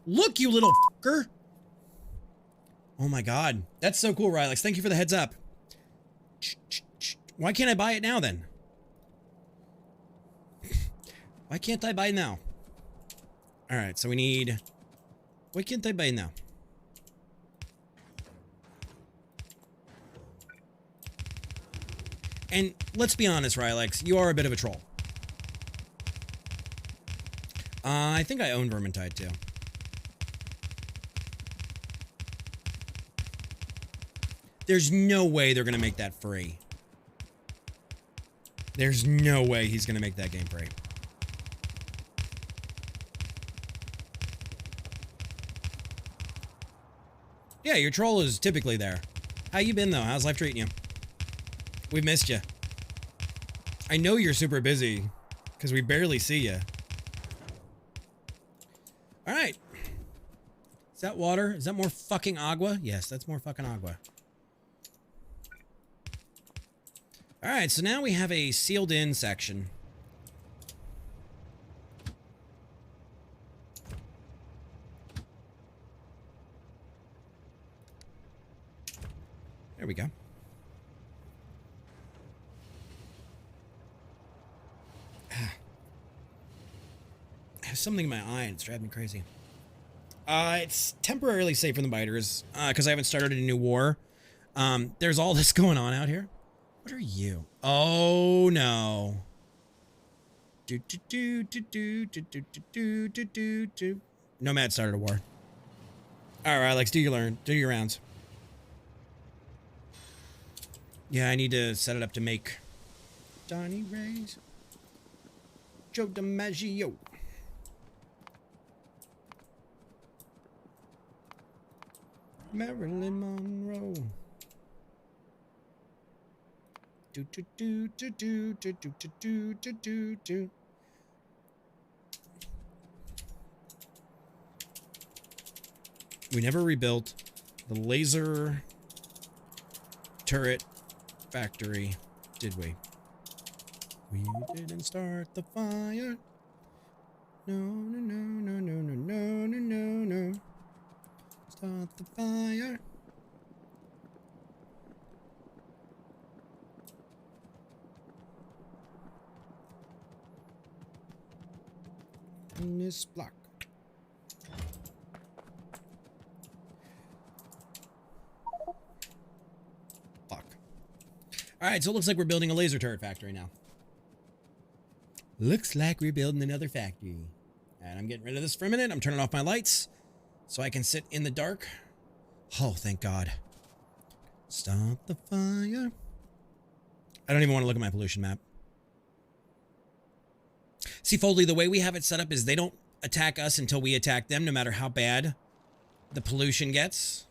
Look, you little fucker. Oh my god. That's so cool, Rylex. Thank you for the heads up. Why can't I buy it now, then? Why can't I buy now? Alright, so we need... Why can't I buy now? And let's be honest, Rylex, you are a bit of a troll. I think I own Vermintide too. There's no way they're gonna make that free. There's no way he's gonna make that game free. Yeah, your troll is typically there. How you been though? How's life treating you? We've missed you. I know you're super busy because we barely see you. All right. Is that water? Is that more fucking agua? Yes, that's more fucking agua. All right, so now we have a sealed in section. There we go. have something in my eye and it's driving me crazy. It's temporarily safe from the biters because I haven't started a new war. There's all this going on out here. What are you? Oh no. Nomad started a war. All right, Alex, do your rounds. Yeah, I need to set it up to make Donnie Ray's Joe DiMaggio. Marilyn Monroe. Do do do do do do do do do do do. We never rebuilt the laser turret factory, did we? We didn't start the fire. No, no, no, no, no, no, no, no, no, no. Start the fire. In this block. Fuck. Alright, so it looks like we're building a laser turret factory now. Looks like we're building another factory. And I'm getting rid of this for a minute. I'm turning off my lights so I can sit in the dark. Oh, thank God. Start the fire. I don't even want to look at my pollution map. See, Foley, the way we have it set up is they don't attack us until we attack them, no matter how bad the pollution gets.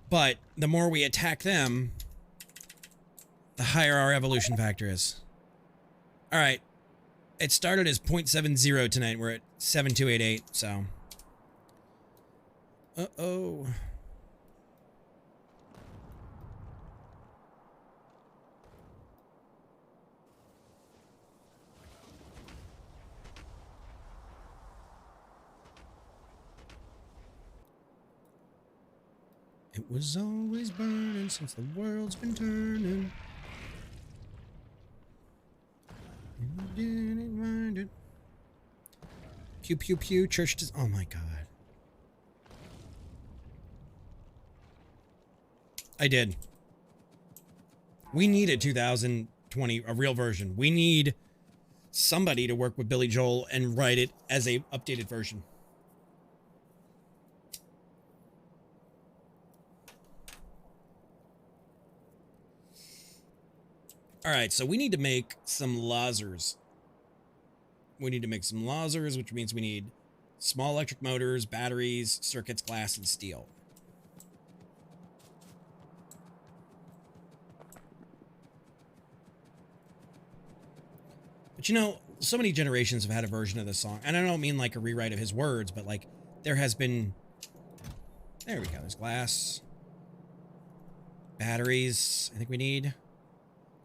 But the more we attack them, the higher our evolution factor is. All right. It started as 0.70 tonight. We're at 7288, so. Uh-oh. It was always burning since the world's been turning. You didn't mind it. Pew pew pew. Church does. Oh my God. I did. We need a 2020, a real version. We need somebody to work with Billy Joel and write it as a updated version. All right, so we need to make some lasers. We need to make some lasers, which means we need small electric motors, batteries, circuits, glass, and steel. But you know, so many generations have had a version of this song. And I don't mean like a rewrite of his words, but like there has been... There we go. There's glass. Batteries, I think we need...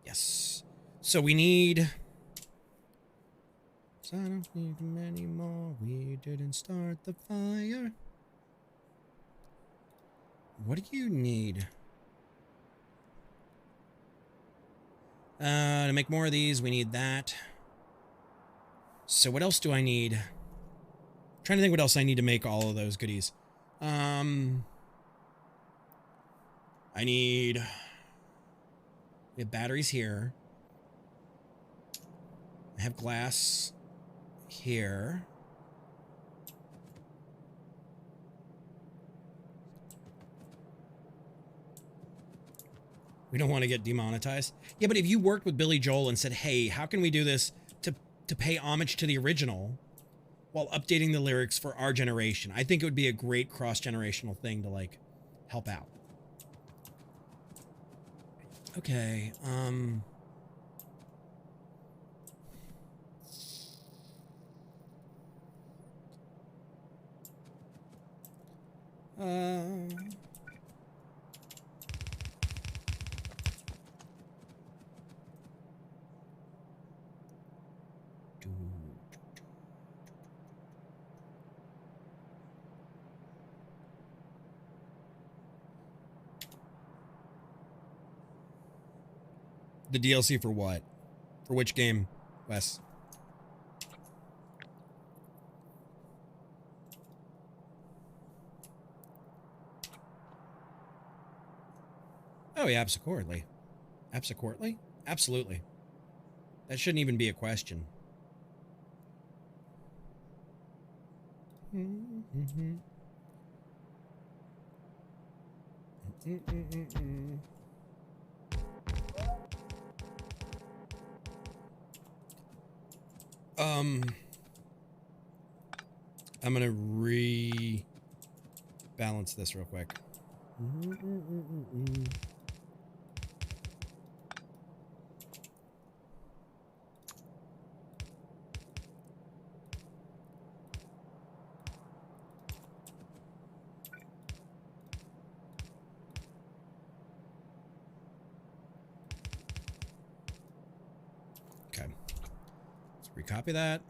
Yes. So we need... I don't need them anymore. We didn't start the fire. What do you need? To make more of these, we need that. So what else do I need? I'm trying to think what else I need to make all of those goodies. I need... We have batteries here. I have glass here. We don't want to get demonetized. Yeah, but if you worked with Billy Joel and said, hey, how can we do this to pay homage to the original while updating the lyrics for our generation? I think it would be a great cross-generational thing to, like, help out. Okay, the DLC for what? For which game, Wes? Oh, yeah, absolutely. Absolutely? Absolutely. That shouldn't even be a question. I'm gonna rebalance this real quick. Okay. Let's recopy that.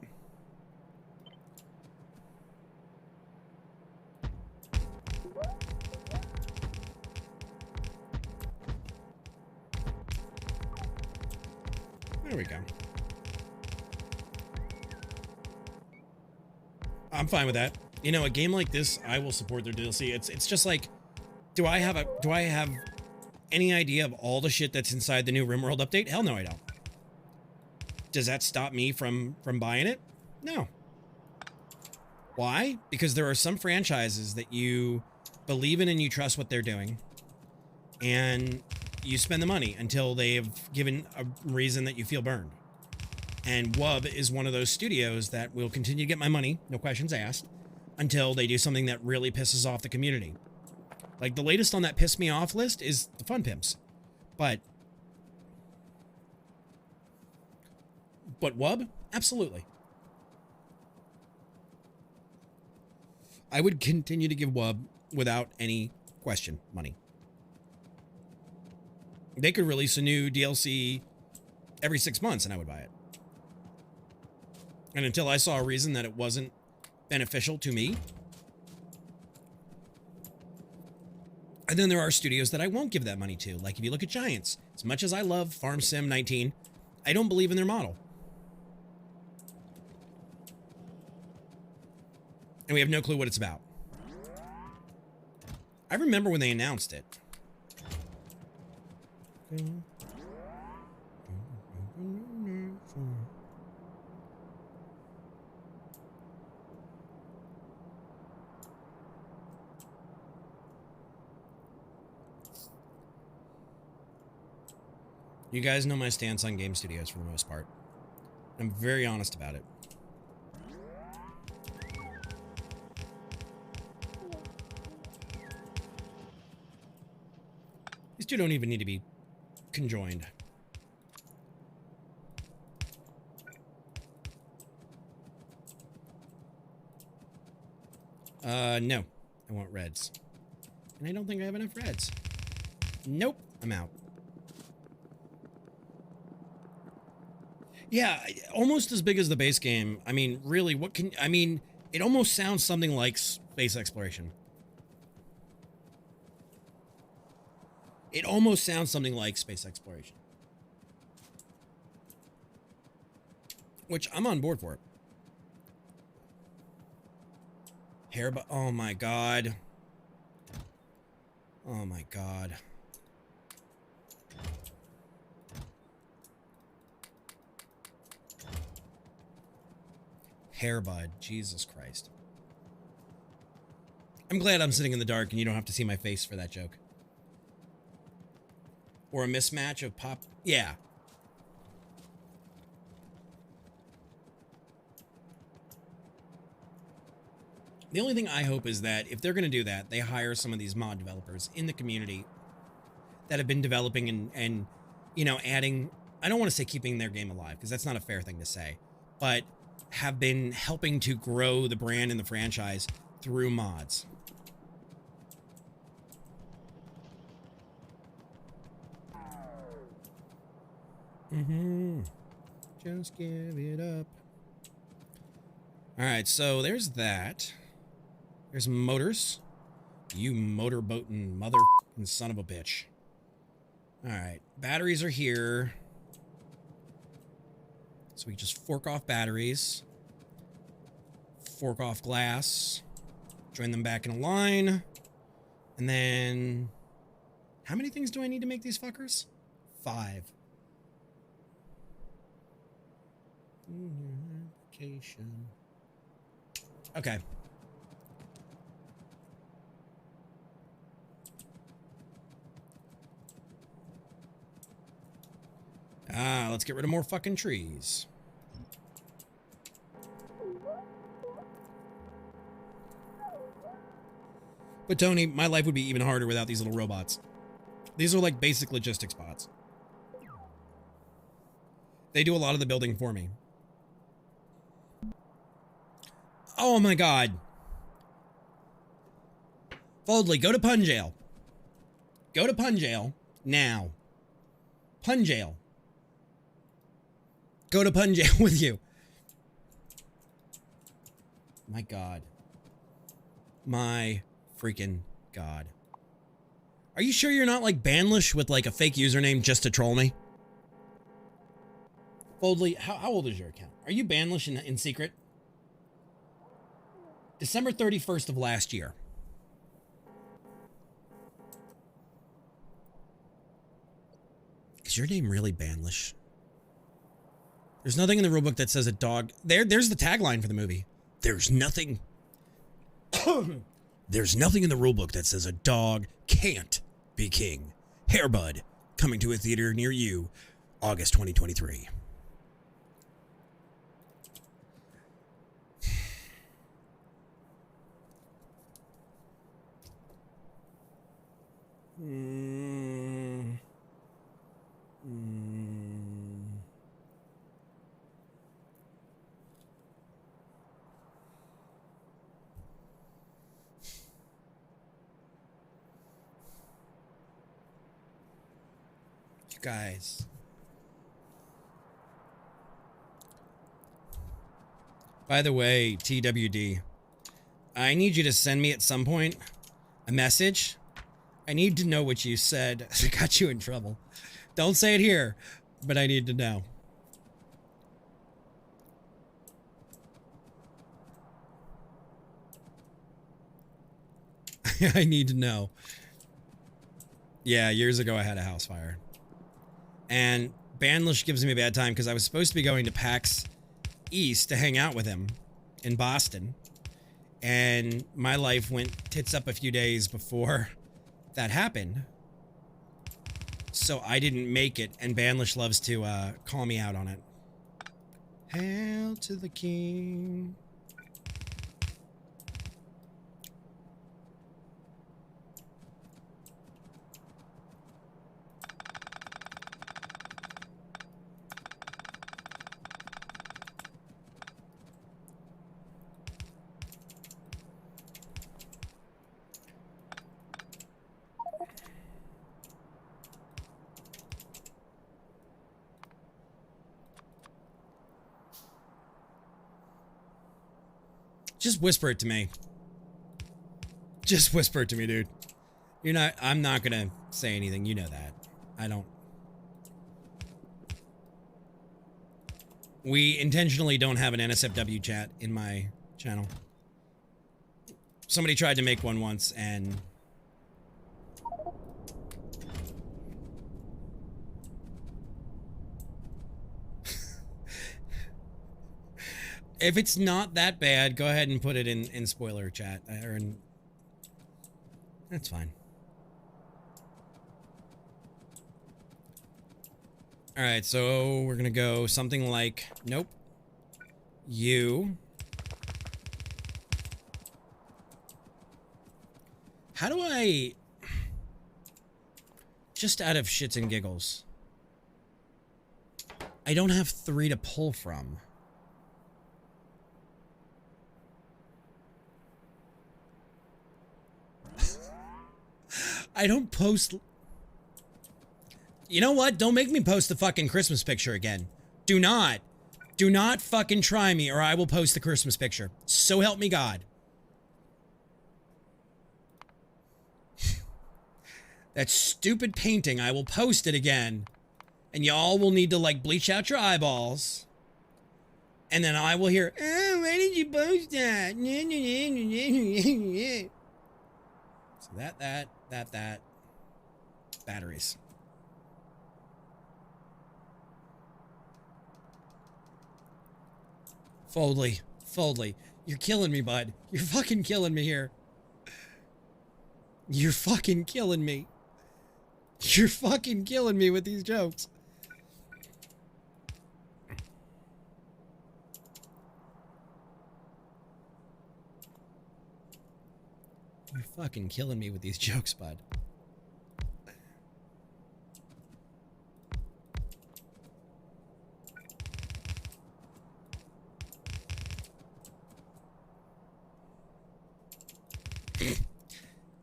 There we go. I'm fine with that. You know, a game like this, I will support their DLC. It's just like, do I have any idea of all the shit that's inside the new RimWorld update? Hell no, I don't. Does that stop me from buying it? No. Why? Because there are some franchises that you believe in and you trust what they're doing, and you spend the money until they've given a reason that you feel burned. And WUB is one of those studios that will continue to get my money, no questions asked, until they do something that really pisses off the community. Like, the latest on that piss me off list is the Fun Pimps. But WUB? Absolutely. I would continue to give WUB, without any question, money. They could release a new DLC every 6 months and I would buy it. And until I saw a reason that it wasn't beneficial to me. And then there are studios that I won't give that money to. Like if you look at Giants, as much as I love Farm Sim 19, I don't believe in their model. And we have no clue what it's about. I remember when they announced it. You guys know my stance on game studios for the most part. I'm very honest about it. These two don't even need to be conjoined. No. I want reds. And I don't think I have enough reds. Nope. I'm out. Yeah, almost as big as the base game. I mean, really, what can... I mean, it almost sounds something like space exploration. It almost sounds something like space exploration. Which, I'm on board for it. Oh my god. Oh my god. Hairbud, Jesus Christ. I'm glad I'm sitting in the dark and you don't have to see my face for that joke. Or a mismatch of pop. Yeah. The only thing I hope is that if they're going to do that, they hire some of these mod developers in the community that have been developing and you know, adding, I don't want to say keeping their game alive, because that's not a fair thing to say, but have been helping to grow the brand and the franchise through mods. Just give it up. All right, so there's that. There's motors. You motorboating mother son of a bitch. All right, batteries are here. So we just fork off batteries. Fork off glass. Join them back in a line. And then How many things do I need to make these fuckers? 5. Okay. Let's get rid of more fucking trees. But Tony, my life would be even harder without these little robots. These are like basic logistics bots. They do a lot of the building for me. Oh my god. Foldley, go to pun jail. Go to pun jail now. Pun jail. Go to pun jail with you. My god. My freaking god. Are you sure you're not like Banlish with like a fake username just to troll me? Foldley, how old is your account? Are you Banlish in secret? December 31st of last year. Is your name really Banlish? There's nothing in the rulebook that says a dog. There's the tagline for the movie. There's nothing. There's nothing in the rulebook that says a dog can't be king. Hairbud, coming to a theater near you, August 2023. You guys. By the way, TWD, I need you to send me at some point a message. I need to know what you said that got you in trouble. Don't say it here, but I need to know. I need to know. Yeah, years ago I had a house fire. And Banlish gives me a bad time because I was supposed to be going to PAX East to hang out with him in Boston. And my life went tits up a few days before that happened. So I didn't make it, and Banlish loves to call me out on it. Hail to the king. Just whisper it to me. Just whisper it to me, dude. I'm not gonna say anything. You know that. I don't. We intentionally don't have an NSFW chat in my channel. Somebody tried to make one once and... If it's not that bad, go ahead and put it in spoiler chat. Or in... That's fine. Alright, so we're gonna go something like... Nope. You. How do I... Just out of shits and giggles. I don't have 3 to pull from. I don't post... You know what? Don't make me post the fucking Christmas picture again. Do not. Do not fucking try me or I will post the Christmas picture. So help me God. That stupid painting, I will post it again. And y'all will need to like bleach out your eyeballs. And then I will hear, oh, why did you post that? So that. batteries. Foldly. You're killing me, bud. You're fucking killing me here. You're fucking killing me. You're fucking killing me with these jokes. You're fucking killing me with these jokes, bud.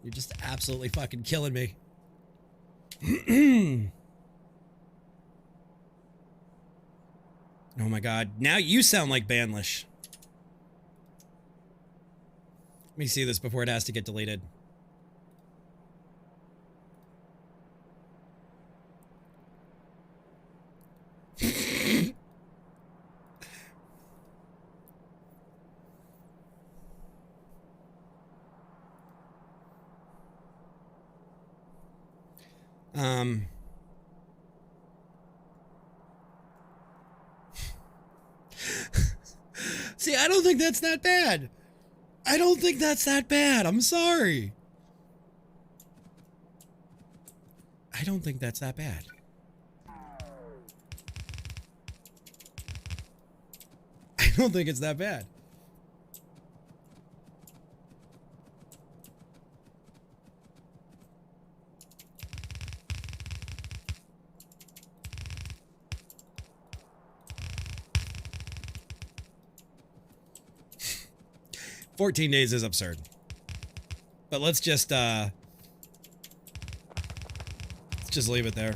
You're just absolutely fucking killing me. Oh my god. Now you sound like Banlish. Let me see this before it has to get deleted. See, I don't think that's that bad. I don't think that's that bad. I'm sorry. I don't think that's that bad. I don't think it's that bad. "14 days is absurd. But let's just leave it there.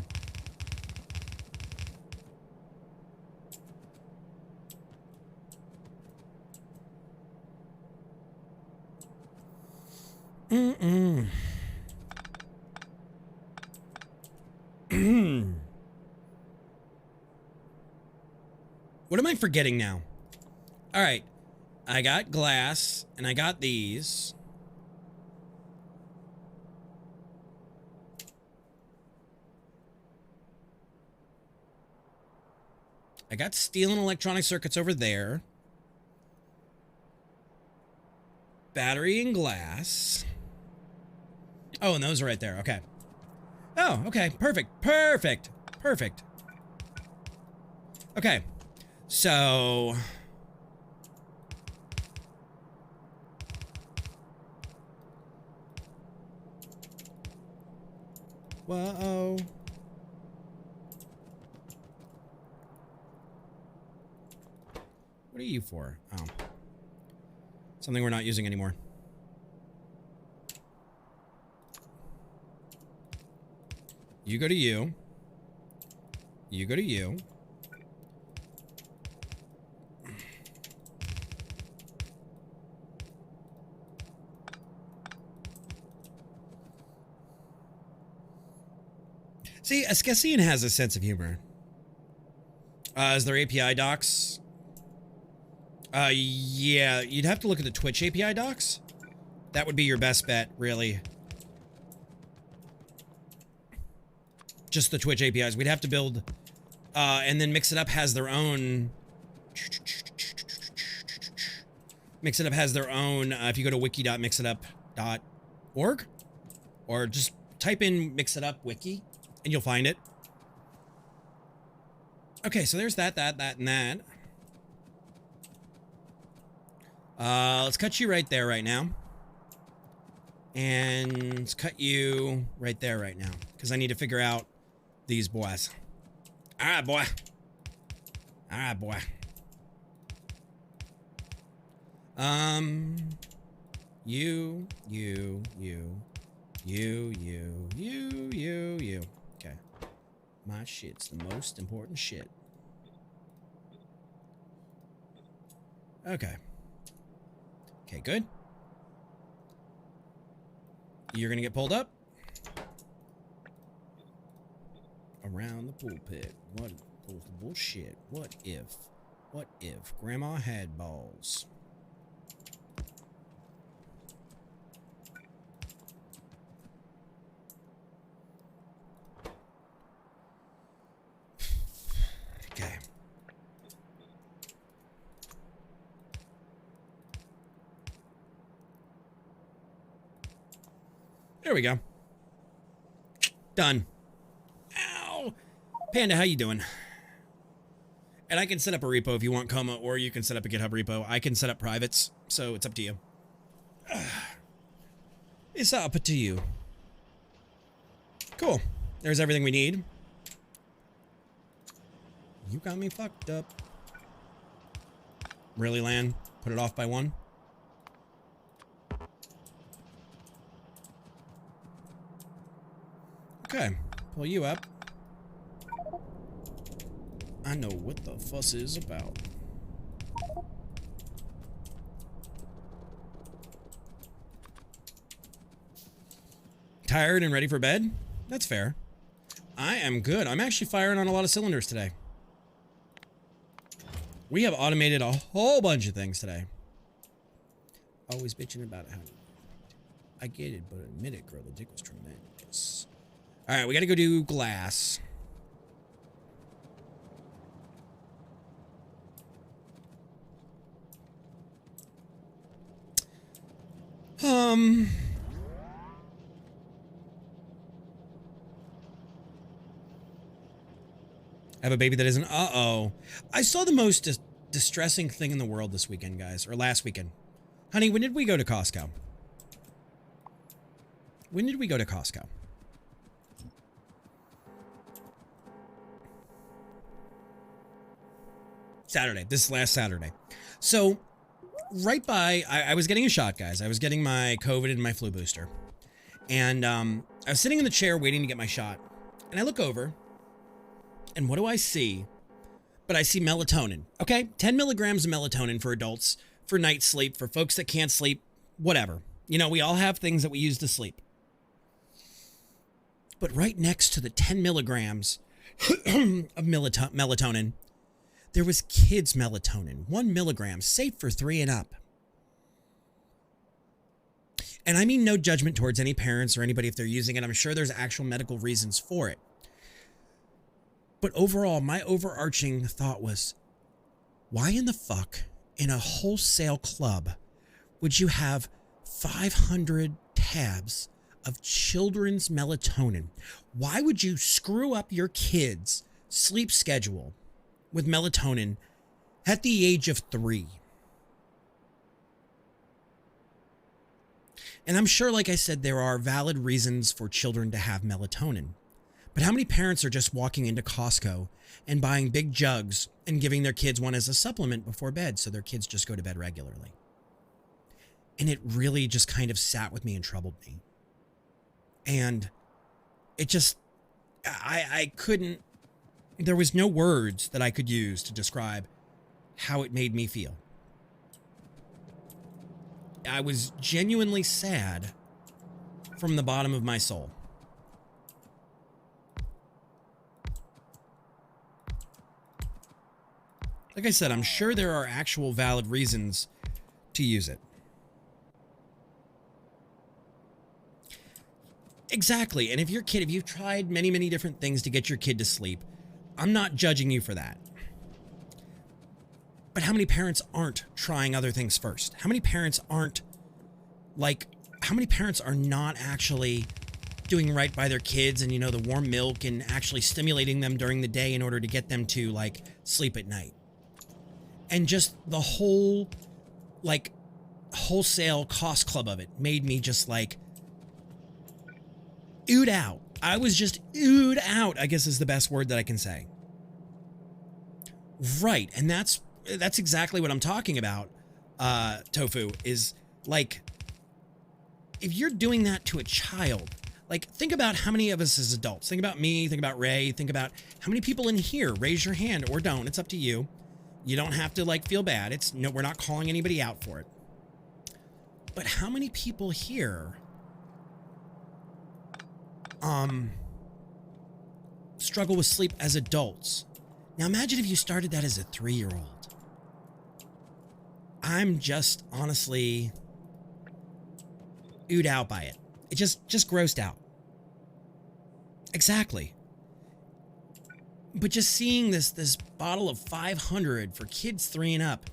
What am I forgetting now? All right. I got glass, and I got these. I got steel and electronic circuits over there. Battery and glass. Oh, and those are right there. Okay. Oh, okay. Perfect. Perfect. Perfect. Okay. So... Whoa. What are you for? Oh. Something we're not using anymore. You go to you. You go to you. See, Ascesian has a sense of humor. Is there API docs? Yeah, you'd have to look at the Twitch API docs. That would be your best bet, really. Just the Twitch APIs. We'd have to build, and then Mix It Up has their own. Mix It Up has their own, if you go to wiki.mixitup.org, or just type in Mix It Up wiki, and you'll find it. Okay, so there's that, and that. Let's cut you right there right now. And let's cut you right there right now, because I need to figure out these boys. All right, boy. All right, boy. You. Okay. My shit's the most important shit. Okay. Okay, good. You're gonna get pulled up. Around the pulpit. What bullshit? What if Grandma had balls? There we go. Done. Ow. Panda, how you doing? And I can set up a repo if you want, Coma, or you can set up a GitHub repo. I can set up privates, so it's up to you. It's up to you. Cool. There's everything we need. You got me fucked up. Really, Lan? Put it off by 1? Okay. Pull you up. I know what the fuss is about. Tired and ready for bed? That's fair. I am good. I'm actually firing on a lot of cylinders today. We have automated a whole bunch of things today. Always bitching about it, honey. I get it, but admit it, girl. The dick was tremendous. All right, we got to go do glass. I have a baby that isn't. Uh-oh. I saw the most distressing thing in the world this weekend, guys. Or last weekend. Honey, when did we go to Costco? When did we go to Costco? Saturday. This is last Saturday. So, right by... I was getting a shot, guys. I was getting my COVID and my flu booster. And I was sitting in the chair waiting to get my shot. And I look over... And what do I see? But I see melatonin, okay? 10 milligrams of melatonin for adults, for night sleep, for folks that can't sleep, whatever. You know, we all have things that we use to sleep. But right next to the 10 milligrams of melatonin, there was kids' melatonin, 1 milligram, safe for 3 and up. And I mean no judgment towards any parents or anybody if they're using it. I'm sure there's actual medical reasons for it. But overall, my overarching thought was, why in the fuck, in a wholesale club, would you have 500 tabs of children's melatonin? Why would you screw up your kids' sleep schedule with melatonin at the age of 3? And I'm sure, like I said, there are valid reasons for children to have melatonin. But how many parents are just walking into Costco and buying big jugs and giving their kids one as a supplement before bed so their kids just go to bed regularly? And it really just kind of sat with me and troubled me. And it just, I couldn't, there was no words that I could use to describe how it made me feel. I was genuinely sad from the bottom of my soul. Like I said, I'm sure there are actual valid reasons to use it. Exactly. And if your kid, if you've tried many, many different things to get your kid to sleep, I'm not judging you for that. But how many parents aren't trying other things first? How many parents aren't how many parents are not actually doing right by their kids and, you know, the warm milk and actually stimulating them during the day in order to get them to sleep at night? And just the whole, wholesale cost club of it made me just, ooed out. I was just ooed out, I guess is the best word that I can say. Right, and that's exactly what I'm talking about, Tofu, is, if you're doing that to a child, think about how many of us as adults, think about me, think about Ray, think about how many people in here, raise your hand or don't, it's up to you. You don't have to feel bad. We're not calling anybody out for it. But how many people here struggle with sleep as adults? Now imagine if you started that as a 3-year-old. I'm just honestly oohed out by it. It just grossed out. Exactly. But just seeing this bottle of 500 for kids 3 and up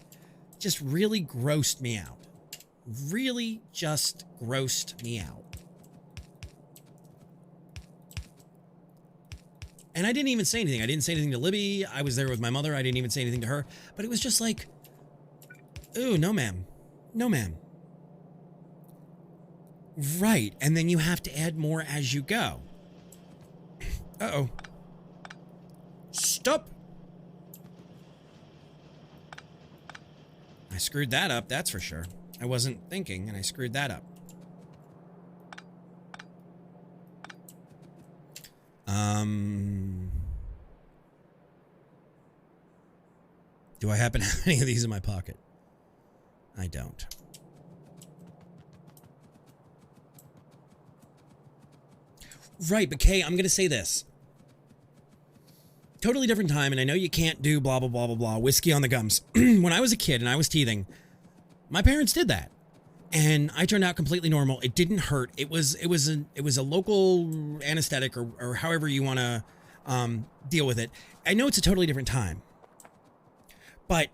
just really grossed me out. Really just grossed me out. And I didn't even say anything. I didn't say anything to Libby. I was there with my mother. I didn't even say anything to her. But it was just like, ooh, no, ma'am. No, ma'am. Right. And then you have to add more as you go. Uh-oh. Stop. I screwed that up, that's for sure. I wasn't thinking, and I screwed that up. Do I happen to have any of these in my pocket? I don't. Right, but Kay, I'm going to say this. Totally different time, and I know you can't do blah, blah, blah, blah, blah, whiskey on the gums. When I was a kid and I was teething, my parents did that. And I turned out completely normal. It didn't hurt. It was a local anesthetic or however you want to deal with it. I know it's a totally different time. But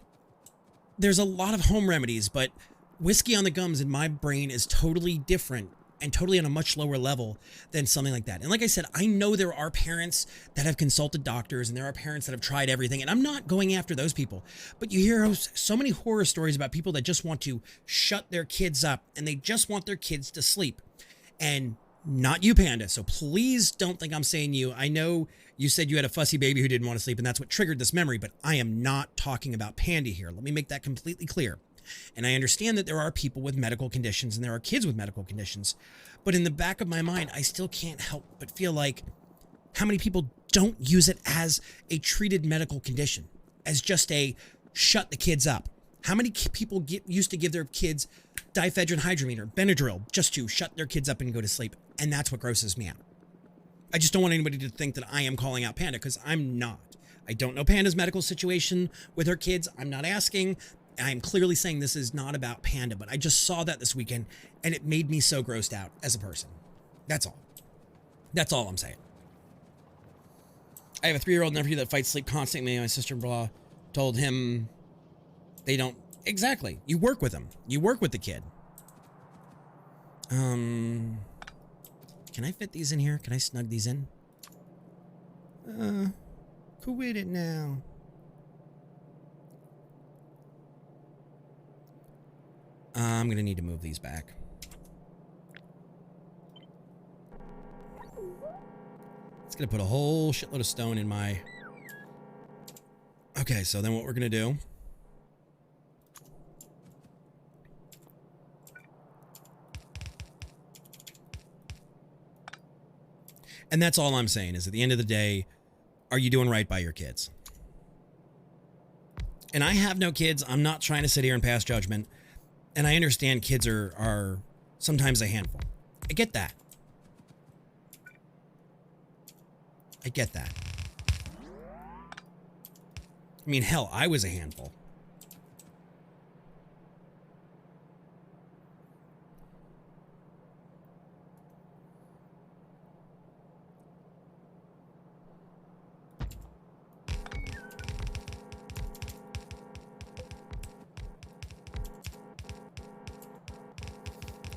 there's a lot of home remedies, but whiskey on the gums in my brain is totally different and totally on a much lower level than something like that. And like I said, I know there are parents that have consulted doctors and there are parents that have tried everything, and I'm not going after those people. But you hear so many horror stories about people that just want to shut their kids up and they just want their kids to sleep. And not you, Panda. So please don't think I'm saying you. I know you said you had a fussy baby who didn't want to sleep and that's what triggered this memory, but I am not talking about Panda here. Let me make that completely clear. And I understand that there are people with medical conditions and there are kids with medical conditions. But in the back of my mind, I still can't help but feel like how many people don't use it as a treated medical condition, as just a shut the kids up. How many people used to give their kids diphenhydramine or Benadryl just to shut their kids up and go to sleep? And that's what grosses me out. I just don't want anybody to think that I am calling out Panda, because I'm not. I don't know Panda's medical situation with her kids. I'm not asking. I'm clearly saying this is not about Panda, but I just saw that this weekend and it made me so grossed out as a person. That's all. That's all I'm saying. I have a 3-year-old nephew that fights sleep constantly. My sister-in-law told him they don't. Exactly. You work with them. You work with the kid. Can I fit these in here? Can I snug these in? Quit it now. I'm going to need to move these back. It's going to put a whole shitload of stone in my... Okay, so then what we're going to do... And that's all I'm saying, is at the end of the day, are you doing right by your kids? And I have no kids. I'm not trying to sit here and pass judgment. And I understand kids are sometimes a handful. I get that. I get that. I mean, hell, I was a handful.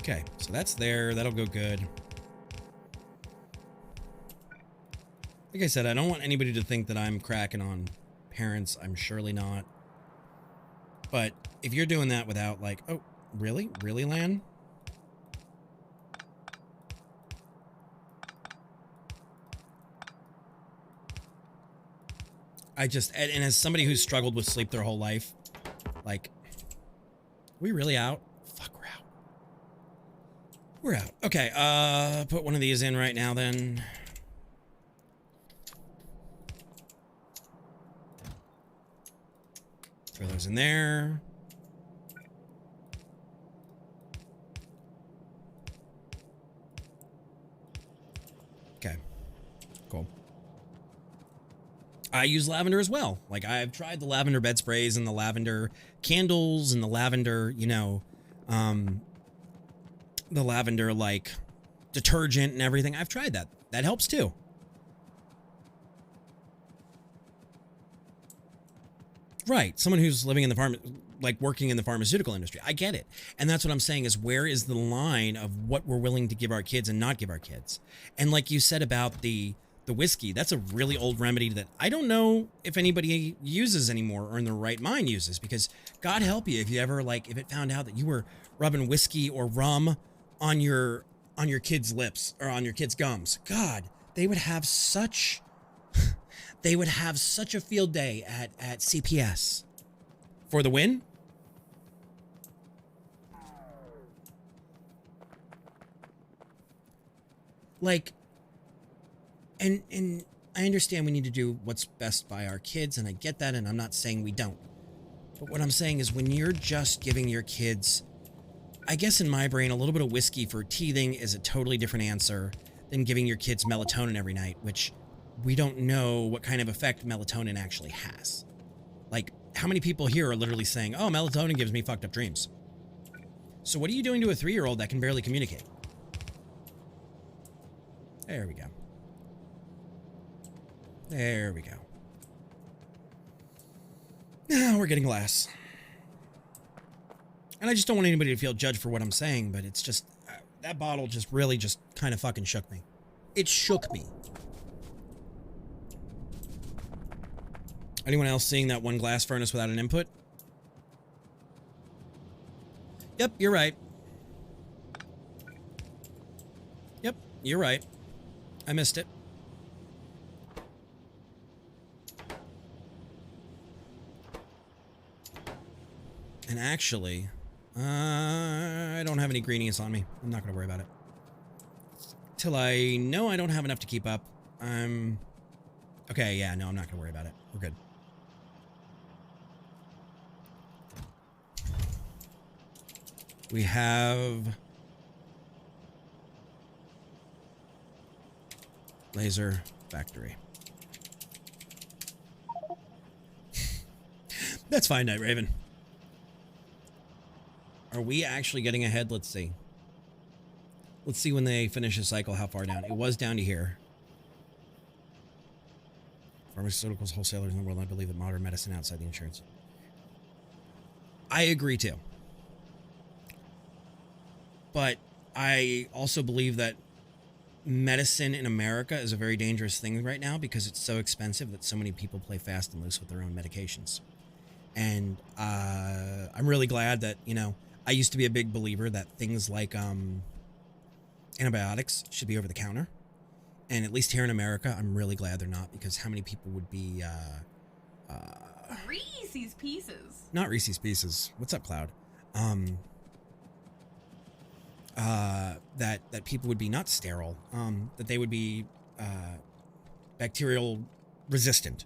Okay, so that's there. That'll go good. Like I said, I don't want anybody to think that I'm cracking on parents. I'm surely not. But if you're doing that without, like... Oh, really? Really, Lan? I just... And as somebody who's struggled with sleep their whole life, like... Are we really out? Fuck, we're out. We're out. Okay, put one of these in right now then. Throw those in there. Okay, cool. I use lavender as well. Like, I've tried the lavender bed sprays and the lavender candles and the lavender, you know, the lavender, like, detergent and everything. I've tried that. That helps too. Right. Someone who's living in the working in the pharmaceutical industry. I get it. And that's what I'm saying is, where is the line of what we're willing to give our kids and not give our kids? And like you said about the the whiskey, that's a really old remedy that I don't know if anybody uses anymore or in their right mind uses, because God help you if you ever, like, if it found out that you were rubbing whiskey or rum on your kids' lips or on your kids' gums. God, they would have such a field day at CPS. For the win? Like, and I understand we need to do what's best by our kids, and I get that, and I'm not saying we don't. But what I'm saying is when you're just giving your kids, I guess in my brain, a little bit of whiskey for teething is a totally different answer than giving your kids melatonin every night, which we don't know what kind of effect melatonin actually has. Like, how many people here are literally saying, oh, melatonin gives me fucked up dreams? So what are you doing to a 3-year-old that can barely communicate? There we go. There we go. Now we're getting glass. And I just don't want anybody to feel judged for what I'm saying, but it's just, that bottle just really just kind of fucking shook me. It shook me. Anyone else seeing that one glass furnace without an input? Yep, you're right. Yep, you're right. I missed it. And actually, I don't have any greenies on me. I'm not going to worry about it. Till I know I don't have enough to keep up. Okay, yeah, no, I'm not going to worry about it. We're good. We have laser factory. That's fine, Night Raven. Are we actually getting ahead? Let's see. Let's see when they finish the cycle, how far down. It was down to here. Pharmaceuticals wholesalers in the world, I believe that modern medicine outside the insurance. I agree too. But I also believe that medicine in America is a very dangerous thing right now because it's so expensive that so many people play fast and loose with their own medications. And I'm really glad that, you know, I used to be a big believer that things like antibiotics should be over the counter. And at least here in America, I'm really glad they're not, because how many people would be... Reese's Pieces. Not Reese's Pieces. What's up, Cloud? That people would be not sterile, that they would be bacterial resistant.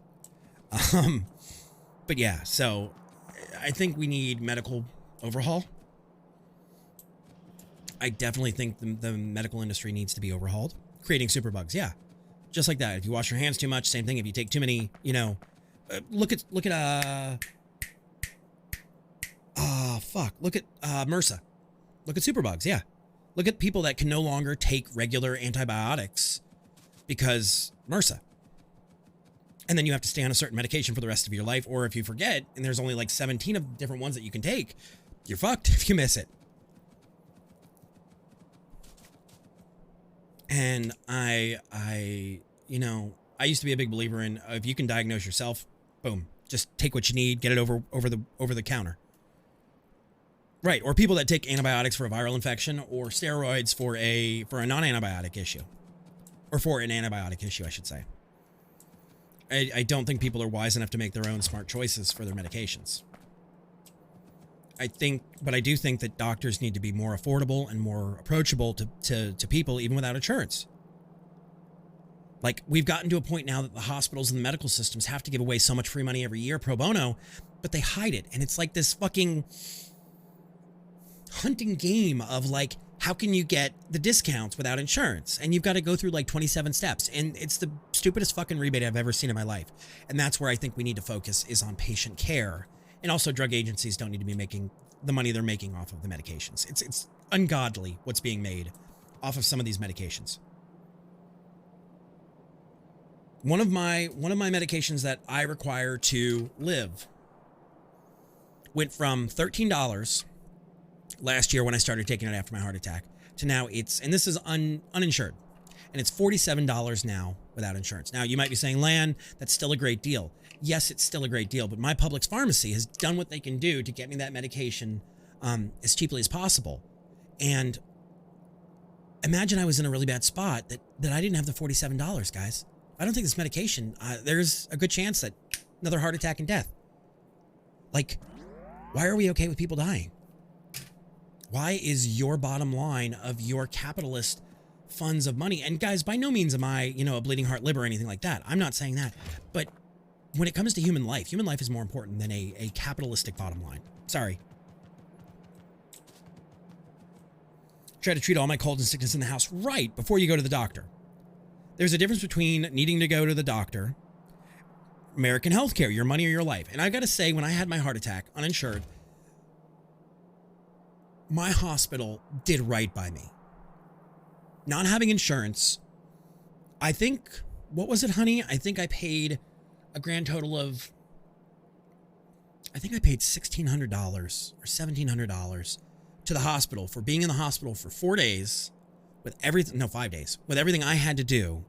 But yeah, so I think we need medical overhaul. I definitely think the medical industry needs to be overhauled. Creating superbugs, yeah. Just like that. If you wash your hands too much, same thing. If you take too many, you know, look at MRSA. Look at MRSA. Look at superbugs, yeah. Look at people that can no longer take regular antibiotics because MRSA. And then you have to stay on a certain medication for the rest of your life. Or if you forget, and there's only like 17 of different ones that you can take, you're fucked if you miss it. And I you know, I used to be a big believer in if you can diagnose yourself, boom, just take what you need, get it over the counter. Right, or people that take antibiotics for a viral infection or steroids for a non-antibiotic issue. Or for an antibiotic issue, I should say. I don't think people are wise enough to make their own smart choices for their medications. But I do think that doctors need to be more affordable and more approachable to people, even without insurance. Like, we've gotten to a point now that the hospitals and the medical systems have to give away so much free money every year pro bono, but they hide it. And it's like this fucking hunting game of like, how can you get the discounts without insurance? And you've got to go through like 27 steps. And it's the stupidest fucking rebate I've ever seen in my life. And that's where I think we need to focus, is on patient care. And also drug agencies don't need to be making the money they're making off of the medications. It's ungodly what's being made off of some of these medications. One of my medications that I require to live went from $13 last year when I started taking it after my heart attack to now and this is uninsured. And it's $47 now without insurance. Now, you might be saying, Lan, that's still a great deal. Yes, it's still a great deal, but my Publix pharmacy has done what they can do to get me that medication as cheaply as possible. And imagine I was in a really bad spot that I didn't have the $47, guys. I don't think this medication, there's a good chance that another heart attack and death. Like, why are we okay with people dying? Why is your bottom line of your capitalist funds of money? And guys, by no means am I, a bleeding heart liver or anything like that. I'm not saying that. But when it comes to human life is more important than a capitalistic bottom line. Sorry. Try to treat all my colds and sickness in the house right before you go to the doctor. There's a difference between needing to go to the doctor, American healthcare, your money or your life. And I got to say, when I had my heart attack, uninsured, my hospital did right by me. Not having insurance, I think, what was it, honey? I think I paid a grand total of, I think I paid $1,600 or $1,700 to the hospital for being in the hospital for 4 days with everything, no, 5 days, with everything I had to do.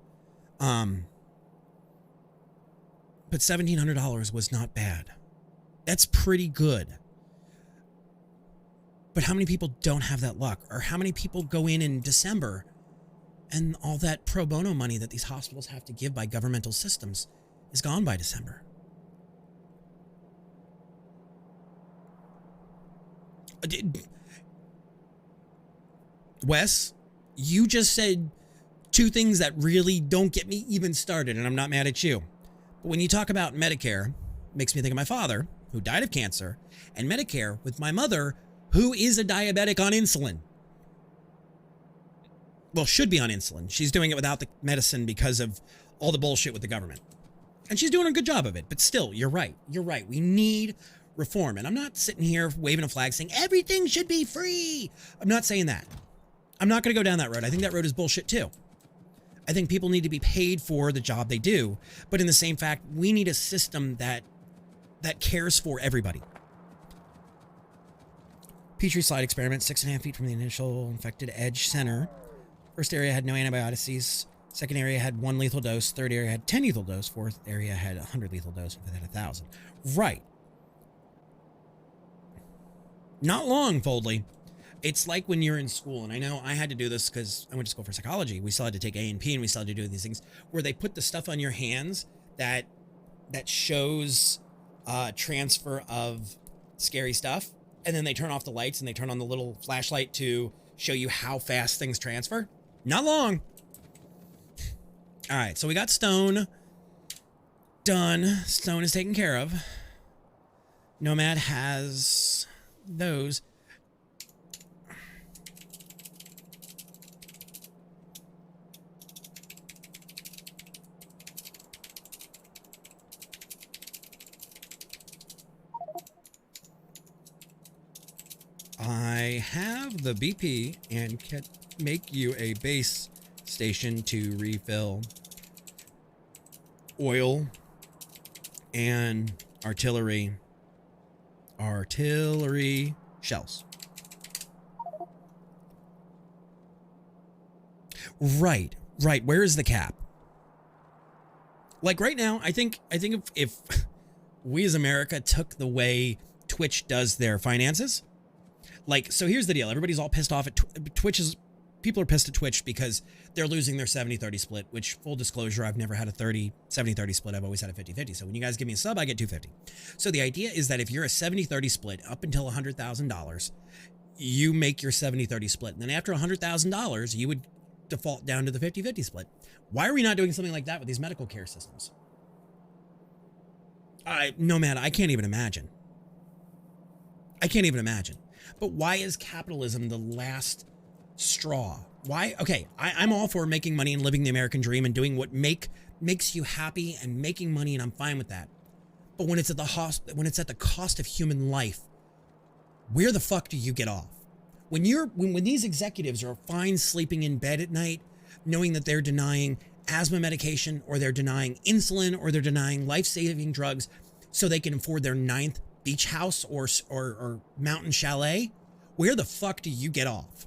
But $1,700 was not bad. That's pretty good. But how many people don't have that luck? Or how many people go in December and all that pro bono money that these hospitals have to give by governmental systems is gone by December? Wes, you just said two things that really don't get me even started, and I'm not mad at you. But when you talk about Medicare, it makes me think of my father, who died of cancer, and Medicare with my mother, who is a diabetic on insulin. Well, should be on insulin. She's doing it without the medicine because of all the bullshit with the government. And she's doing a good job of it. But still, you're right. You're right. We need reform. And I'm not sitting here waving a flag saying everything should be free. I'm not saying that. I'm not going to go down that road. I think that road is bullshit too. I think people need to be paid for the job they do. But in the same fact, we need a system that cares for everybody. Petri slide experiment, 6.5 feet from the initial infected edge center. First area had no antibiotics. Second area had 1 lethal dose. Third area had 10 lethal dose. Fourth area had 100 lethal dose. Fifth had 1,000. Right. Not long, Foldley. It's like when you're in school, and I know I had to do this because I went to school for psychology. We still had to take A&P, and we still had to do these things where they put the stuff on your hands that shows transfer of scary stuff. And then they turn off the lights and they turn on the little flashlight to show you how fast things transfer. Not long. All right, so we got Stone done. Stone is taken care of. Nomad has those. I have the BP and can make you a base station to refill oil and artillery shells. Right. Where is the cap? Like right now, I think if we as America took the way Twitch does their finances. Like, so here's the deal. Everybody's all pissed off at Twitch. People are pissed at Twitch because they're losing their 70-30 split, which, full disclosure, I've never had a 70-30 split. I've always had a 50-50. So when you guys give me a sub, I get $250. So the idea is that if you're a 70-30 split up until $100,000, you make your 70-30 split. And then after $100,000, you would default down to the 50-50 split. Why are we not doing something like that with these medical care systems? Nomad, I can't even imagine. But why is capitalism the last straw? Why? Okay, I'm all for making money and living the American dream and doing what makes you happy and making money, and I'm fine with that. But when it's at the cost of human life, where the fuck do you get off? When these executives are fine sleeping in bed at night, knowing that they're denying asthma medication, or they're denying insulin, or they're denying life-saving drugs so they can afford their 9th beach house or mountain chalet, where the fuck do you get off?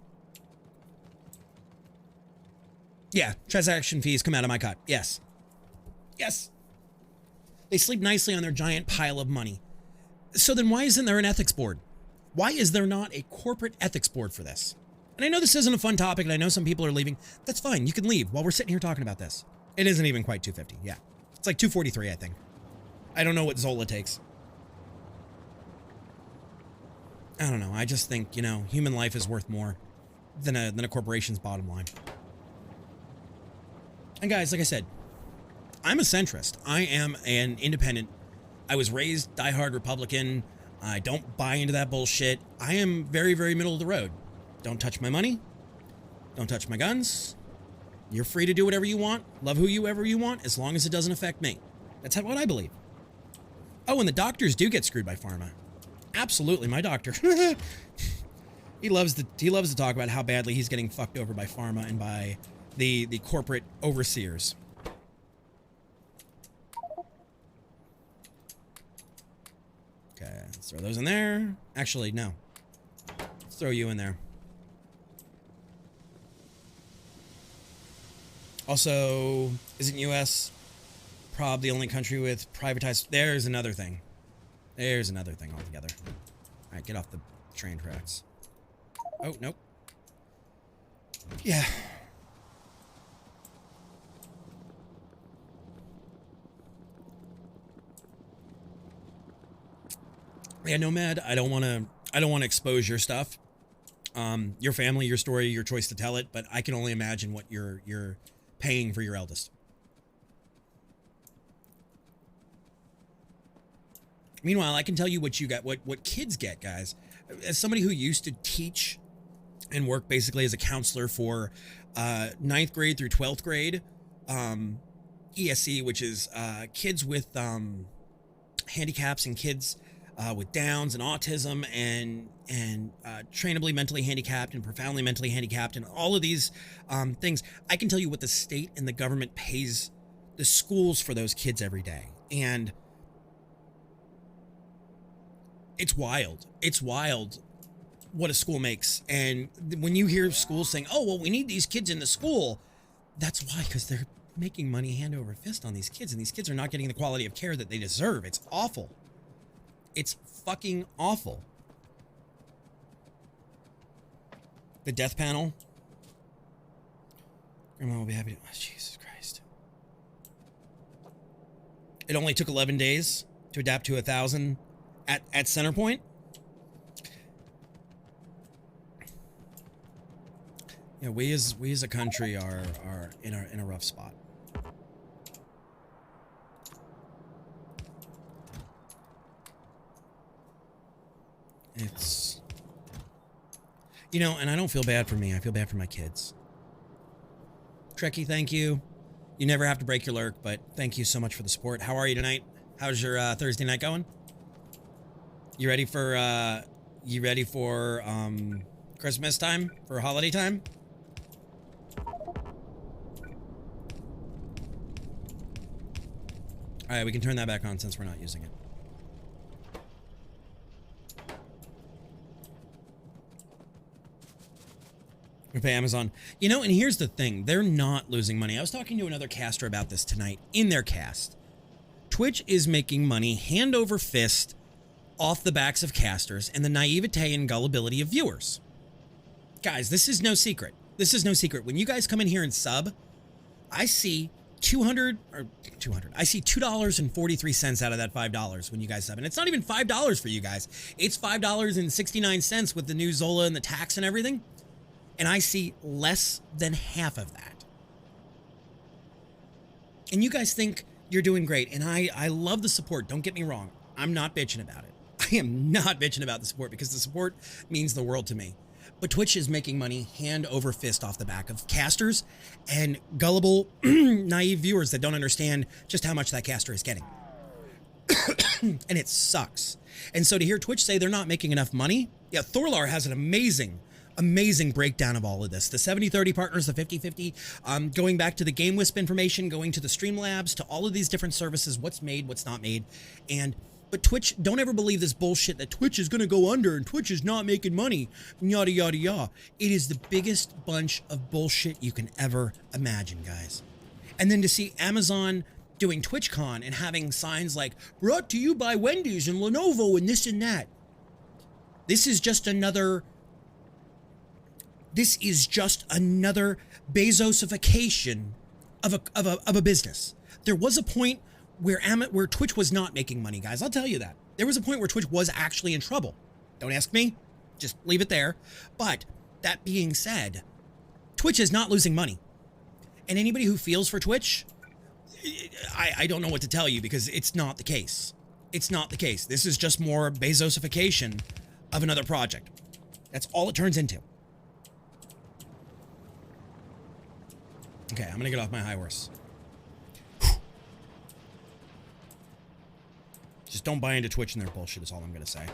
Yeah, transaction fees come out of my cut. Yes. Yes. They sleep nicely on their giant pile of money. So then why isn't there an ethics board? Why is there not a corporate ethics board for this? And I know this isn't a fun topic, and I know some people are leaving. That's fine. You can leave while we're sitting here talking about this. It isn't even quite 250. Yeah. It's like 243, I think. I don't know what Zola takes. I don't know. I just think, you know, human life is worth more than a corporation's bottom line. And guys, like I said, I'm a centrist. I am an independent. I was raised diehard Republican. I don't buy into that bullshit. I am very, very middle of the road. Don't touch my money. Don't touch my guns. You're free to do whatever you want. Love whoever you want, as long as it doesn't affect me. That's what I believe. Oh, and the doctors do get screwed by pharma. Absolutely, my doctor. he loves to talk about how badly he's getting fucked over by pharma and by the corporate overseers. Okay, let's throw those in there. Actually, no. Let's throw you in there. Also, isn't U.S. probably the only country with privatized... There's another thing. There's another thing altogether. All right, get off the train tracks. Oh, nope. Yeah. Yeah, Nomad, I don't want to expose your stuff. Your family, your story, your choice to tell it, but I can only imagine what you're paying for your eldest. Meanwhile, I can tell you what you got, what kids get, guys. As somebody who used to teach and work basically as a counselor for 9th grade through 12th grade, ESC, which is kids with handicaps and kids with Downs and autism and trainably mentally handicapped and profoundly mentally handicapped and all of these things. I can tell you what the state and the government pays the schools for those kids every day. And it's wild. It's wild what a school makes. And when you hear schools saying, oh, well, we need these kids in the school, that's why, because they're making money hand over fist on these kids, and these kids are not getting the quality of care that they deserve. It's awful. It's fucking awful. The death panel. Grandma will be happy to... Oh, Jesus Christ. It only took 11 days to adapt to 1,000 at Centerpoint. Yeah, we as a country are in a rough spot. It's, you know, and I don't feel bad for me. I feel bad for my kids. Trekkie, thank you. You never have to break your lurk, but thank you so much for the support. How are you tonight? How's your Thursday night going? You ready for Christmas time? For holiday time? All right, we can turn that back on since we're not using it. We pay Amazon. You know, and here's the thing. They're not losing money. I was talking to another caster about this tonight in their cast. Twitch is making money hand over fist off the backs of casters and the naivete and gullibility of viewers. Guys, this is no secret. This is no secret. When you guys come in here and sub, I see I see $2.43 out of that $5 when you guys sub. And it's not even $5 for you guys. It's $5.69 with the new Zola and the tax and everything. And I see less than half of that. And you guys think you're doing great. And I love the support. Don't get me wrong. I'm not bitching about it. I am not bitching about the support because the support means the world to me. But Twitch is making money hand over fist off the back of casters and gullible, naive viewers that don't understand just how much that caster is getting. And it sucks. And so to hear Twitch say they're not making enough money, yeah, Thorlar has an amazing breakdown of all of this. The 70-30 partners, the 50-50, going back to the GameWisp information, going to the Streamlabs, to all of these different services, what's made, what's not made. And But Twitch, don't ever believe this bullshit that Twitch is going to go under and Twitch is not making money, yada, yada, yada. It is the biggest bunch of bullshit you can ever imagine, guys. And then to see Amazon doing TwitchCon and having signs like, brought to you by Wendy's and Lenovo and this and that. This is just another Bezosification of a business. There was a point where Twitch was not making money, guys. I'll tell you that. There was a point where Twitch was actually in trouble. Don't ask me. Just leave it there. But that being said, Twitch is not losing money. And anybody who feels for Twitch, I don't know what to tell you because it's not the case. It's not the case. This is just more Bezosification of another project. That's all it turns into. Okay, I'm gonna get off my high horse. Just don't buy into Twitch and their bullshit is all I'm gonna say.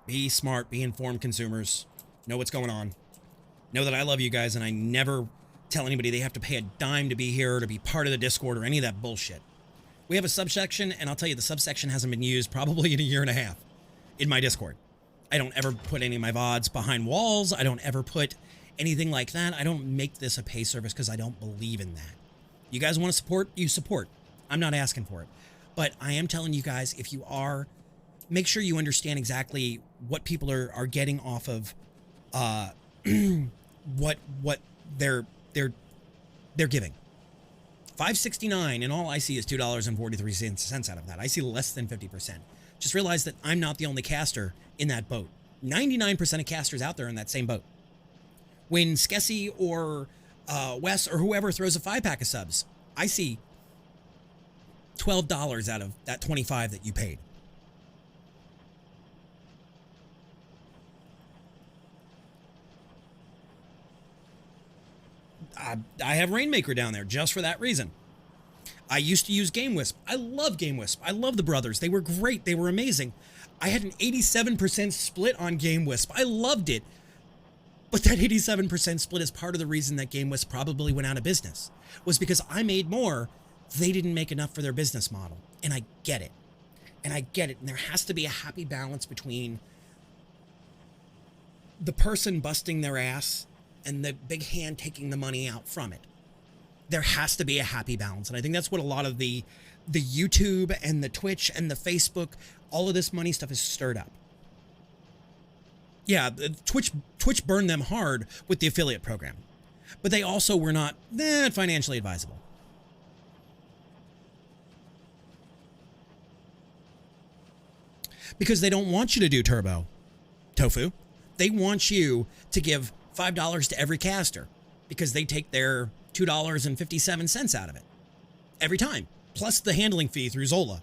Be smart, be informed consumers. Know what's going on. Know that I love you guys and I never tell anybody they have to pay a dime to be here or to be part of the Discord or any of that bullshit. We have a subsection and I'll tell you the subsection hasn't been used probably in a year and a half in my Discord. I don't ever put any of my VODs behind walls. I don't ever put anything like that. I don't make this a pay service because I don't believe in that. You guys want to support, you support. I'm not asking for it. But I am telling you guys, if you are, make sure you understand exactly what people are getting off of what they're giving. $5.69 and all I see is $2.43 out of that. I see less than 50%. Just realize that I'm not the only caster in that boat. 99% of casters out there in that same boat. When Skessy or Wes or whoever throws a 5-pack of subs, I see $12 out of that $25 that you paid. I have Rainmaker down there just for that reason. I used to use Game Wisp. I love Game Wisp. I love the brothers. They were great. They were amazing. I had an 87% split on Game Wisp. I loved it. But that 87% split is part of the reason that Game Wisp probably went out of business. Was because I made more. They didn't make enough for their business model. And I get it. And I get it. And there has to be a happy balance between the person busting their ass and the big hand taking the money out from it. There has to be a happy balance. And I think that's what a lot of the YouTube and the Twitch and the Facebook, all of this money stuff is stirred up. Yeah, Twitch burned them hard with the affiliate program. But they also were not that financially advisable. Because they don't want you to do turbo, tofu. They want you to give $5 to every caster because they take their $2.57 out of it every time, plus the handling fee through Zola,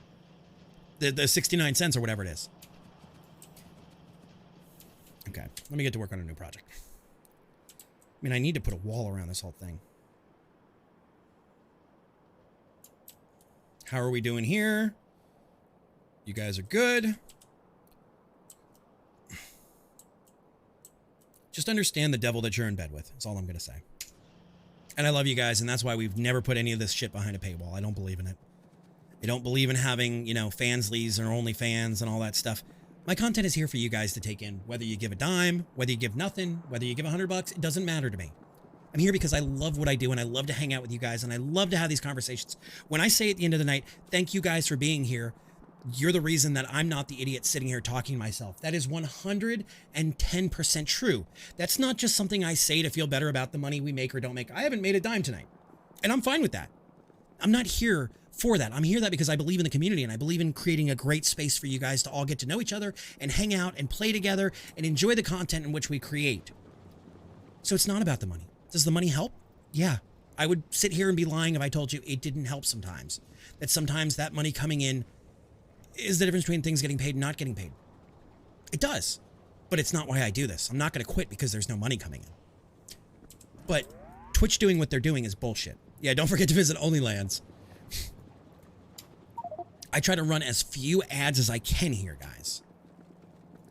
the 69 cents or whatever it is. Okay, let me get to work on a new project. I mean, I need to put a wall around this whole thing. How are we doing here? You guys are good. Just understand the devil that you're in bed with. That's all I'm going to say. And I love you guys, and that's why we've never put any of this shit behind a paywall. I don't believe in it. I don't believe in having, fansleys or OnlyFans and all that stuff. My content is here for you guys to take in. Whether you give a dime, whether you give nothing, whether you give $100, it doesn't matter to me. I'm here because I love what I do, and I love to hang out with you guys, and I love to have these conversations. When I say at the end of the night, thank you guys for being here, you're the reason that I'm not the idiot sitting here talking to myself. That is 110% true. That's not just something I say to feel better about the money we make or don't make. I haven't made a dime tonight, and I'm fine with that. I'm not here for that. I'm here that because I believe in the community, and I believe in creating a great space for you guys to all get to know each other and hang out and play together and enjoy the content in which we create. So it's not about the money. Does the money help? Yeah. I would sit here and be lying if I told you it didn't help sometimes. That sometimes that money coming in is the difference between things getting paid and not getting paid. It does. But it's not why I do this. I'm not going to quit because there's no money coming in. But Twitch doing what they're doing is bullshit. Yeah, don't forget to visit OnlyLands. I try to run as few ads as I can here, guys.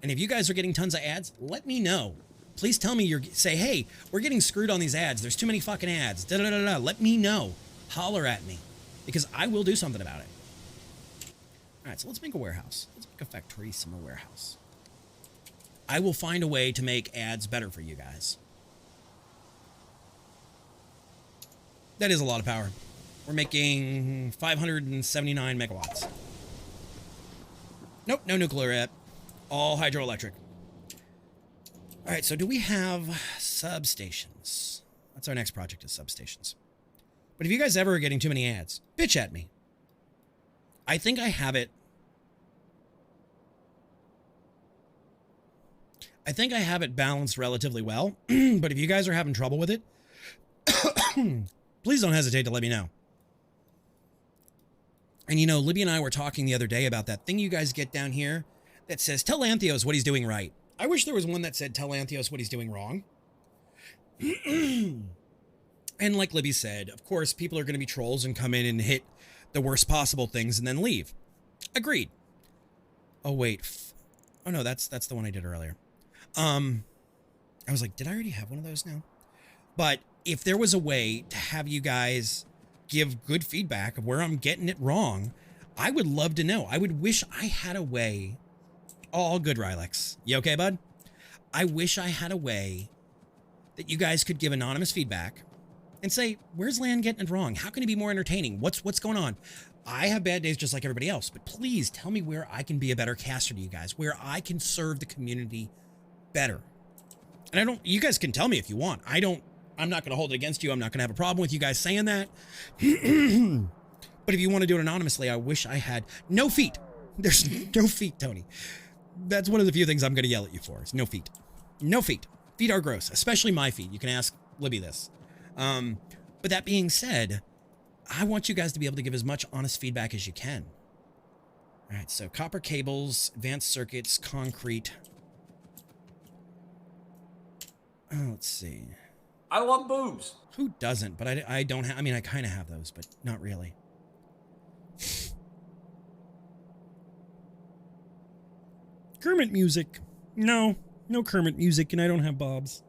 And if you guys are getting tons of ads, let me know. Please tell me say, hey, we're getting screwed on these ads. There's too many fucking ads. Da-da-da-da. Let me know. Holler at me. Because I will do something about it. right, so let's make a warehouse. Let's make a factory-sima warehouse. I will find a way to make ads better for you guys. That is a lot of power. We're making 579 megawatts. Nope, no nuclear yet. All hydroelectric. All right, so do we have substations? That's our next project is substations. But if you guys ever are getting too many ads, bitch at me. I think I have it. I think I have it balanced relatively well, but if you guys are having trouble with it, please don't hesitate to let me know. And you know, Libby and I were talking the other day about that thing you guys get down here that says, tell Antheos what he's doing right. I wish there was one that said, tell Antheos what he's doing wrong. And like Libby said, of course, people are going to be trolls and come in and hit the worst possible things and then leave. Agreed. Oh, wait. Oh, no, that's the one I did earlier. I was like, did I already have one of those now? But if there was a way to have you guys give good feedback of where I'm getting it wrong, I would love to know. I would wish I had a way. All good, Rylex. You okay, bud? I wish I had a way that you guys could give anonymous feedback and say, where's Lan getting it wrong? How can it be more entertaining? What's going on? I have bad days just like everybody else, but please tell me where I can be a better caster to you guys, where I can serve the community better. And you guys can tell me if you want. I'm not going to hold it against you. I'm not going to have a problem with you guys saying that. But if you want to do it anonymously, I wish I had no feet. There's no feet, Tony. That's one of the few things I'm going to yell at you for. Is no feet. No feet. Feet are gross, especially my feet. You can ask Libby this. But that being said, I want you guys to be able to give as much honest feedback as you can. All right, so copper cables, advanced circuits, concrete. Oh, let's see. I love boobs. Who doesn't? But I don't have, I mean, I kind of have those, but not really. Kermit music. No Kermit music, and I don't have Bob's.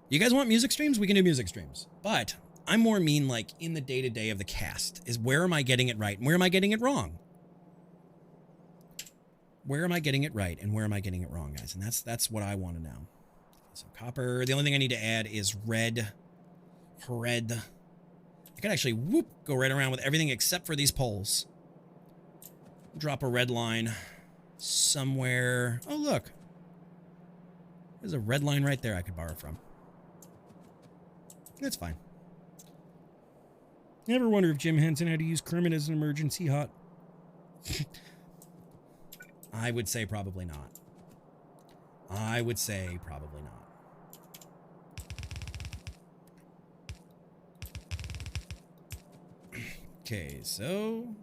You guys want music streams? We can do music streams. But I'm more mean like in the day-to-day of the cast is where am I getting it right and where am I getting it wrong? Where am I getting it right and where am I getting it wrong, guys? And that's what I want to know. So copper, the only thing I need to add is red. Red. I could actually, go right around with everything except for these poles. Drop a red line somewhere. Oh, look. There's a red line right there I could borrow from. That's fine. Never wonder if Jim Henson had to use Kermit as an emergency hot. I would say probably not. I would say probably not. Okay, so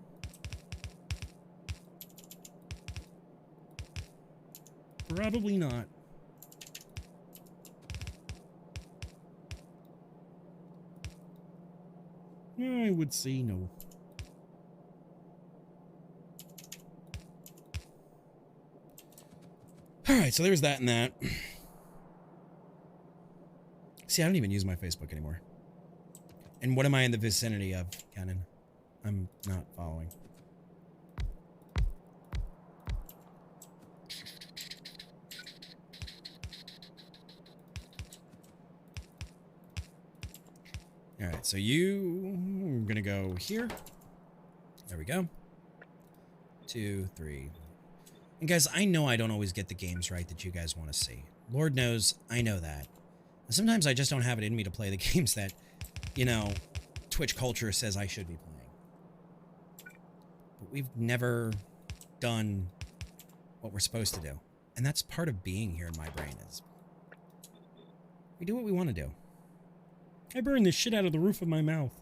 probably not. I would say no. All right, so there's that and that. See, I don't even use my Facebook anymore. And what am I in the vicinity of, Cannon? I'm not following. All right, so I'm gonna go here. There we go. 2, 3. And guys, I know I don't always get the games right that you guys want to see. Lord knows I know that. And sometimes I just don't have it in me to play the games that, you know, Twitch culture says I should be playing. But we've never done what we're supposed to do. And that's part of being here in my brain is we do what we want to do. I burned the shit out of the roof of my mouth.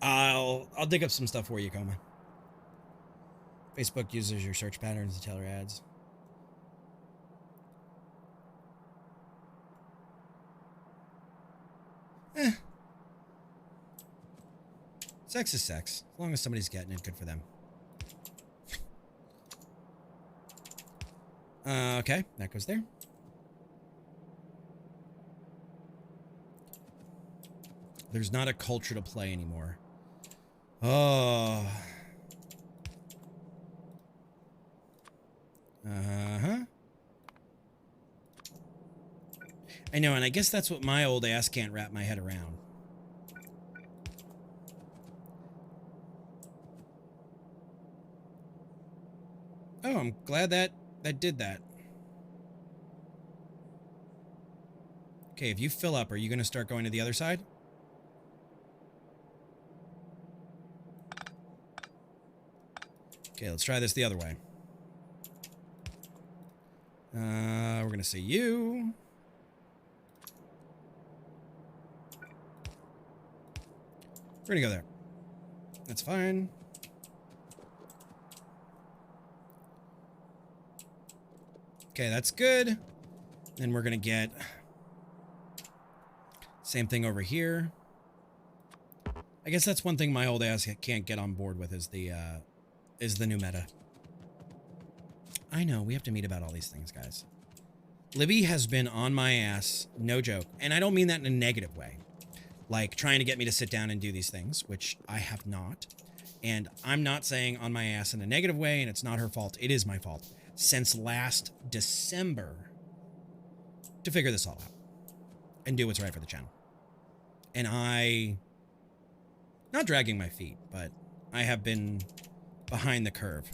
I'll dig up some stuff for you, Coma. Facebook uses your search patterns to tailor ads. Sex is sex. As long as somebody's getting it, good for them. Okay, that goes there. There's not a culture to play anymore. Oh. Uh-huh. I know, and I guess that's what my old ass can't wrap my head around. Oh, I'm glad that did that. Okay, if you fill up, are you going to start going to the other side? Okay, let's try this the other way. We're going to say you. We're going to go there. That's fine. Okay, that's good. Then we're going to get same thing over here. I guess that's one thing my old ass can't get on board with is the new meta. I know, we have to meet about all these things, guys. Libby has been on my ass, no joke. And I don't mean that in a negative way. Like trying to get me to sit down and do these things, which I have not. And I'm not saying on my ass in a negative way, and it's not her fault. It is my fault. Since last December to figure this all out and do what's right for the channel. And not dragging my feet, but I have been behind the curve.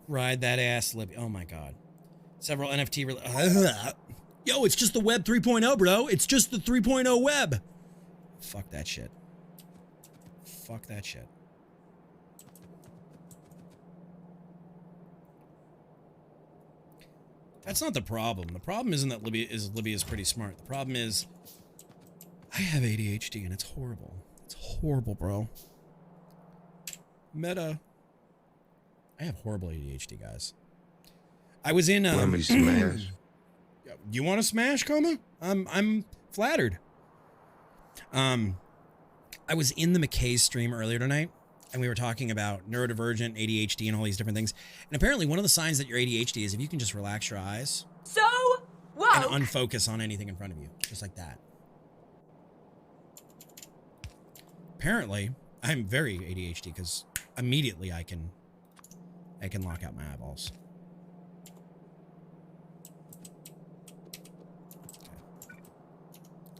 Ride that ass, Libby. Oh my God. Several NFT... Yo, it's just the web 3.0, bro. It's just the 3.0 web. Fuck that shit. Fuck that shit. That's not the problem. The problem isn't that Libby is pretty smart. The problem is I have ADHD and it's horrible. It's horrible, bro. Meta. I have horrible ADHD, guys. I was in Let me smash. You want to smash, Coma? I'm flattered. I was in the McKay's stream earlier tonight, and we were talking about neurodivergent, ADHD, and all these different things. And apparently one of the signs that you're ADHD is if you can just relax your eyes. So woke. And unfocus on anything in front of you. Just like that. Apparently, I'm very ADHD because immediately I can lock out my eyeballs.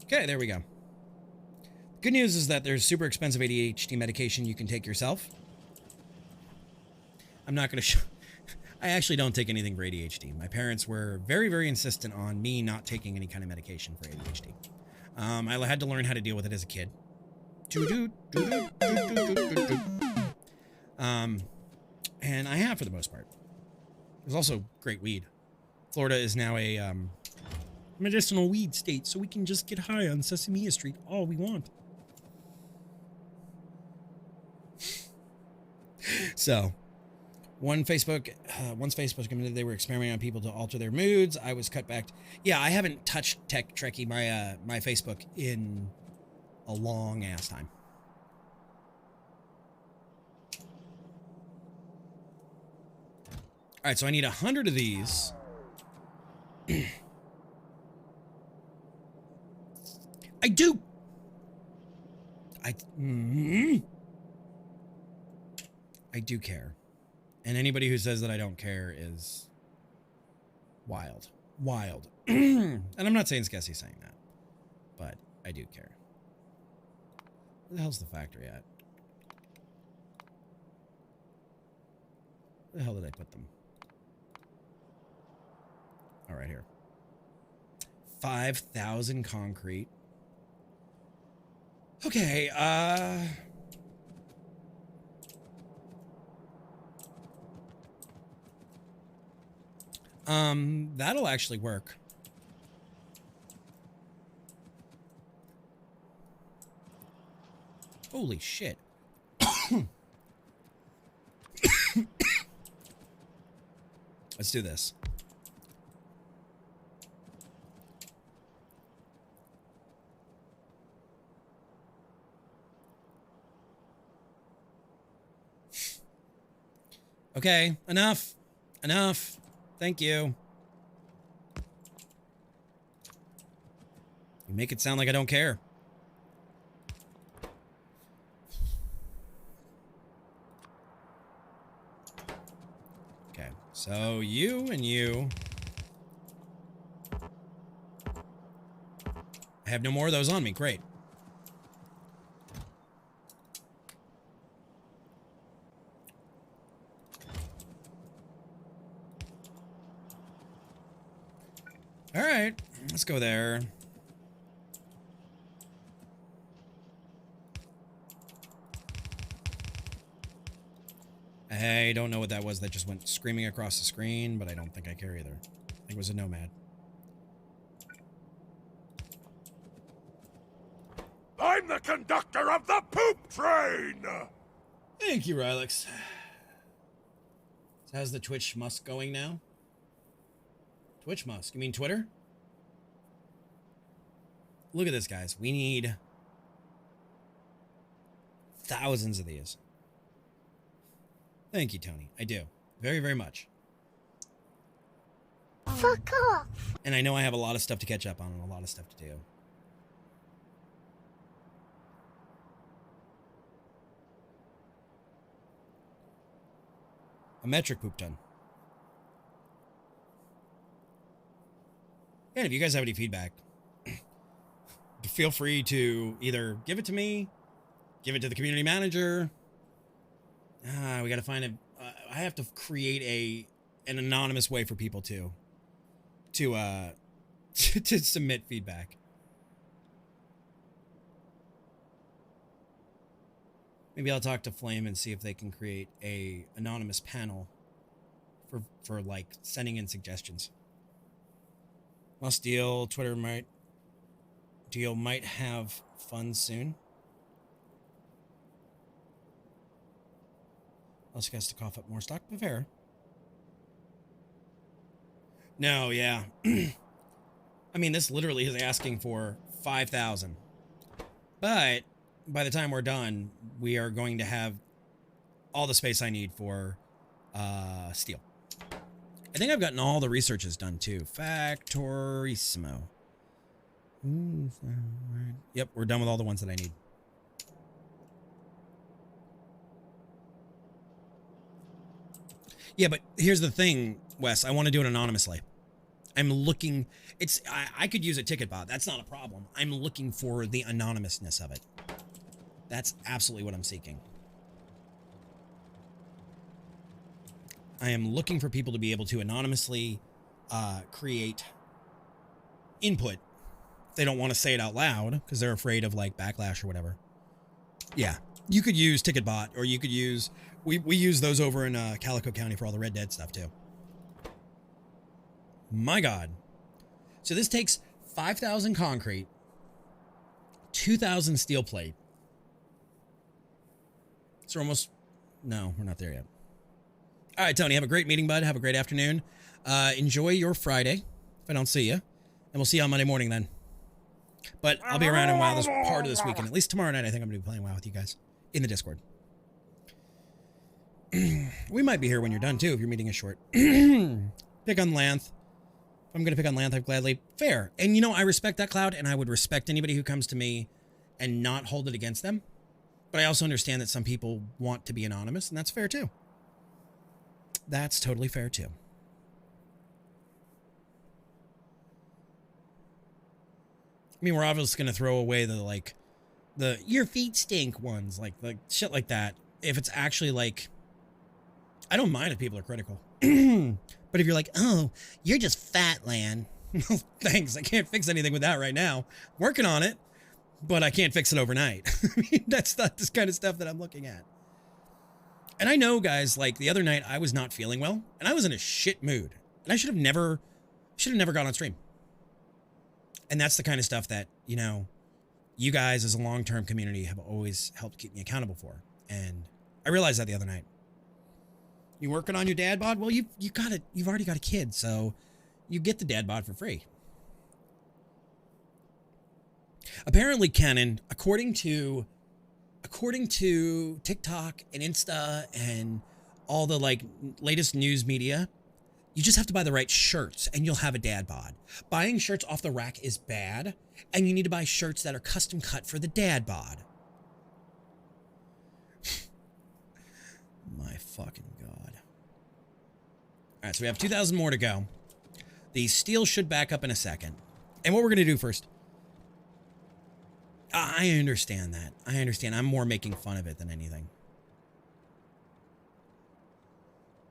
Okay, there we go. Good news is that there's super expensive ADHD medication you can take yourself. I'm not going to show... I actually don't take anything for ADHD. My parents were very, very insistent on me not taking any kind of medication for ADHD. I had to learn how to deal with it as a kid. And I have for the most part. There's also great weed. Florida is now a medicinal weed state, so we can just get high on Sesame Street all we want. So, once Facebook admitted they were experimenting on people to alter their moods, I was cut back. Yeah, I haven't touched Trekkie my Facebook in a long ass time. All right, so I need 100 of these. I do. I do care. And anybody who says that I don't care is wild. Wild. And I'm not saying Skessy's saying that, but I do care. Where the hell's the factory at? Where the hell did I put them? All right, here. 5,000 concrete. Okay, that'll actually work. Holy shit. Let's do this. Okay, enough. Enough. Thank you. You make it sound like I don't care. Okay, so you and you. I have no more of those on me. Great. All right, let's go there. I don't know what that was that just went screaming across the screen, but I don't think I care either. I think it was a nomad. I'm the conductor of the poop train! Thank you, Rylix. So how's the Twitch Musk going now? Twitch Musk? You mean Twitter? Look at this, guys. We need thousands of these. Thank you, Tony. I do. Very, very much. Fuck off. And I know I have a lot of stuff to catch up on and a lot of stuff to do. A metric poop ton. And if you guys have any feedback, feel free to either give it to me, give it to the community manager. We got to find a. I have to create an anonymous way for people to submit feedback. Maybe I'll talk to Flame and see if they can create a anonymous panel for like sending in suggestions. Must deal. Twitter might have fun soon. Also gets to cough up more stock, but fair. No, yeah. I mean, this literally is asking for 5,000. But by the time we're done, we are going to have all the space I need for steel. I think I've gotten all the researches done too. Factorissimo. Yep, we're done with all the ones that I need. Yeah, but here's the thing, Wes. I want to do it anonymously. I'm looking... I could use a ticket bot. That's not a problem. I'm looking for the anonymousness of it. That's absolutely what I'm seeking. I am looking for people to be able to anonymously create input. They don't want to say it out loud because they're afraid of like backlash or whatever. Yeah, you could use Ticketbot, or you could use... We use those over in Calico County for all the Red Dead stuff too. My God. So this takes 5,000 concrete, 2,000 steel plate. So we're almost... No, we're not there yet. All right, Tony, have a great meeting, bud. Have a great afternoon. Enjoy your Friday, if I don't see you. And we'll see you on Monday morning then. But I'll be around in WoW this part of this weekend. At least tomorrow night, I think I'm going to be playing WoW with you guys in the Discord. We might be here when you're done, too, if your meeting is short. Pick on Lanth. If I'm going to pick on Lanth, I'd gladly. Fair. And, you know, I respect that, Cloud, and I would respect anybody who comes to me and not hold it against them. But I also understand that some people want to be anonymous, and that's fair, too. That's totally fair, too. I mean, we're obviously going to throw away the your feet stink ones, like shit like that. If it's actually like, I don't mind if people are critical. But if you're like, oh, you're just fat, Lan. Thanks. I can't fix anything with that right now. Working on it, but I can't fix it overnight. I mean, that's not this kind of stuff that I'm looking at. And I know, guys, like the other night I was not feeling well and I was in a shit mood and I should have never gone on stream. And that's the kind of stuff that, you know, you guys as a long-term community have always helped keep me accountable for. And I realized that the other night. You working on your dad bod? Well, you've already got a kid, so you get the dad bod for free. Apparently, Canon, according to TikTok and Insta and all the like latest news media, You just have to buy the right shirts and you'll have a dad bod. Buying shirts off the rack is bad, and you need to buy shirts that are custom cut for the dad bod. My fucking God. All right, so we have 2,000 more to go. The steel should back up in a second. And what we're going to do first. I understand that. I understand. I'm more making fun of it than anything.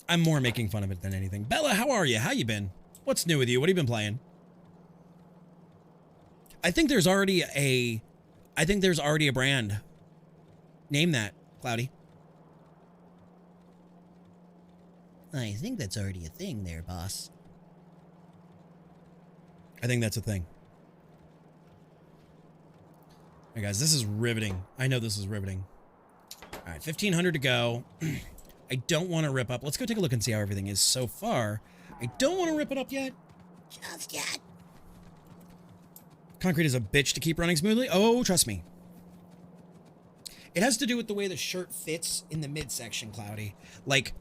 I'm more making fun of it than anything. Bella, how are you? How you been? What's new with you? What have you been playing? I think there's already a brand. Name that, Cloudy. I think that's already a thing there, boss. I think that's a thing. All right, guys, this is riveting. I know this is riveting. All right, 1,500 to go. I don't want to rip up. Let's go take a look and see how everything is so far. I don't want to rip it up yet. Just yet. Concrete is a bitch to keep running smoothly. Oh, trust me. It has to do with the way the shirt fits in the midsection, Cloudy. Like,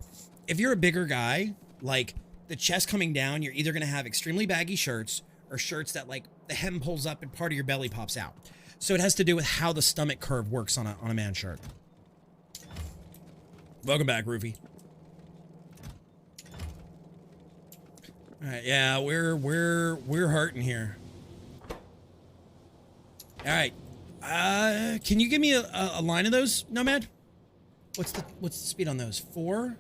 if you're a bigger guy, like the chest coming down, you're either going to have extremely baggy shirts or shirts that like the hem pulls up and part of your belly pops out. So it has to do with how the stomach curve works on a man's shirt. Welcome back, Roofy. All right, yeah, we're hurting here. All right, can you give me a line of those, Nomad? What's the speed on those? 4?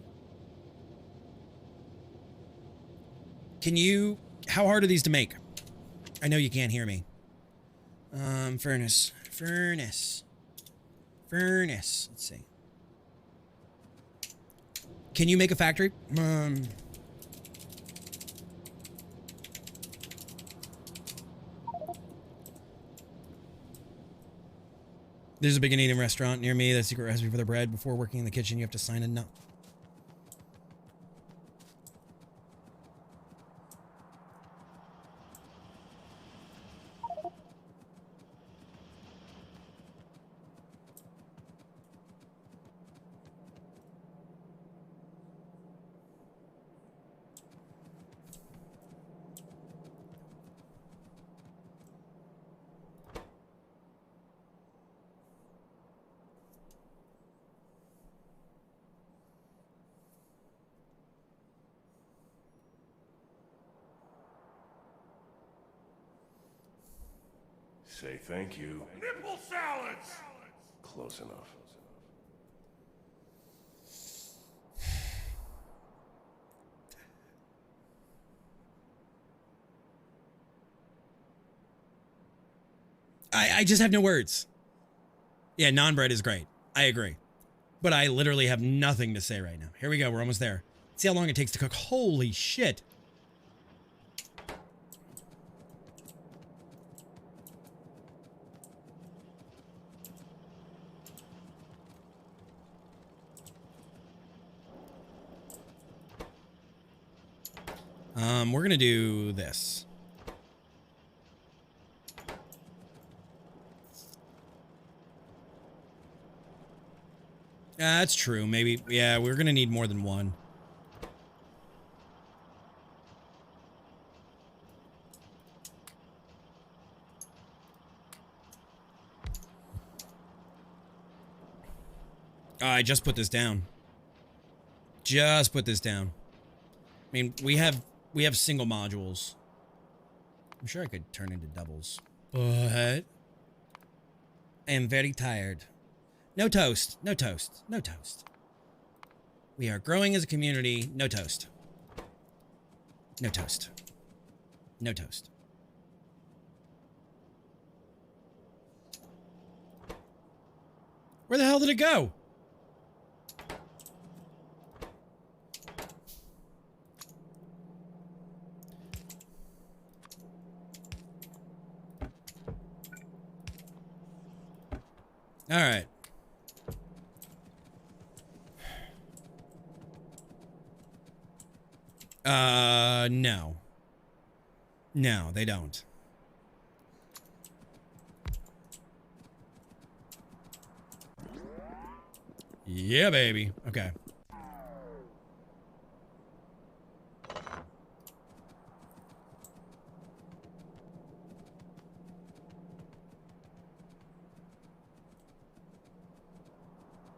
Can you? How hard are these to make? I know you can't hear me. Furnace. Let's see. Can you make a factory? There's a big Indian restaurant near me. The secret recipe for the bread. Before working in the kitchen, you have to sign a note. Say thank you. Nipple salads! Close enough. I just have no words. Yeah, non-bread is great. I agree. But I literally have nothing to say right now. Here we go. We're almost there. See how long it takes to cook. Holy shit. We're going to do this. That's true. Maybe, yeah, we're going to need more than one. I just put this down. Just put this down. I mean, we have single modules. I'm sure I could turn into doubles. But I am very tired. No toast. No toast. No toast. We are growing as a community. No toast. No toast. No toast. Where the hell did it go? All right. No. No, they don't. Yeah, baby. Okay.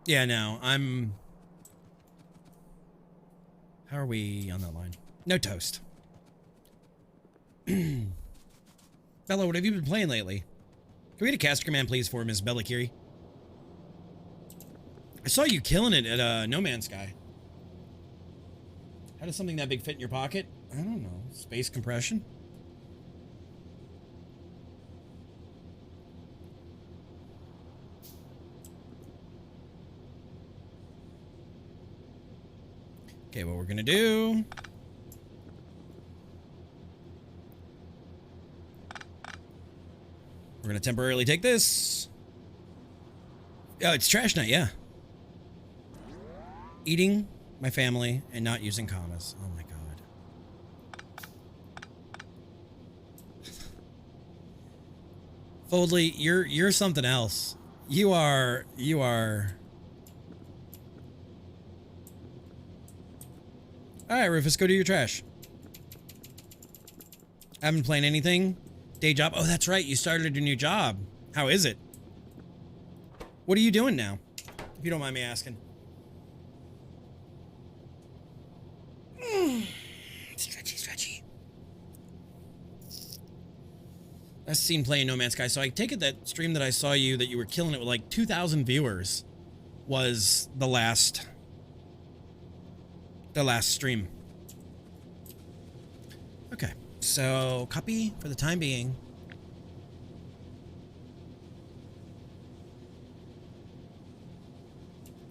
Yeah, no, I'm... How are we on that line? No toast. Bella, what have you been playing lately? Can we get a caster command, please, for Miss Bella Kiri? I saw you killing it at No Man's Sky. How does something that big fit in your pocket? I don't know. Space compression? Okay, what we're gonna do... We're gonna temporarily take this. Oh, it's trash night, yeah. Eating my family and not using commas. Oh my god. Foldley, you're something else. You are. All right, Rufus, go do your trash. I haven't played anything. Day job. Oh, that's right. You started a new job. How is it? What are you doing now? If you don't mind me asking. Stretchy. I've seen playing No Man's Sky, so I take it that stream that I saw you that you were killing it with like 2,000 viewers was the last stream. Okay, so copy for the time being.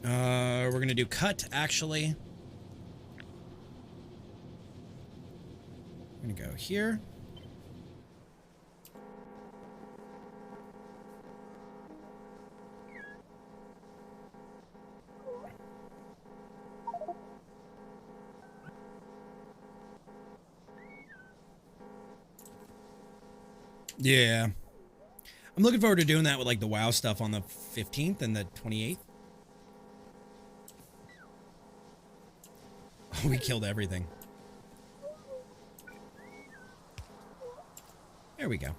We're gonna do cut, actually. I'm gonna go here. Yeah. I'm looking forward to doing that with like the WoW stuff on the 15th and the 28th. Oh, we killed everything. There we go.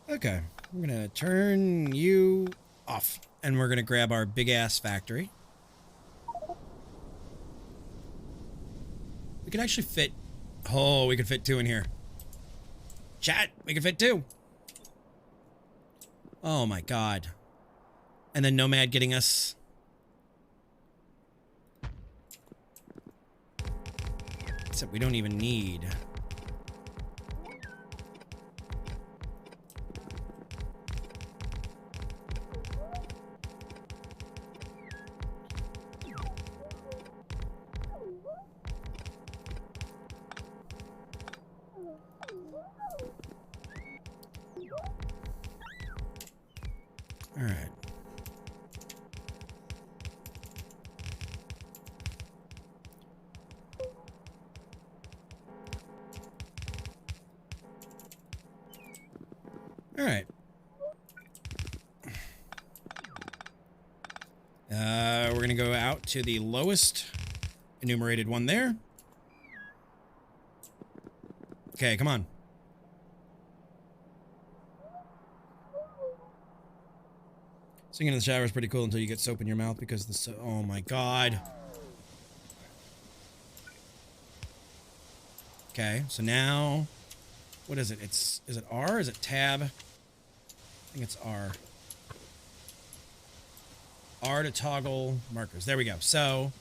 Okay. We're gonna turn you off. And we're gonna grab our big ass factory. We could actually fit... Oh, we could fit 2 in here. Chat, we could fit 2. Oh my god. And then Nomad getting us... Except we don't even need... All right. All right. We're going to go out to the lowest enumerated one there. Okay, come on. Singing in the shower is pretty cool until you get soap in your mouth because the so oh my god. Okay, so now what is it? Is it R? Is it tab? I think it's R. R to toggle markers. There we go. So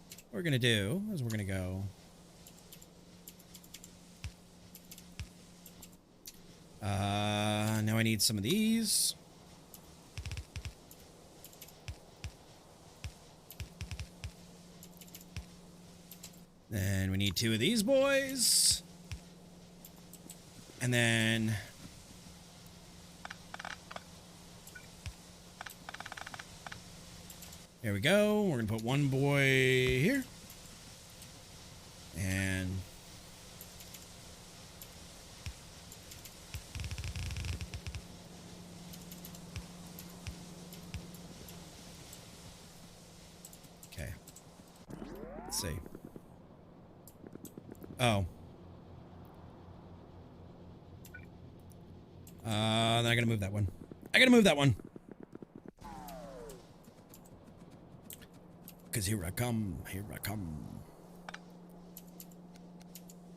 what we're gonna do is we're gonna go now I need some of these. Then we need 2 of these boys. And then... There we go. We're going to put 1 boy here. And... Okay. Let's see. Oh. Then I gotta move that one. I gotta move that one. Because here I come. Here I come.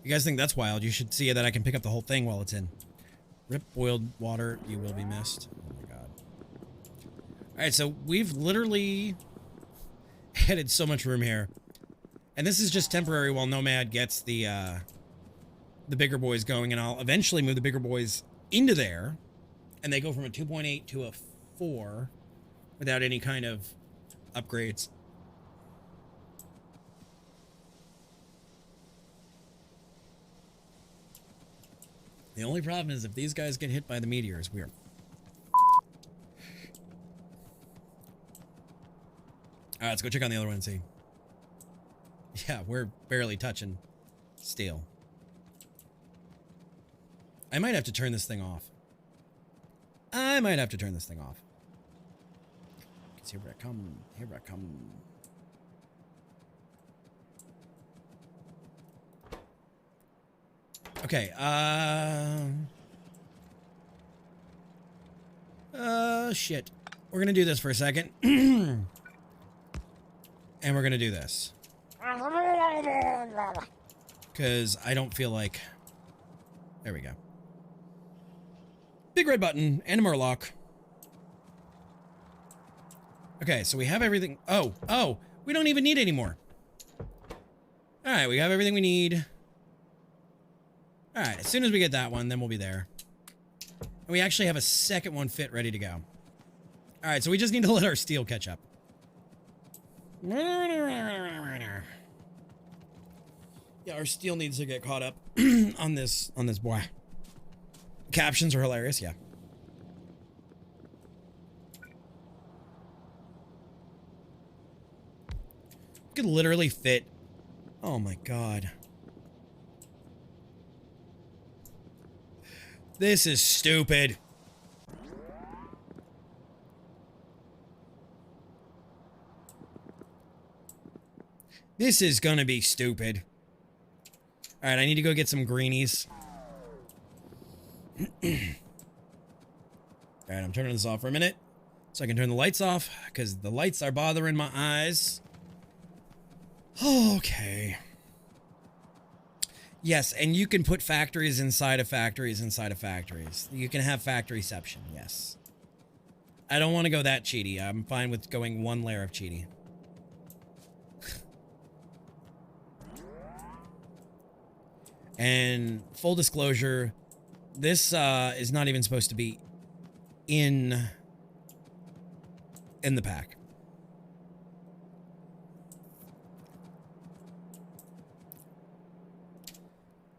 You guys think that's wild? You should see that I can pick up the whole thing while it's in. Rip boiled water. You will be missed. Oh my god. Alright, so we've literally added so much room here. And this is just temporary while Nomad gets the bigger boys going, and I'll eventually move the bigger boys into there, and they go from a 2.8 to a 4 without any kind of upgrades. The only problem is if these guys get hit by the meteors, we are... Alright, let's go check on the other one and see. Yeah, we're barely touching steel. I might have to turn this thing off. I might have to turn this thing off. Because here I come. Here I come. Okay, shit. We're gonna do this for a second. And we're gonna do this. Because I don't feel like... There we go. Big red button and a Murloc. Okay, so we have everything... Oh, we don't even need any more. Alright, we have everything we need. Alright, as soon as we get that one, then we'll be there. And we actually have a second one fit ready to go. Alright, so we just need to let our steel catch up. Yeah, our steel needs to get caught up on this boy. Captions are hilarious, yeah. You could literally fit... Oh my god. This is stupid. This is gonna be stupid. Alright, I need to go get some greenies. Alright, I'm turning this off for a minute. So I can turn the lights off, because the lights are bothering my eyes. Okay. Yes, and you can put factories inside of factories inside of factories. You can have factoryception, yes. I don't want to go that cheaty. I'm fine with going one layer of cheaty. And full disclosure, this is not even supposed to be in the pack.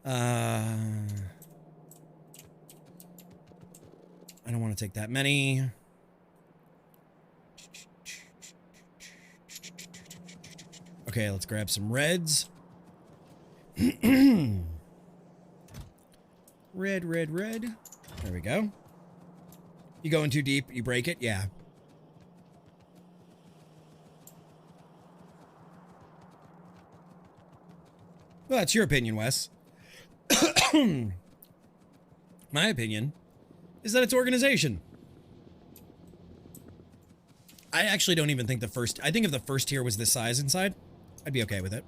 I don't want to take that many. Okay, let's grab some reds. Red, red, red. There we go. You going too deep, you break it? Yeah. Well, that's your opinion, Wes. My opinion is that it's organization. I actually don't even think the first... I think if the first tier was this size inside, I'd be okay with it.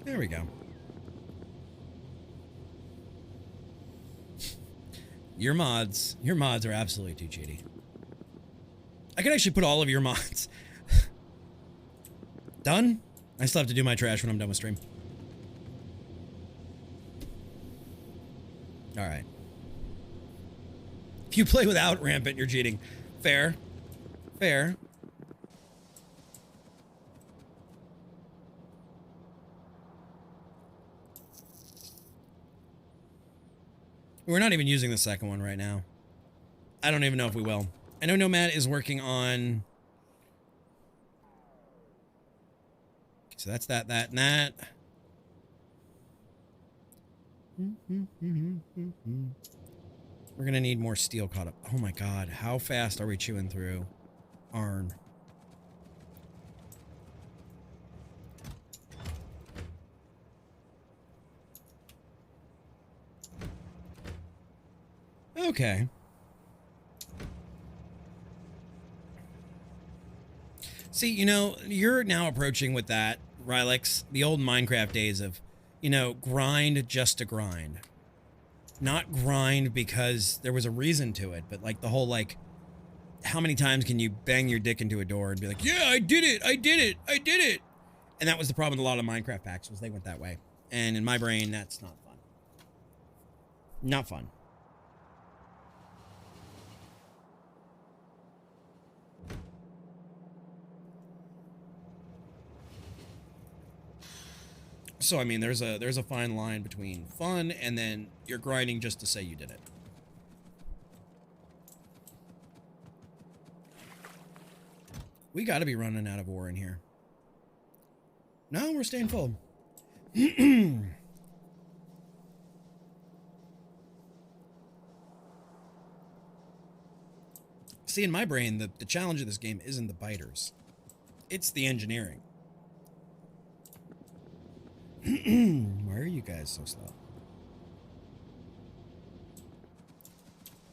There we go. Your mods are absolutely too cheaty. I could actually put all of your mods. Done? I still have to do my trash when I'm done with stream. Alright. If you play without Rampant, you're cheating. Fair. Fair. We're not even using the second one right now. I don't even know if we will. I know Nomad is working on... So that's that, and that. We're gonna need more steel caught up. Oh my god, how fast are we chewing through iron? Okay. See, you know, you're now approaching with that, Rylix, the old Minecraft days of, you know, grind just to grind. Not grind because there was a reason to it, but like the whole, like, how many times can you bang your dick into a door and be like, yeah, I did it, I did it, I did it. And that was the problem with a lot of Minecraft packs, was they went that way. And in my brain, that's not fun. Not fun. So, I mean, there's a fine line between fun and then you're grinding just to say you did it. We gotta be running out of ore in here. No, we're staying full. See, in my brain, the challenge of this game isn't the biters. It's the engineering. Why are you guys so slow?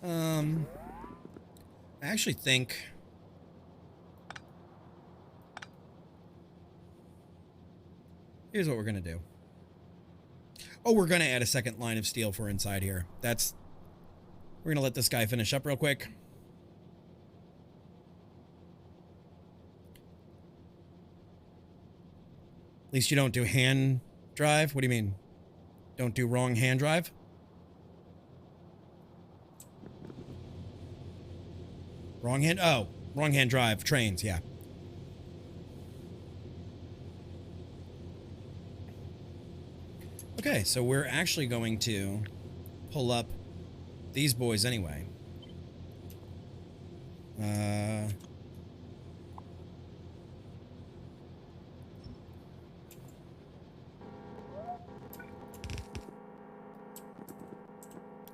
I actually think... Here's what we're gonna do. Oh, we're gonna add a second line of steel for inside here. That's... We're gonna let this guy finish up real quick. At least you don't do hand drive? What do you mean? Don't do wrong hand drive? Wrong hand? Oh, wrong hand drive. Trains, yeah. Okay, so we're actually going to pull up these boys anyway.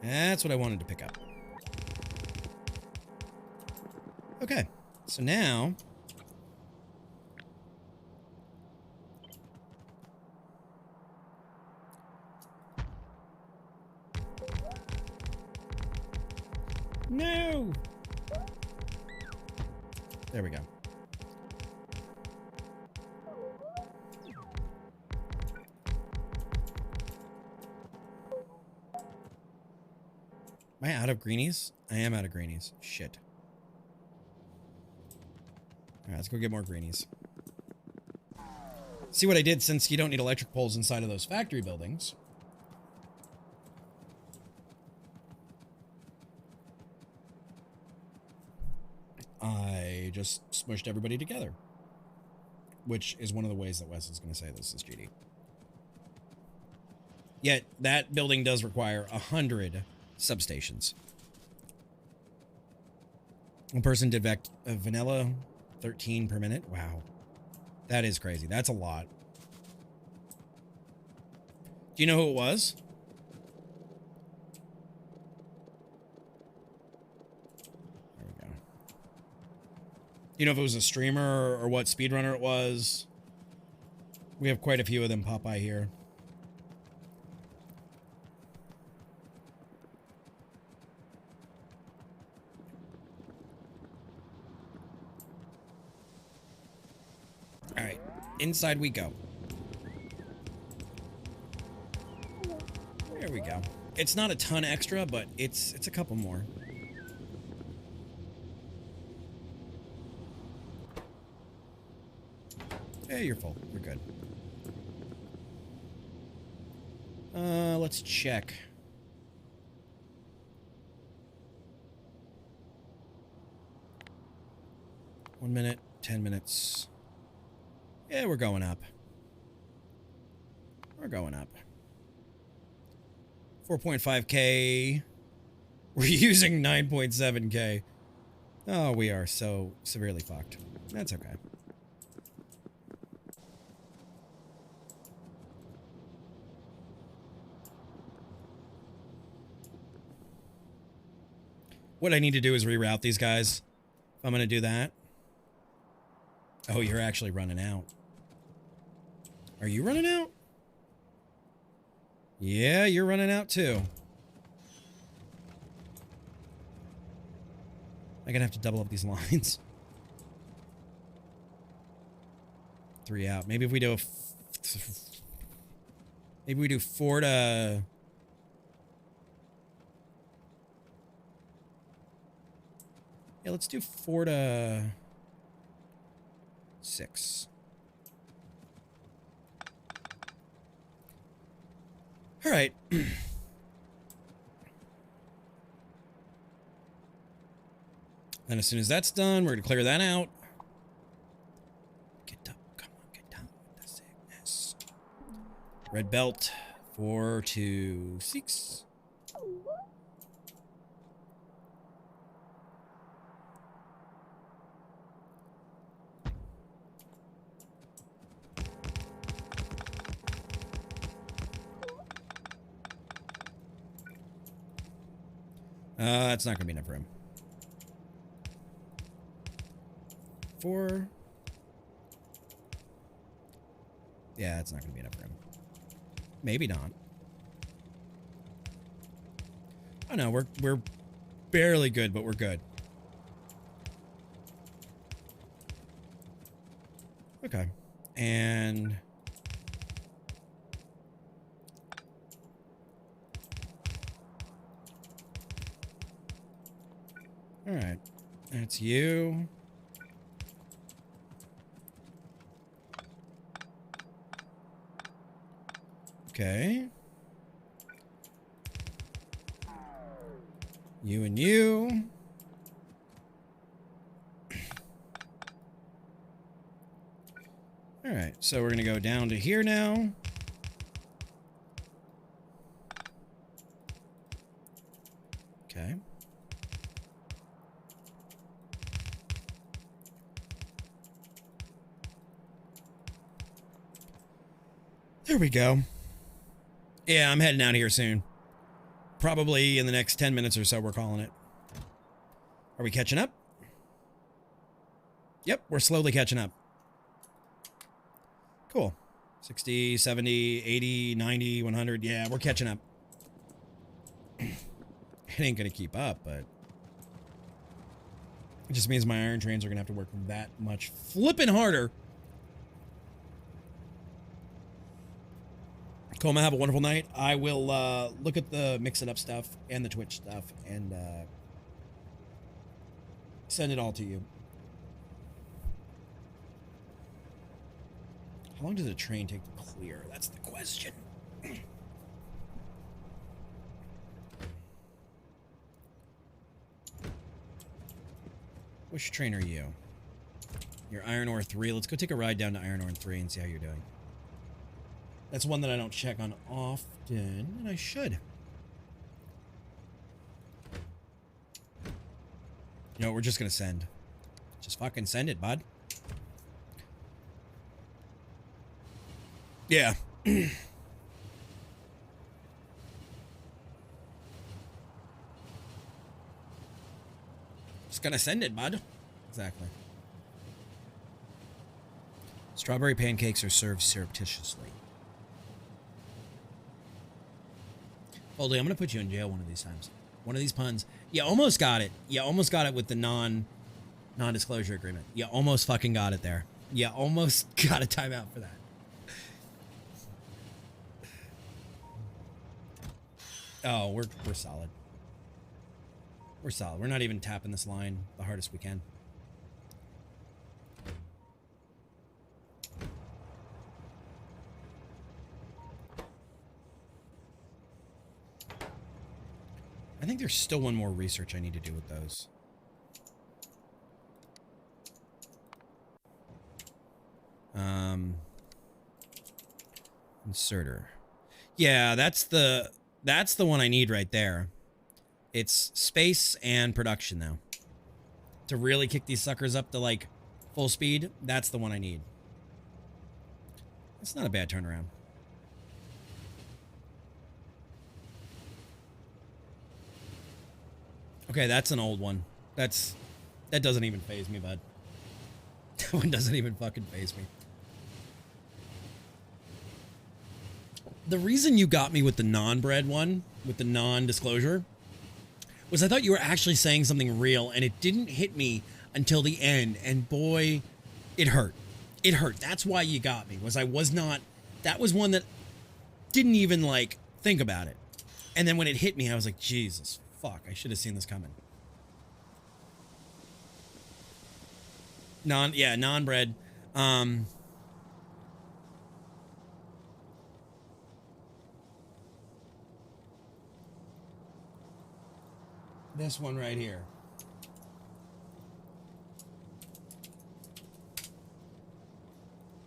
That's what I wanted to pick up. Okay, so now... No! There we go. Am I out of greenies? I am out of greenies. Shit. Alright, let's go get more greenies. See what I did, since you don't need electric poles inside of those factory buildings. I just smushed everybody together. Which is one of the ways that Wes is going to say this is GD. Yet, that building does require 100 substations. One person did vanilla 13 per minute. Wow. That is crazy. That's a lot. Do you know who it was? There we go. Do you know if it was a streamer or what speedrunner it was? We have quite a few of them pop by here. Alright, inside we go. There we go. It's not a ton extra, but it's a couple more. Yeah, you're full. We're good. Let's check. 1 minute, 10 minutes. Yeah, we're going up. We're going up. 4.5K. We're using 9.7K. Oh, we are so severely fucked. That's okay. What I need to do is reroute these guys. If I'm going to do that. Oh, you're actually running out. Are you running out? Yeah, you're running out too. I'm going to have to double up these lines. 3 out. Maybe if we do maybe we do 4 to... Yeah, let's do 4 to 6. All right. Then as soon as that's done, we're going to clear that out. Get up. Come on, get down with the sickness. Red belt. 4 to 6. That's not going to be enough room. 4. Yeah, that's not going to be enough room. Maybe not. Oh no, we're barely good, but we're good. Okay. And all right. That's you. Okay. You and you. All right, so we're going to go down to here now. Okay. There we go. Yeah, I'm heading out here soon. Probably in the next 10 minutes or so, we're calling it. Are we catching up? Yep, we're slowly catching up. Cool. 60, 70, 80, 90, 100. Yeah, we're catching up. It ain't going to keep up, but it just means my iron trains are going to have to work that much flipping harder. Coma, have a wonderful night. I will look at the Mix It Up stuff and the Twitch stuff and send it all to you. How long does a train take to clear? That's the question. Which train are you? You're Iron Ore 3. Let's go take a ride down to Iron Ore 3 and see how you're doing. That's one that I don't check on often, and I should. You know what, we're just gonna send. Just fucking send it, bud. Yeah. Just gonna send it, bud. Exactly. Strawberry pancakes are served surreptitiously. Foldy, I'm gonna put you in jail one of these times. One of these puns. You almost got it. You almost got it with the non-disclosure agreement. You almost fucking got it there. You almost got a timeout for that. Oh, we're solid. We're solid. We're not even tapping this line the hardest we can. I think there's still one more research I need to do with those. Inserter. Yeah, that's the one I need right there. It's space and production now. To really kick these suckers up to like full speed, that's the one I need. That's not a bad turnaround. Okay, that's an old one. That doesn't even faze me, bud. That one doesn't even fucking faze me. The reason you got me with the non-bread one, with the non-disclosure, was I thought you were actually saying something real, and it didn't hit me until the end, and boy, it hurt. It hurt. That's why you got me, was I was not... That was one that didn't even, like, think about it. And then when it hit me, I was like, Jesus, fuck, I should have seen this coming. Non-bread. This one right here.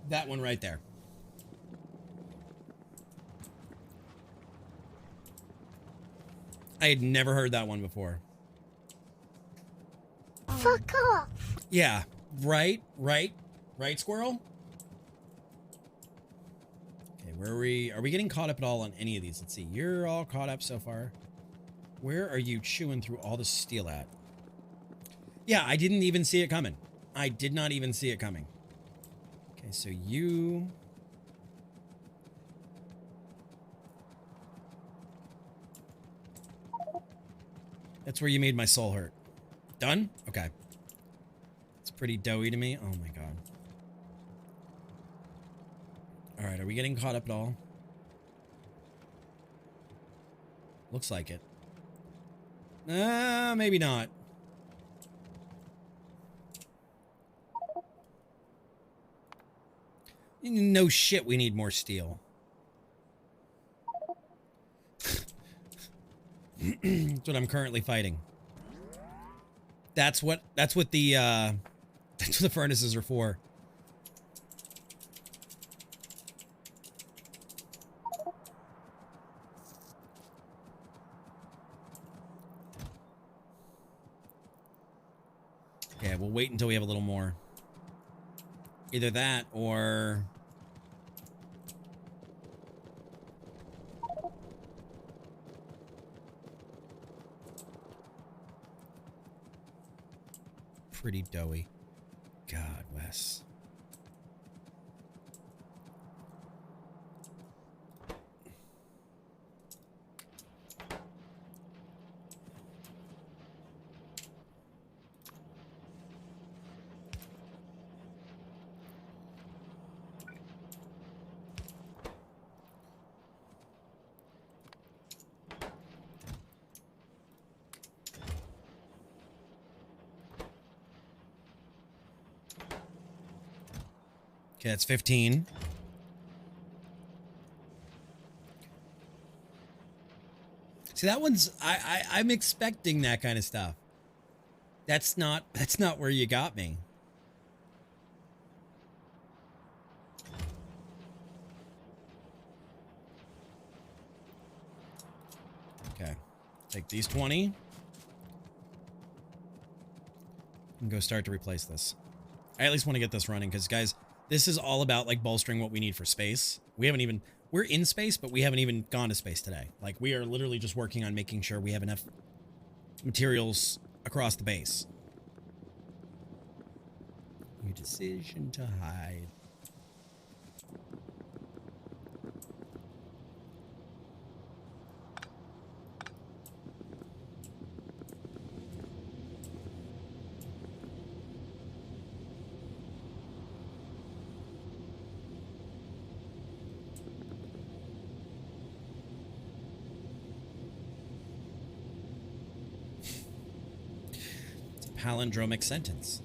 That one right there. I had never heard that one before. Fuck off. Yeah, right, squirrel? Okay, where are we? Are we getting caught up at all on any of these? Let's see. You're all caught up so far. Where are you chewing through all the steel at? Yeah, I didn't even see it coming. I did not even see it coming. Okay, so you... That's where you made my soul hurt. Done? Okay. It's pretty doughy to me. Oh my god. Alright, are we getting caught up at all? Looks like it. Maybe not. No shit, we need more steel. That's what I'm currently fighting. That's what the furnaces are for. Okay, we'll wait until we have a little more. Either that or... Pretty doughy. God, Wes. Okay, that's 15. See, that one's I'm expecting that kind of stuff. That's not where you got me. Okay. Take these 20. And go start to replace this. I at least want to get this running because, guys, this is all about, like, bolstering what we need for space. We're in space, but we haven't even gone to space today. Like, we are literally just working on making sure we have enough materials across the base. Your decision to hide. Palindromic sentence.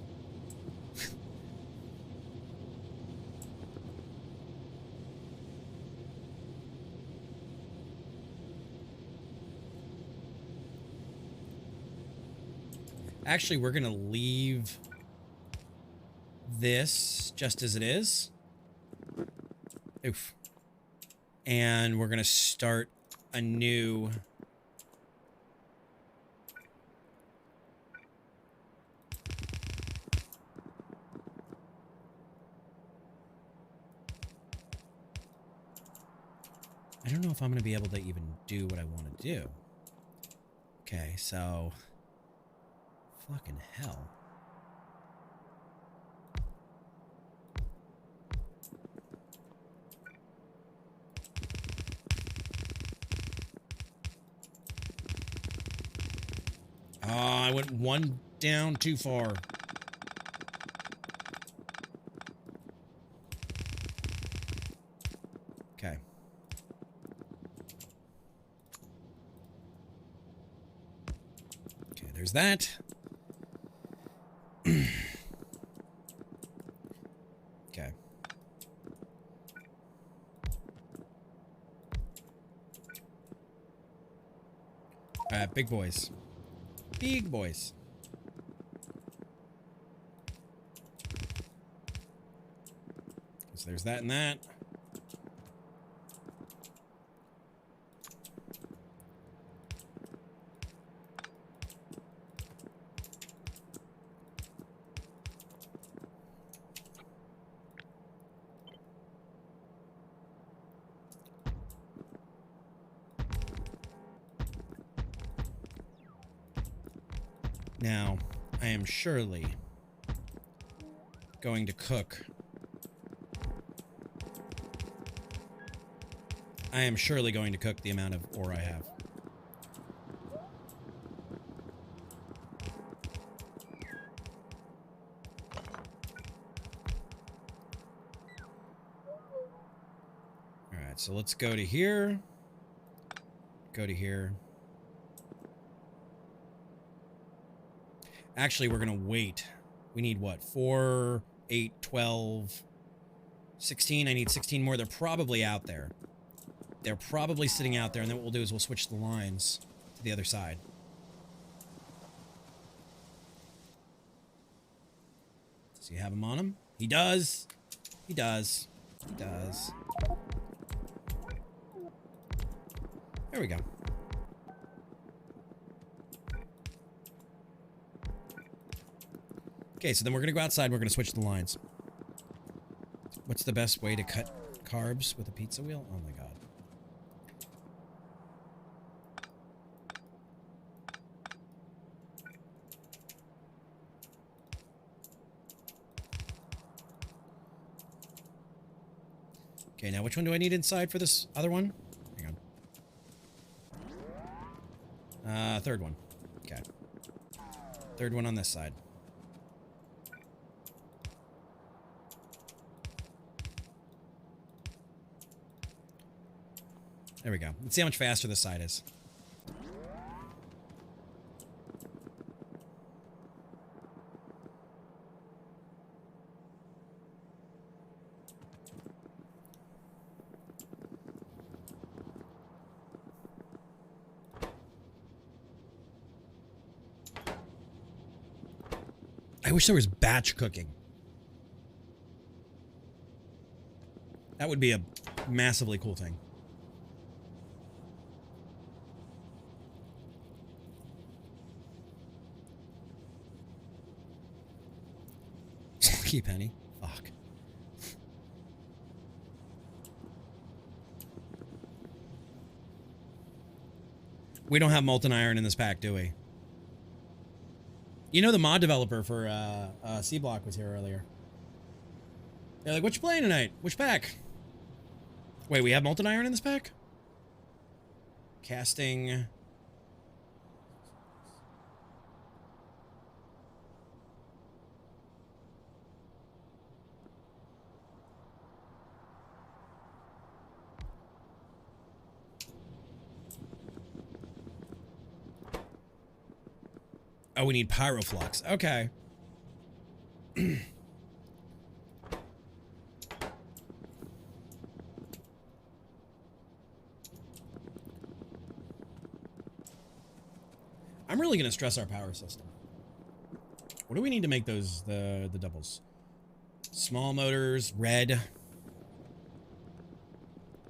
Actually, we're going to leave this just as it is. Oof. And we're going to start a new... I don't know if I'm going to be able to even do what I want to do. Okay, so Fucking hell. Oh, I went one down too far. Okay. Okay, there's that. Okay. Big boys. Big boys. So there's that and that. Now, I am surely going to cook. I am surely going to cook the amount of ore I have. Alright, so let's go to here. Go to here. Actually, we're going to wait. We need what? 4, 8, 12, 16. I need 16 more. They're probably out there. They're probably sitting out there, and then what we'll do is we'll switch the lines to the other side. Does he have him on him? He does. He does. He does. There we go. Okay, so then we're going to go outside and we're going to switch the lines. What's the best way to cut carbs with a pizza wheel? Oh my god. Okay, now which one do I need inside for this other one? Hang on. Third one. Okay. Third one on this side. There we go. Let's see how much faster this side is. I wish there was batch cooking. That would be a massively cool thing. Penny. Fuck. We don't have molten iron in this pack, do we? You know, the mod developer for C-Block was here earlier. They're like, what you playing tonight? Which pack? Wait, we have molten iron in this pack? Casting... Oh, we need pyroflux. Okay. I'm really going to stress our power system. What do we need to make those, the doubles? Small motors, red.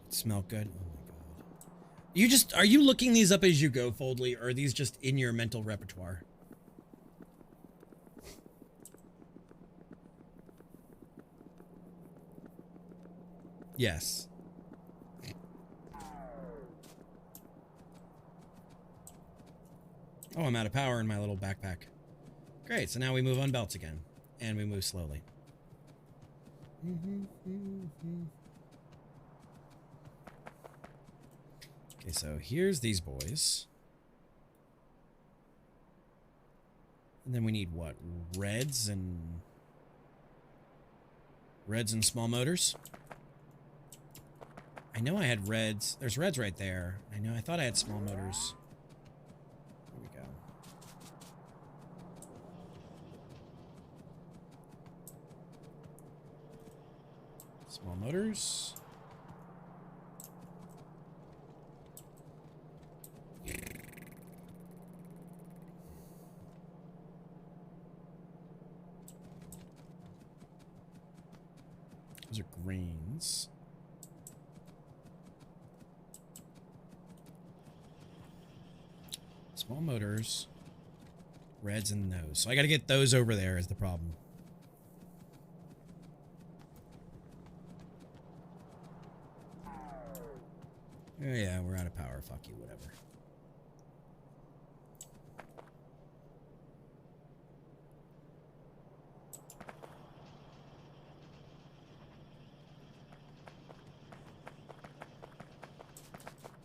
Smell good. Oh my god. Are you looking these up as you go, Foldly, or are these just in your mental repertoire? Yes. Oh, I'm out of power in my little backpack. Great, so now we move on belts again. And we move slowly. Okay, so here's these boys. And then we need what? Reds and small motors. I know I had reds. There's reds right there. I thought I had small motors. Here we go. Small motors. Those are greens. Small motors. Reds and those. So I gotta get those over there is the problem. Oh yeah, we're out of power. Fuck you, whatever.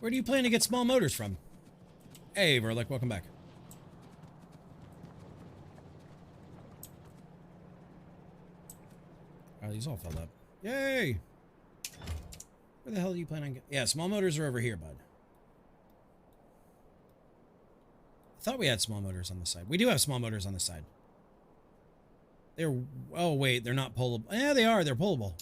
Where do you plan to get small motors from? Hey, Verlick, welcome back. Oh, these all filled up. Yay! Where the hell do you plan on getting? Yeah, small motors are over here, bud. I thought we had small motors on the side. We do have small motors on the side. They're... Oh, wait, they're not pullable. Yeah, they are. They're pullable.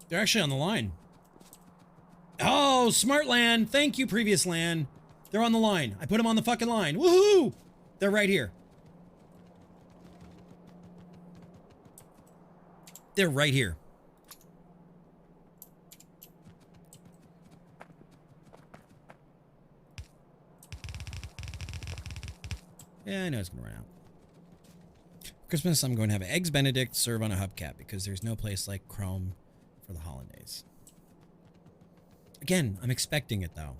They're actually on the line. Oh, smart LAN. Thank you, previous LAN. They're on the line. I put them on the fucking line. Woohoo! They're right here. They're right here. Yeah, I know it's going to run out. Christmas, I'm going to have Eggs Benedict serve on a hubcap because there's no place like Chrome for the holidays. Again, I'm expecting it, though.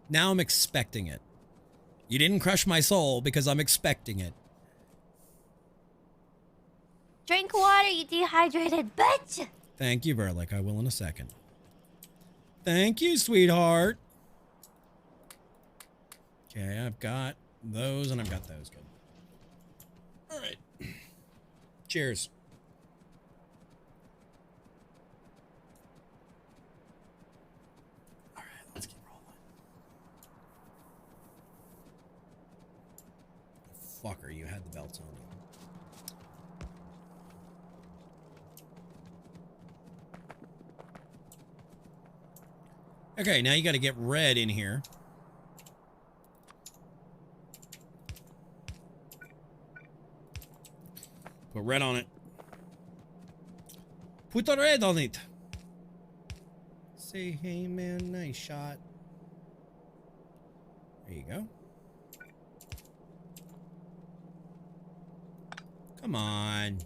Now I'm expecting it. You didn't crush my soul because I'm expecting it. Drink water, you dehydrated bitch! Thank you, Verlick. I will in a second. Thank you, sweetheart. Okay, I've got those and I've got those. Good. All right. Cheers. All right, let's keep rolling. Fucker, you had the belts on you. Okay, now you got to get red in here. Put red on it. Put the red on it. Say, hey man, nice shot. There you go. Come on.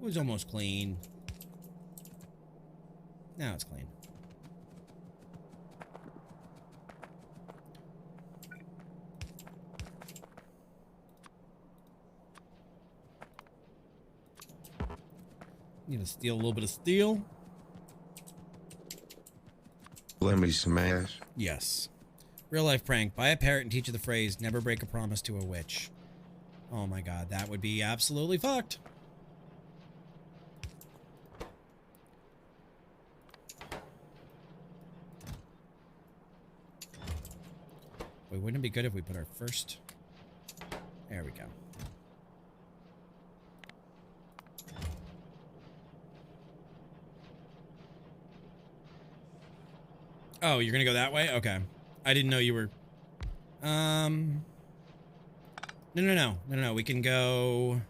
It was almost clean. Now it's clean. Need to steal a little bit of steel. Let me smash. Yes. Real life prank. Buy a parrot and teach it the phrase, never break a promise to a witch. Oh my god, that would be absolutely fucked. Wait, wouldn't it be good if we put our first... There we go. Oh, you're gonna go that way? Okay. I didn't know you were... No. We can go...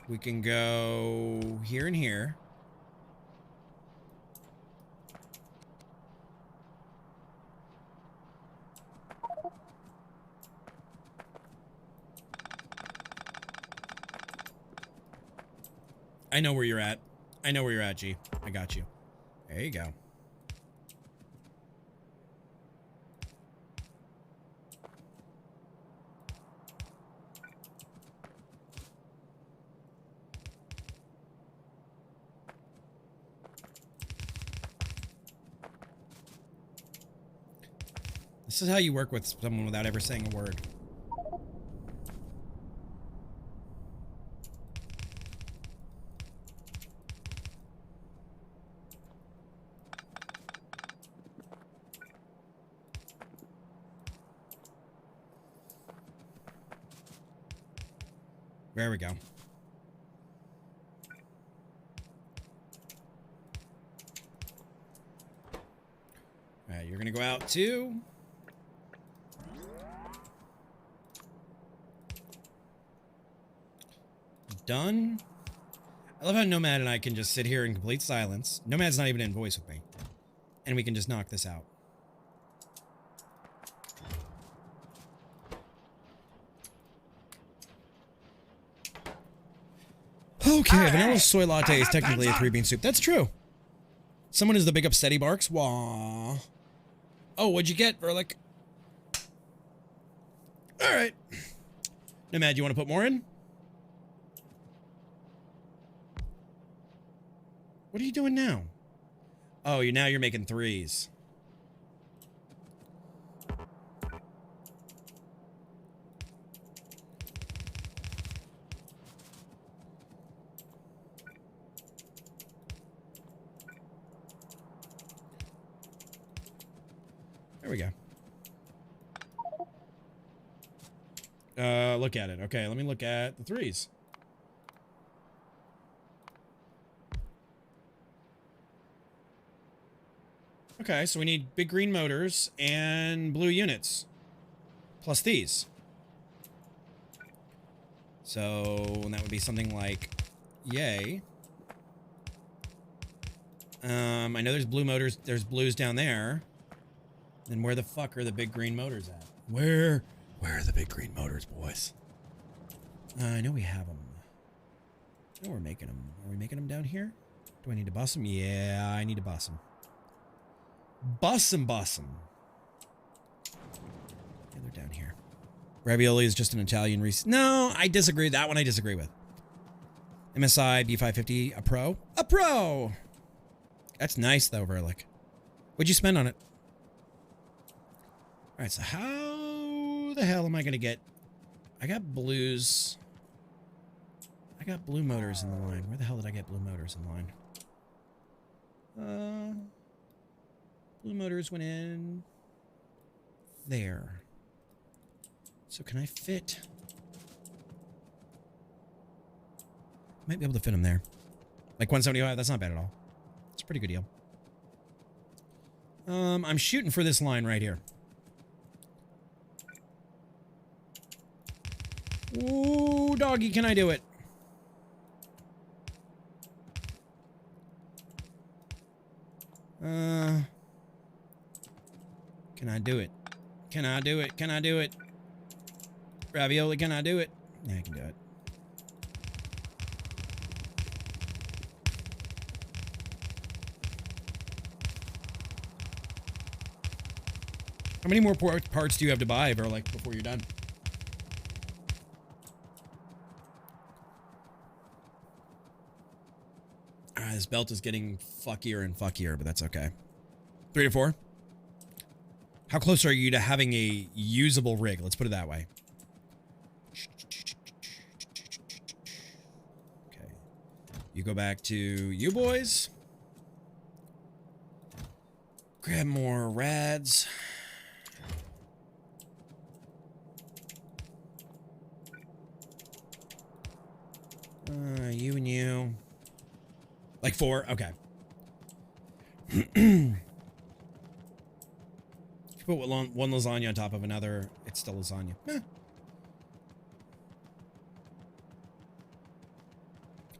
We can go here and here. I know where you're at. I know where you're at, G. I got you. There you go. This is how you work with someone without ever saying a word. There we go. All right, you're gonna go out too. Done. I love how Nomad and I can just sit here in complete silence. Nomad's not even in voice with me. And we can just knock this out. Okay, vanilla soy latte is technically a 3-bean soup. That's true. Someone is the big upsetty barks. Wah. Oh, what'd you get, Verlick? Alright. Nomad, you want to put more in? What are you doing now? Oh, now you're making 3s. There we go. Look at it. Okay, let me look at the 3s. Okay, so we need big green motors and blue units. Plus these. So that would be something like, yay. I know there's blue motors, there's blues down there. Then where the fuck are the big green motors at? Where are the big green motors, boys? I know we have them. I know we're making them. Are we making them down here? Do I need to bus them? Yeah, I need to bus them. Bus them. Yeah, they're down here. Ravioli is just an Italian No, I disagree. That one I disagree with. MSI B550, a pro? A pro! That's nice, though, Verlick. What'd you spend on it? Alright, so how the hell am I going to get... I got blues... I got blue motors in the line. Where the hell did I get blue motors in the line? Blue motors went in... there. So can I fit... Might be able to fit them there. Like 175, that's not bad at all. It's a pretty good deal. I'm shooting for this line right here. Ooh, doggy, can I do it? Can I do it? Can I do it? Can I do it? Ravioli, can I do it? Yeah, I can do it. How many more parts do you have to buy, Verlick, before you're done? This belt is getting fuckier and fuckier, but that's okay. 3 to 4. How close are you to having a usable rig? Let's put it that way. Okay. You go back to you boys. Grab more rads. You and you. Like 4? Okay. If you put one lasagna on top of another, it's still lasagna. Eh.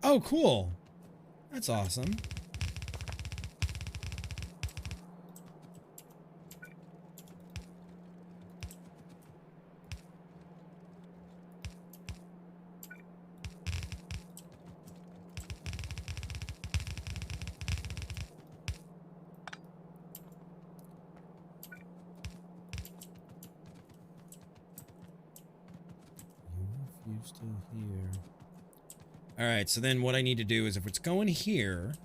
Oh, cool. That's awesome. Still here. All right, so then what I need to do is if it's going here,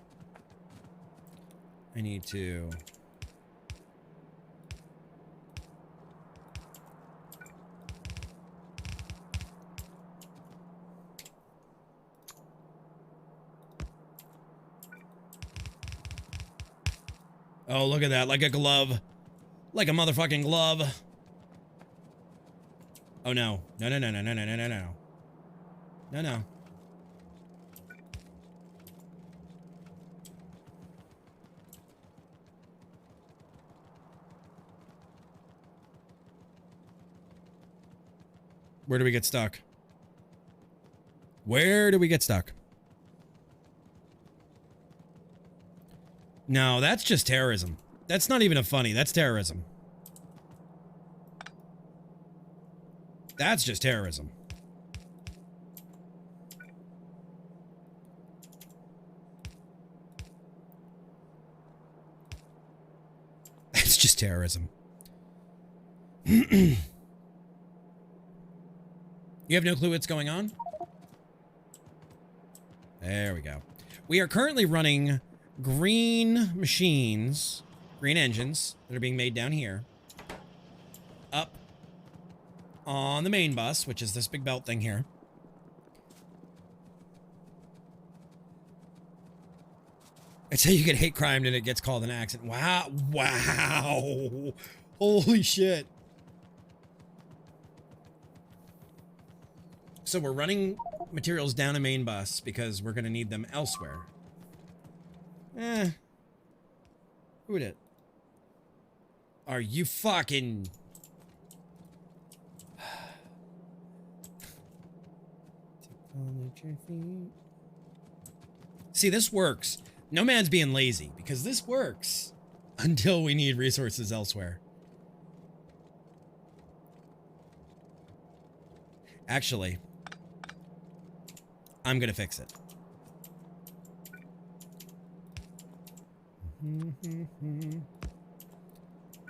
I need to... Oh, look at that, like a glove. Like a motherfucking glove. Oh, no. No, no, no, no, no, no, no, no, no. No, no. Where do we get stuck? Where do we get stuck? No, that's just terrorism. That's not even a funny. That's terrorism. That's just terrorism. That's just terrorism. You have no clue what's going on? There we go. We are currently running green machines, green engines that are being made down here, up on the main bus, which is this big belt thing here. It's how you get hate crimed and it gets called an accident. Wow. Wow. Holy shit. So we're running materials down a main bus because we're going to need them elsewhere. Who would it? Are you fucking... See, this works. No man's being lazy because this works until we need resources elsewhere. Actually, I'm gonna fix it.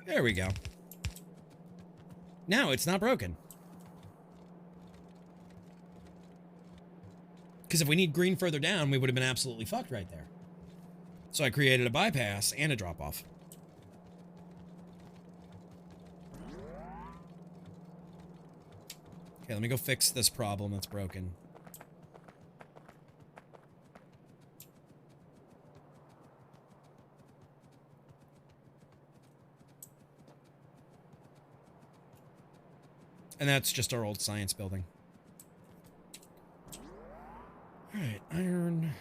There we go. Now it's not broken. Because if we need green further down, we would have been absolutely fucked right there. So I created a bypass and a drop-off. Okay, let me go fix this problem that's broken. And that's just our old science building. All right, iron.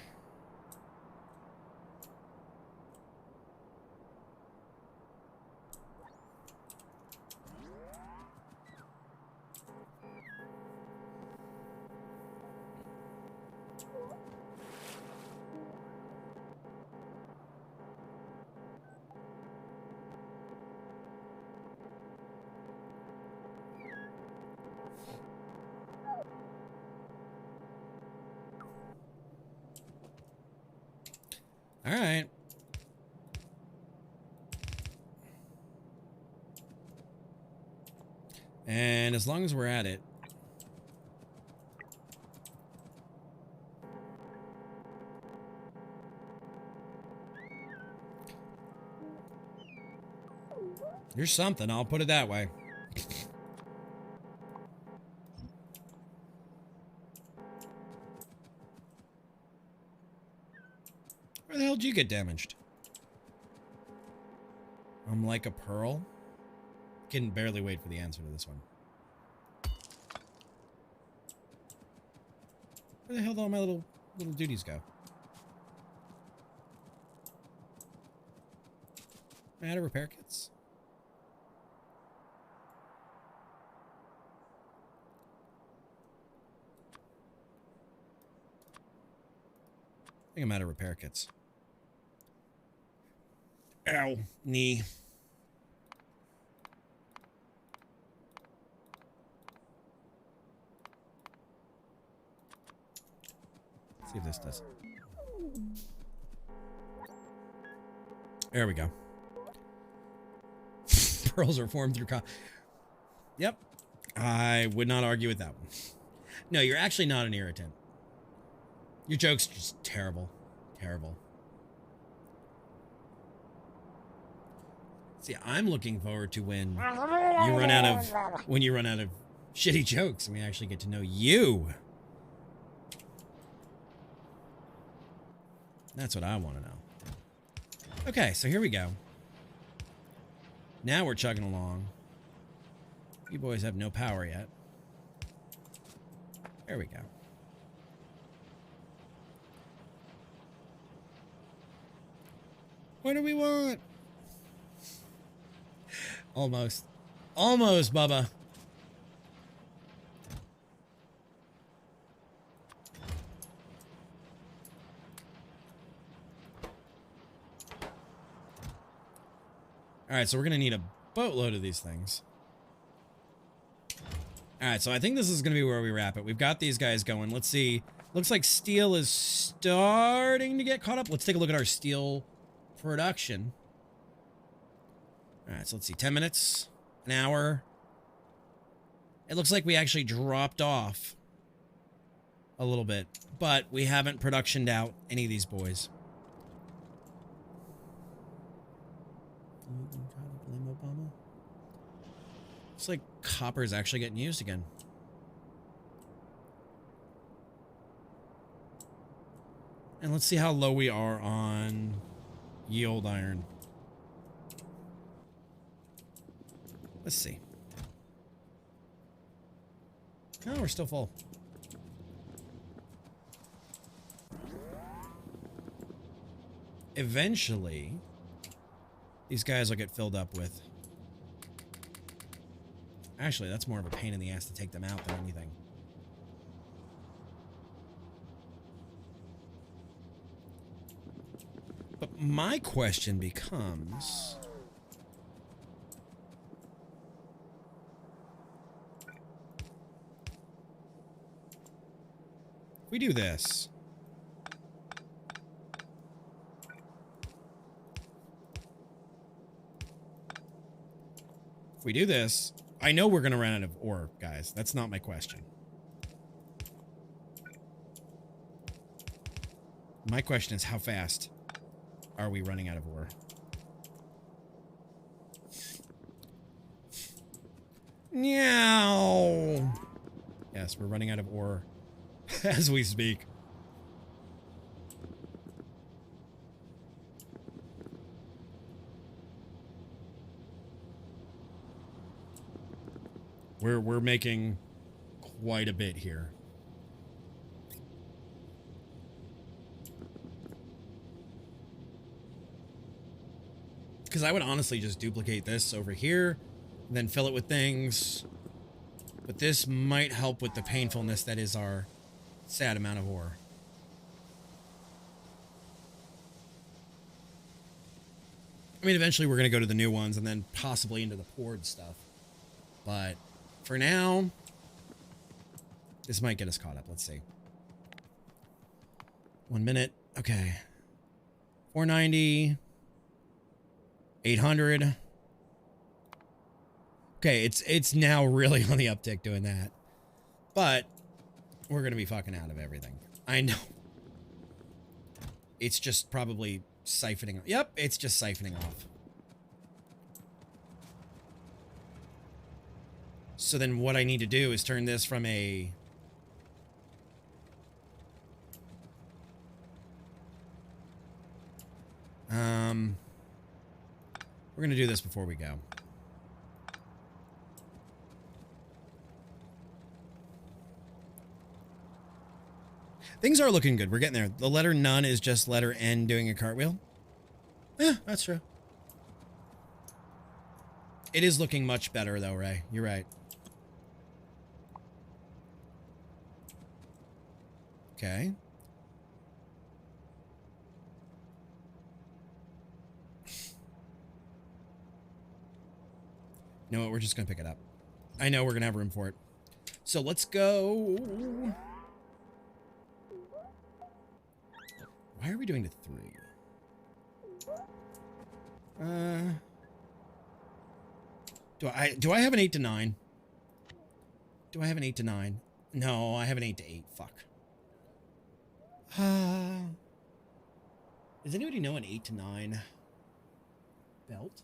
All right. And as long as we're at it. You're something, I'll put it that way. Where the hell did you get damaged? I'm like a pearl. Can barely wait for the answer to this one. Where the hell did all my little duties go? Am I out of repair kits? I think I'm out of repair kits. Ow, knee. See if this does. There we go. Pearls are formed through Yep. I would not argue with that one. No, you're actually not an irritant. Your joke's just terrible. Terrible. See, I'm looking forward to when you run out of shitty jokes and we actually get to know you. That's what I want to know. Okay, so here we go. Now we're chugging along. You boys have no power yet. There we go. What do we want? Almost. Almost, Bubba. Alright, so we're going to need a boatload of these things. Alright, so I think this is going to be where we wrap it. We've got these guys going. Let's see. Looks like steel is starting to get caught up. Let's take a look at our steel production. Alright, so let's see. 10 minutes. An hour. It looks like we actually dropped off a little bit. But we haven't productioned out any of these boys. Blame Obama. Looks like copper is actually getting used again. And let's see how low we are on ye old iron. Let's see. No, we're still full. Eventually, these guys will get filled up with... Actually, that's more of a pain in the ass to take them out than anything. But my question becomes... If we do this... If we do this, I know we're going to run out of ore, guys. That's not my question. My question is, how fast are we running out of ore? Meow. Yes, we're running out of ore as we speak. We're making quite a bit here. Because I would honestly just duplicate this over here, and then fill it with things. But this might help with the painfulness that is our sad amount of ore. I mean, eventually we're going to go to the new ones and then possibly into the poured stuff. But for now, this might get us caught up. Let's see. 1 minute. Okay. 490. 800. Okay, it's now really on the uptick doing that. But we're going to be fucking out of everything. I know. It's just probably siphoning. Yep, it's just siphoning off. So then what I need to do is turn this from a... We're going to do this before we go. Things are looking good. We're getting there. The letter none is just letter N doing a cartwheel. Yeah, that's true. It is looking much better, though, Ray. You're right. Okay. You know what? We're just going to pick it up. I know we're going to have room for it. So let's go. Why are we doing to 3? Do I have an 8 to 9? Do I have an 8 to 9? No, I have an 8 to 8. Fuck. Does anybody know an 8 to 9 belt?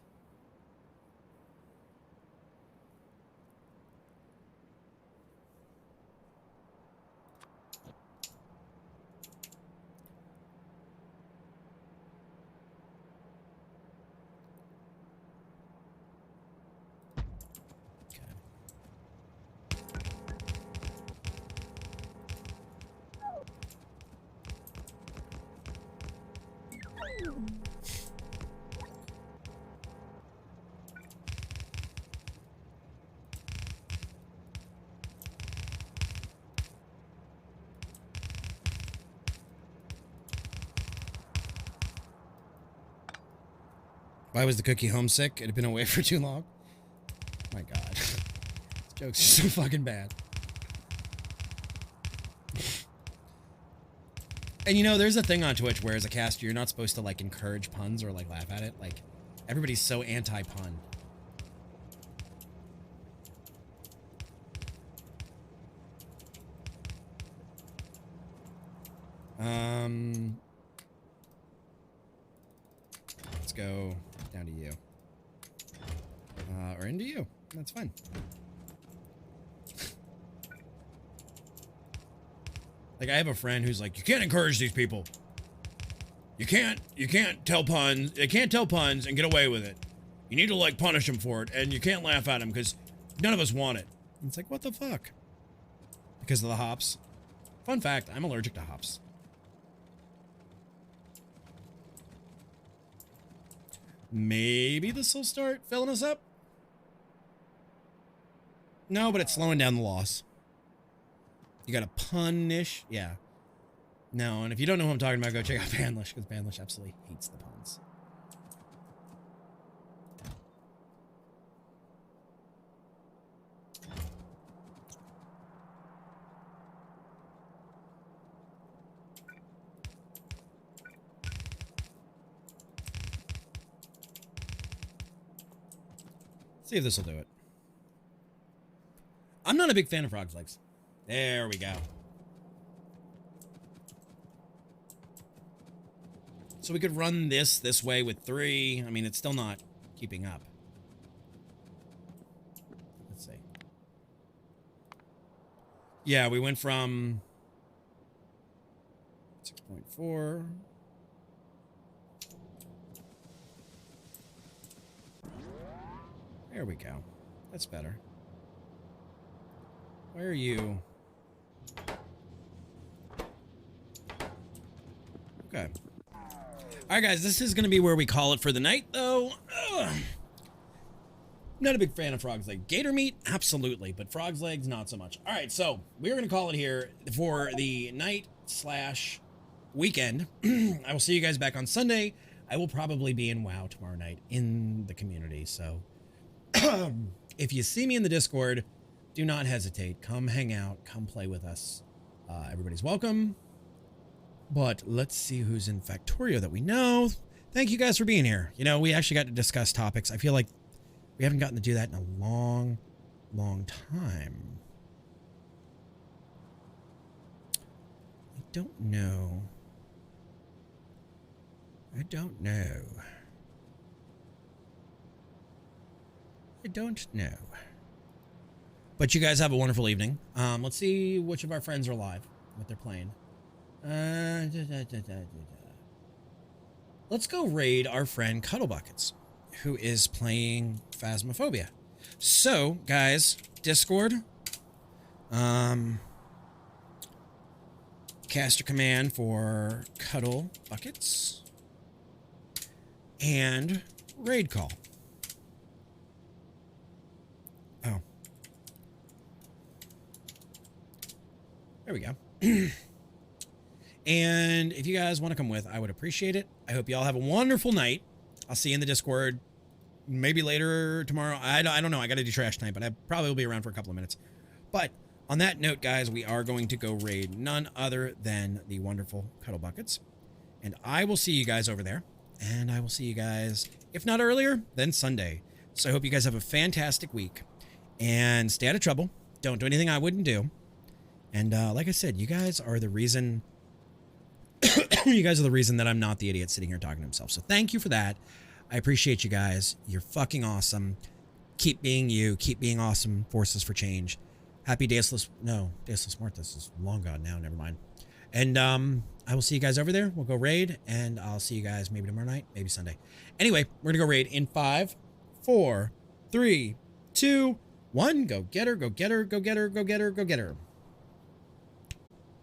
Why was the cookie homesick? It had been away for too long. My God. This joke's so fucking bad. And you know, there's a thing on Twitch where as a caster, you're not supposed to like encourage puns or like laugh at it. Like, everybody's so anti-pun. Let's go down to you. Or into you. That's fine. Like, I have a friend who's like, you can't encourage these people. You can't tell puns. They can't tell puns and get away with it. You need to, like, punish them for it, and you can't laugh at them because none of us want it. And it's like, what the fuck? Because of the hops. Fun fact, I'm allergic to hops. Maybe this will start filling us up? No, but it's slowing down the loss. You got a punish? Yeah. No, and if you don't know who I'm talking about, go check out Banlish, because Banlish absolutely hates the puns. See if this will do it. I'm not a big fan of frog's legs. There we go. So we could run this way with 3. I mean, it's still not keeping up. Let's see. Yeah, we went from 6.4. There we go. That's better. Where are you? Okay. All right, guys, this is going to be where we call it for the night, though. Ugh. Not a big fan of frog's leg. Gator meat, absolutely, but frog's legs, not so much. All right, so we're going to call it here for the night/weekend. I will see you guys back on Sunday. I will probably be in WoW tomorrow night in the community, so if you see me in the Discord, do not hesitate. Come hang out. Come play with us. Everybody's welcome. But let's see who's in Factorio that we know. Thank you guys for being here. You know, we actually got to discuss topics. I feel like we haven't gotten to do that in a long, long time. I don't know. I don't know. I don't know. But you guys have a wonderful evening. Let's see which of our friends are alive, what they're playing. Let's go raid our friend Cuddlebuckets, who is playing Phasmophobia. So, guys, Discord, caster command for Cuddlebuckets, and raid call. Oh. There we go. And if you guys want to come with, I would appreciate it. I hope you all have a wonderful night. I'll see you in the Discord maybe later tomorrow. I don't know. I got to do trash tonight, but I probably will be around for a couple of minutes. But on that note, guys, we are going to go raid none other than the wonderful Cuddlebuckets. And I will see you guys over there. And I will see you guys, if not earlier, then Sunday. So I hope you guys have a fantastic week. And stay out of trouble. Don't do anything I wouldn't do. And like I said, you guys are the reason. You guys are the reason that I'm not the idiot sitting here talking to himself. So thank you for that. I appreciate you guys. You're fucking awesome. Keep being you. Keep being awesome. Forces for change. Happy Deus Mortis is long gone now. Never mind. And I will see you guys over there. We'll go raid, and I'll see you guys maybe tomorrow night, maybe Sunday. Anyway, we're gonna go raid in 5, 4, 3, 2, 1. Go get her. Go get her. Go get her. Go get her. Go get her.